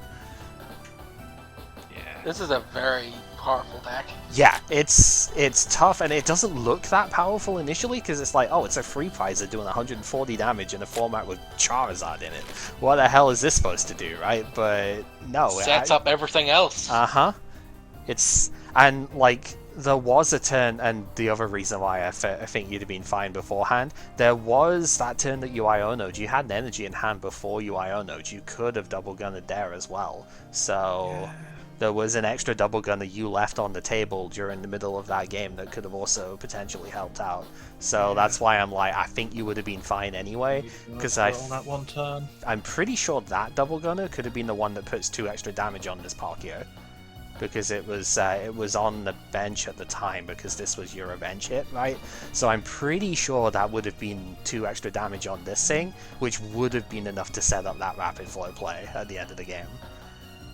Yeah. This is a very powerful deck. Yeah, it's tough, and it doesn't look that powerful initially, because it's like, oh, it's a free prizer doing 140 damage in a format with Charizard in it. What the hell is this supposed to do, right? But no. Sets up everything else. Uh-huh. And like, there was a turn, and the other reason why I think you'd have been fine beforehand, there was that turn that you Iono'd. You had an energy in hand before you Iono'd. You could have double gunned there as well. So there was an extra double gun that you left on the table during the middle of that game that could have also potentially helped out. So that's why I'm like, I think you would have been fine anyway, because on that one turn. I'm pretty sure that double gunner could have been the one that puts 2 extra damage on this Palkia. Because it was on the bench at the time, because this was your bench hit, right? So I'm pretty sure that would have been 2 extra damage on this thing, which would have been enough to set up that Rapid Flow play at the end of the game.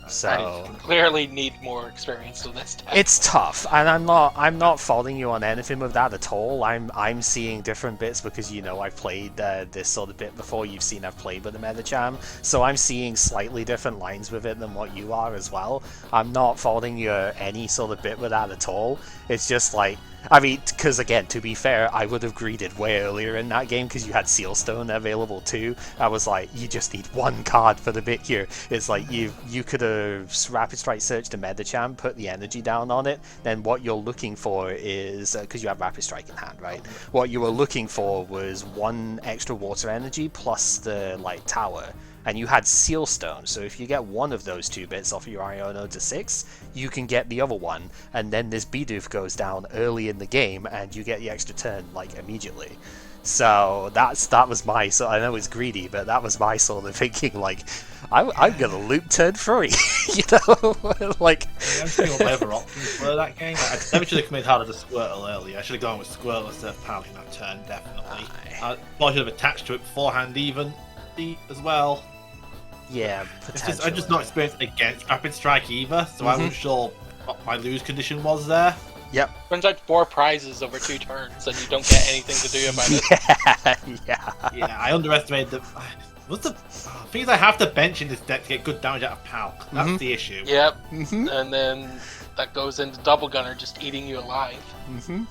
So I clearly need more experience with this deck. it's tough, and I'm not faulting you on anything with that at all. I'm seeing different bits because, you know, I've played this sort of bit before. You've seen I've played with the Medicham, so I'm seeing slightly different lines with it than what you are as well. I'm not faulting you any sort of bit with that at all. It's just like, I mean, because again, to be fair, I would have greeted way earlier in that game because you had Sealstone available too. I was like, you just need 1 card for the bit here. It's like you could have Rapid Strike searched a Medicham, put the energy down on it. Then what you're looking for is, because you have Rapid Strike in hand, right? What you were looking for was 1 extra water energy plus the like tower. And you had Sealstone, so if you get one of those 2 bits off your Iono to 6, you can get the other one, and then this Bidoof goes down early in the game, and you get the extra turn, like, immediately. So that was my, so I know it's greedy, but that was my sort of thinking, like, I'm gonna loop turn 3, you know? Like... I'm thinking what my other options were that game. Like, I never should have committed harder to Squirtle earlier. I should have gone with Squirtle instead of Palkia that turn, definitely. I should have attached to it beforehand, even, as well. Yeah, potentially. I'm just not experienced against Rapid Strike either, so I wasn't sure what my lose condition was there. Yep. Turns out 4 prizes over 2 turns, and you don't get anything to do about it. Yeah, I underestimated the... What's the thing is, I have to bench in this deck to get good damage out of Palk. That's the issue. Yep. And then that goes into Double Gunner, just eating you alive. Yeah,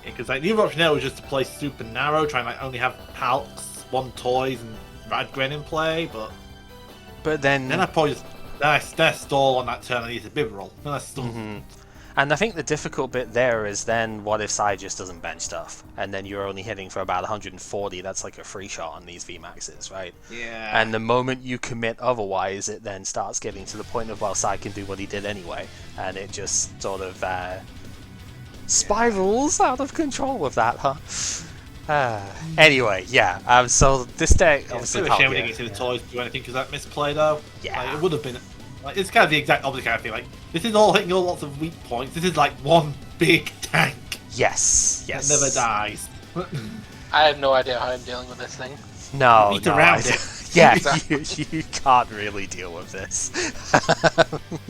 because like, the other option there was just to play super narrow, try and like only have Palks, 1 Toys, and Radgren in play, but then I probably just stall on that turn and use a Bibarel. Then I stall. And I think the difficult bit there is then what if Sai just doesn't bench stuff, and then you're only hitting for about 140, that's like a free shot on these VMAXs, right? Yeah. And the moment you commit otherwise, it then starts getting to the point of, well, Sai can do what he did anyway, and it just sort of spirals out of control with that, huh? Anyway, yeah. So this deck, obviously, it's a shame we didn't get to the toys do anything because that misplay though. Yeah, like, it would have been. Like, it's kind of the exact opposite kind of thing. Like, this is all hitting all lots of weak points. This is like one big tank. Yes. That never dies. I have no idea how I'm dealing with this thing. No, you need to round it. Yeah, you can't really deal with this.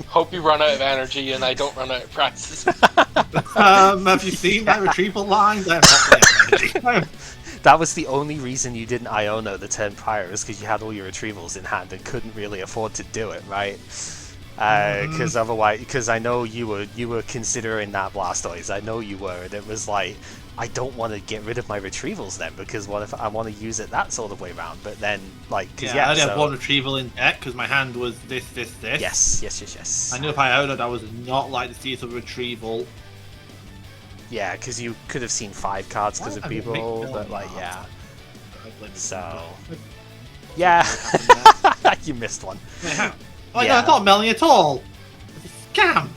Hope you run out of energy and I don't run out of prizes. Have you seen my retrieval lines? I have not energy. That was the only reason you didn't Iono the turn prior, is because you had all your retrievals in hand and couldn't really afford to do it, right? Because otherwise, because I know you were considering that Blastoise. I know you were, and it was like, I don't want to get rid of my retrievals then, because what if I want to use it that sort of way around? But then, like, I only have one retrieval in deck because my hand was this. Yes. I knew if I Ionoed, I was not like to see some retrieval. Yeah, because you could have seen 5 cards because of people, but like, yeah. So, yeah, you missed one. Wait, how? Oh, yeah. No, it's not Melanie at all. It's a scam.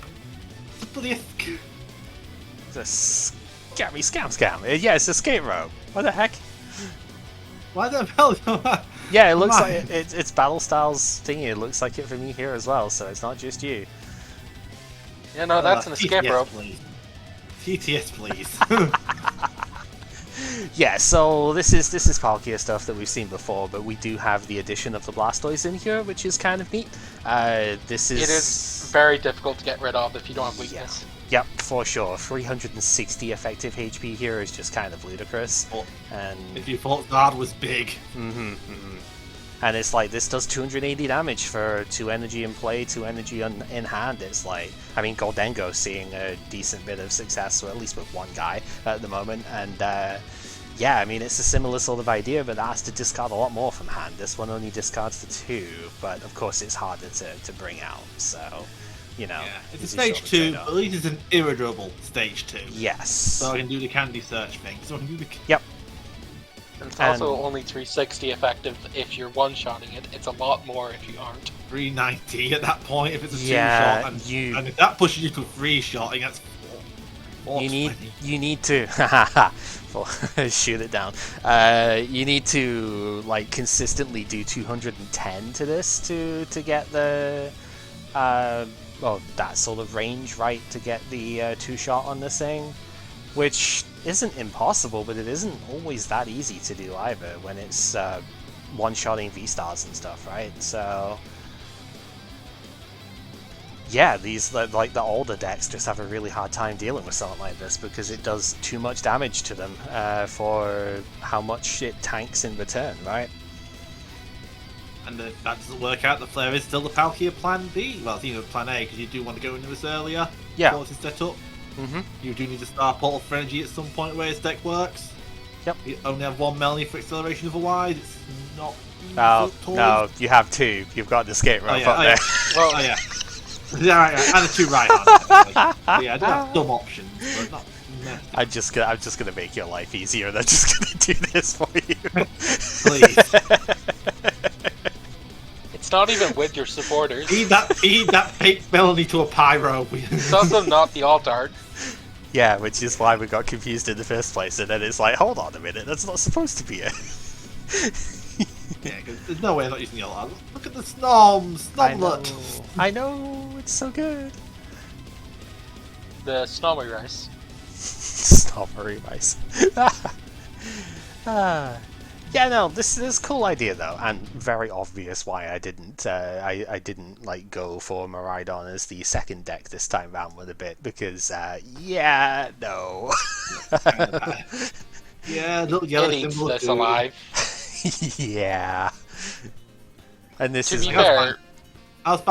It's a bloody It's a scam. Yeah, it's a skate rope. What the heck? Why the hell? Yeah, it looks like it's Battle Styles thingy. It looks like it for me here as well, so it's not just you. Yeah, no, that's an escape rope. Please. TTS, please. Yeah, so this is Palkia stuff that we've seen before, but we do have the addition of the Blastoise in here, which is kind of neat. It is very difficult to get rid of if you don't have weakness. Yep, for sure. 360 effective HP here is just kind of ludicrous. And if you thought Zard was big. And it's like, this does 280 damage for 2 energy in play, 2 energy in hand. It's like, I mean, Goldengo seeing a decent bit of success, or at least with one guy at the moment. And yeah, I mean, it's a similar sort of idea, but that has to discard a lot more from hand. This one only discards for 2, but of course it's harder to bring out, so, you know. Yeah, it's a stage 2, but at least it's an irretrievable stage 2. Yes. So I can do the candy search thing. Yep. And it's also only 360 effective if you're one-shotting it. It's a lot more if you aren't. 390 at that point if it's a 2-shot, and if that pushes you to 3-shotting, that's 420. You need to shoot it down. You need to like consistently do 210 to this to get the that sort of range, right, to get the 2-shot on this thing, which isn't impossible, but it isn't always that easy to do either when it's one-shotting VSTARs and stuff, right? So yeah, these like the older decks just have a really hard time dealing with something like this because it does too much damage to them for how much it tanks in return, right? And if that doesn't work out, the Flare is still the Palkia plan B. Well, it's even plan A, because you do want to go into this earlier. Yeah. Before it's set up. You do need to start Portal for Energy at some point where his deck works. Yep. You only have 1 Melanie for acceleration otherwise. It's not. No, you have 2. You've got the skate rope up there. Well, yeah. Yeah, and a 2 right on. Yeah, I do have some options, but not. I'm just gonna make your life easier. I'm just gonna do this for you. Please. It's not even with your supporters. Feed that fake Melanie to a pyro. It's also not the alt art. Yeah, which is why we got confused in the first place, and then it's like, hold on a minute, that's not supposed to be it. Yeah, because there's no way I'm not using the alt art. Look at the Snomlet! I know, it's so good. The Snowy Rice. Snobbery Rice. Yeah, no, this is a cool idea though, and very obvious why I didn't I didn't like go for Miraidon as the second deck this time round with a bit because yeah, no. Yeah, little yellow symbol that's alive. Yeah. And this to is be fair, I was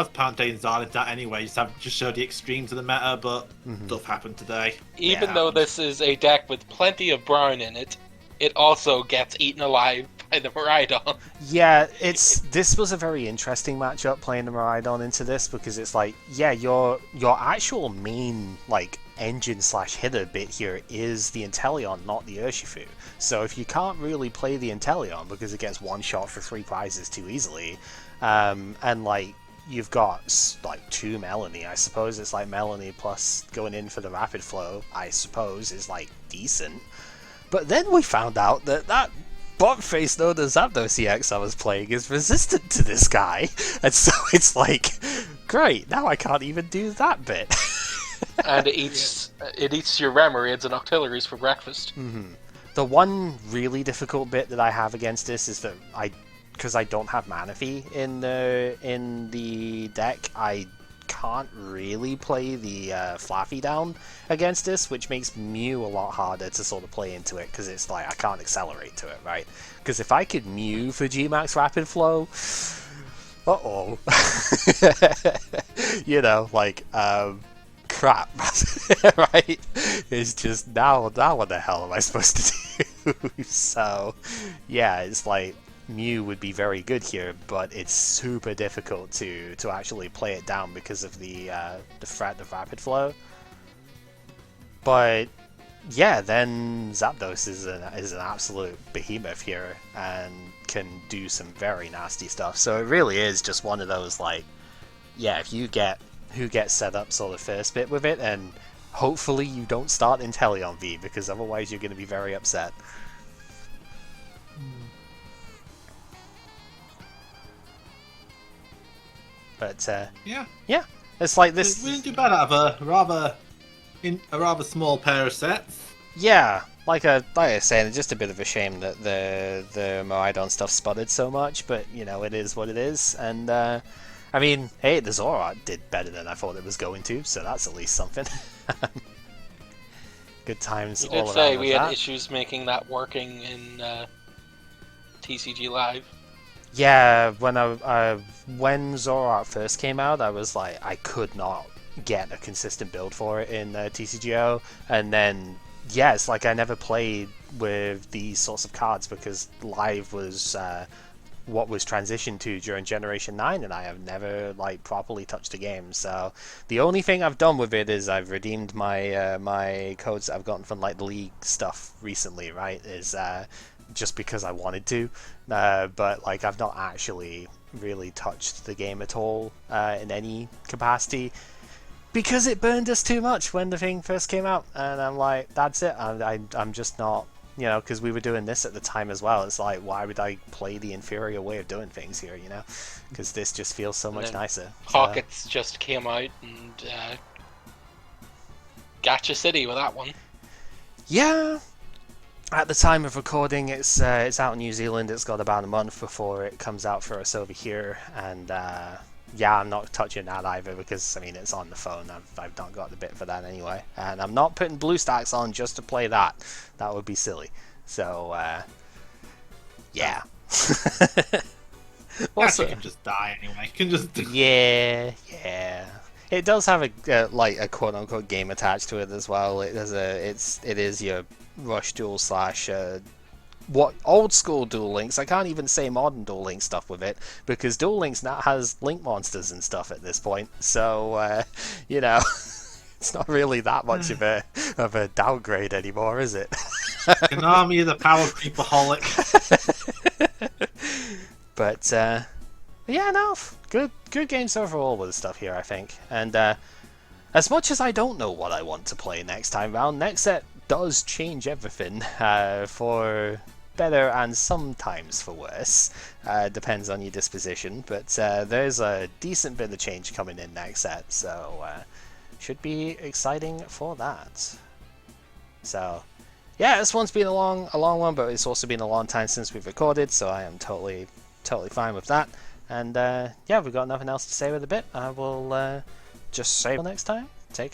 pounding Zard into that anyway, just show the extremes of the meta, but stuff happened today. Even though this is a deck with plenty of brown in it, it also gets eaten alive by the Miraidon. Yeah, this was a very interesting matchup playing the Miraidon into this because it's like, yeah, your actual main like engine / hitter bit here is the Inteleon, not the Urshifu. So if you can't really play the Inteleon because it gets one shot for 3 prizes too easily, and like you've got like 2 Melanie, I suppose it's like Melanie plus going in for the rapid flow, I suppose is like decent. But then we found out that bot face known as Zapdos EX I was playing is resistant to this guy. And so it's like, great, now I can't even do that bit. And it eats your Remoraids and Octilleries for breakfast. The one really difficult bit that I have against this is that because I don't have Manaphy in the deck, I can't really play the Flaafy down against this, which makes Mew a lot harder to sort of play into it, because it's like I can't accelerate to it, right? Because if I could Mew for G-Max Rapid Flow, uh-oh. You know, like, crap, right? It's just, now what the hell am I supposed to do? So, yeah, it's like, Mew would be very good here, but it's super difficult to actually play it down because of the threat of Rapid Flow. But yeah, then Zapdos is an absolute behemoth here and can do some very nasty stuff. So it really is just one of those, like, yeah, if you get who gets set up sort of first bit with it, and hopefully you don't start Inteleon V, because otherwise you're going to be very upset. But yeah, it's like this. We didn't do bad out of a rather small pair of sets. Yeah, like I was saying, it's just a bit of a shame that the Miraidon stuff sputtered so much, but you know, it is what it is. And I mean, hey, the Zoroark did better than I thought it was going to, so that's at least something. Good times. You did say we had issues making that working in TCG Live. Yeah, when Zoroark first came out, I was like, I could not get a consistent build for it in TCGO, and then yeah, it's like I never played with these sorts of cards because Live was what was transitioned to during Generation 9, and I have never like properly touched the game. So the only thing I've done with it is I've redeemed my my codes that I've gotten from like the League stuff recently, right? Is just because I wanted to, but like I've not actually really touched the game at all in any capacity, because it burned us too much when the thing first came out, and I'm like, that's it. I'm just not, you know, because we were doing this at the time as well. It's like, why would I play the inferior way of doing things here, you know? Because this just feels so much nicer. Pockets just came out and Gacha City with that one. Yeah. At the time of recording, it's out in New Zealand. It's got about a month before it comes out for us over here, and yeah, I'm not touching that either because I mean it's on the phone. I've not got the bit for that anyway, and I'm not putting BlueStacks on just to play that. That would be silly. So yeah. Also, you can just die anyway. You can just yeah. It does have a like a quote unquote game attached to it as well. It is your Rush Duel slash what old school Duel Links. I can't even say modern Duel Link stuff with it because Duel Links now has Link monsters and stuff at this point. So you know, it's not really that much of a downgrade anymore, is it? Konami, the power creepaholic. But yeah, no, good games overall with the stuff here, I think. And as much as I don't know what I want to play next time round, next set does change everything for better and sometimes for worse. Depends on your disposition, but there's a decent bit of change coming in next set, so should be exciting for that. So yeah, this one's been a long one, but it's also been a long time since we've recorded, so I am totally fine with that. And yeah, we've got nothing else to say with the bit. I will just say till next time.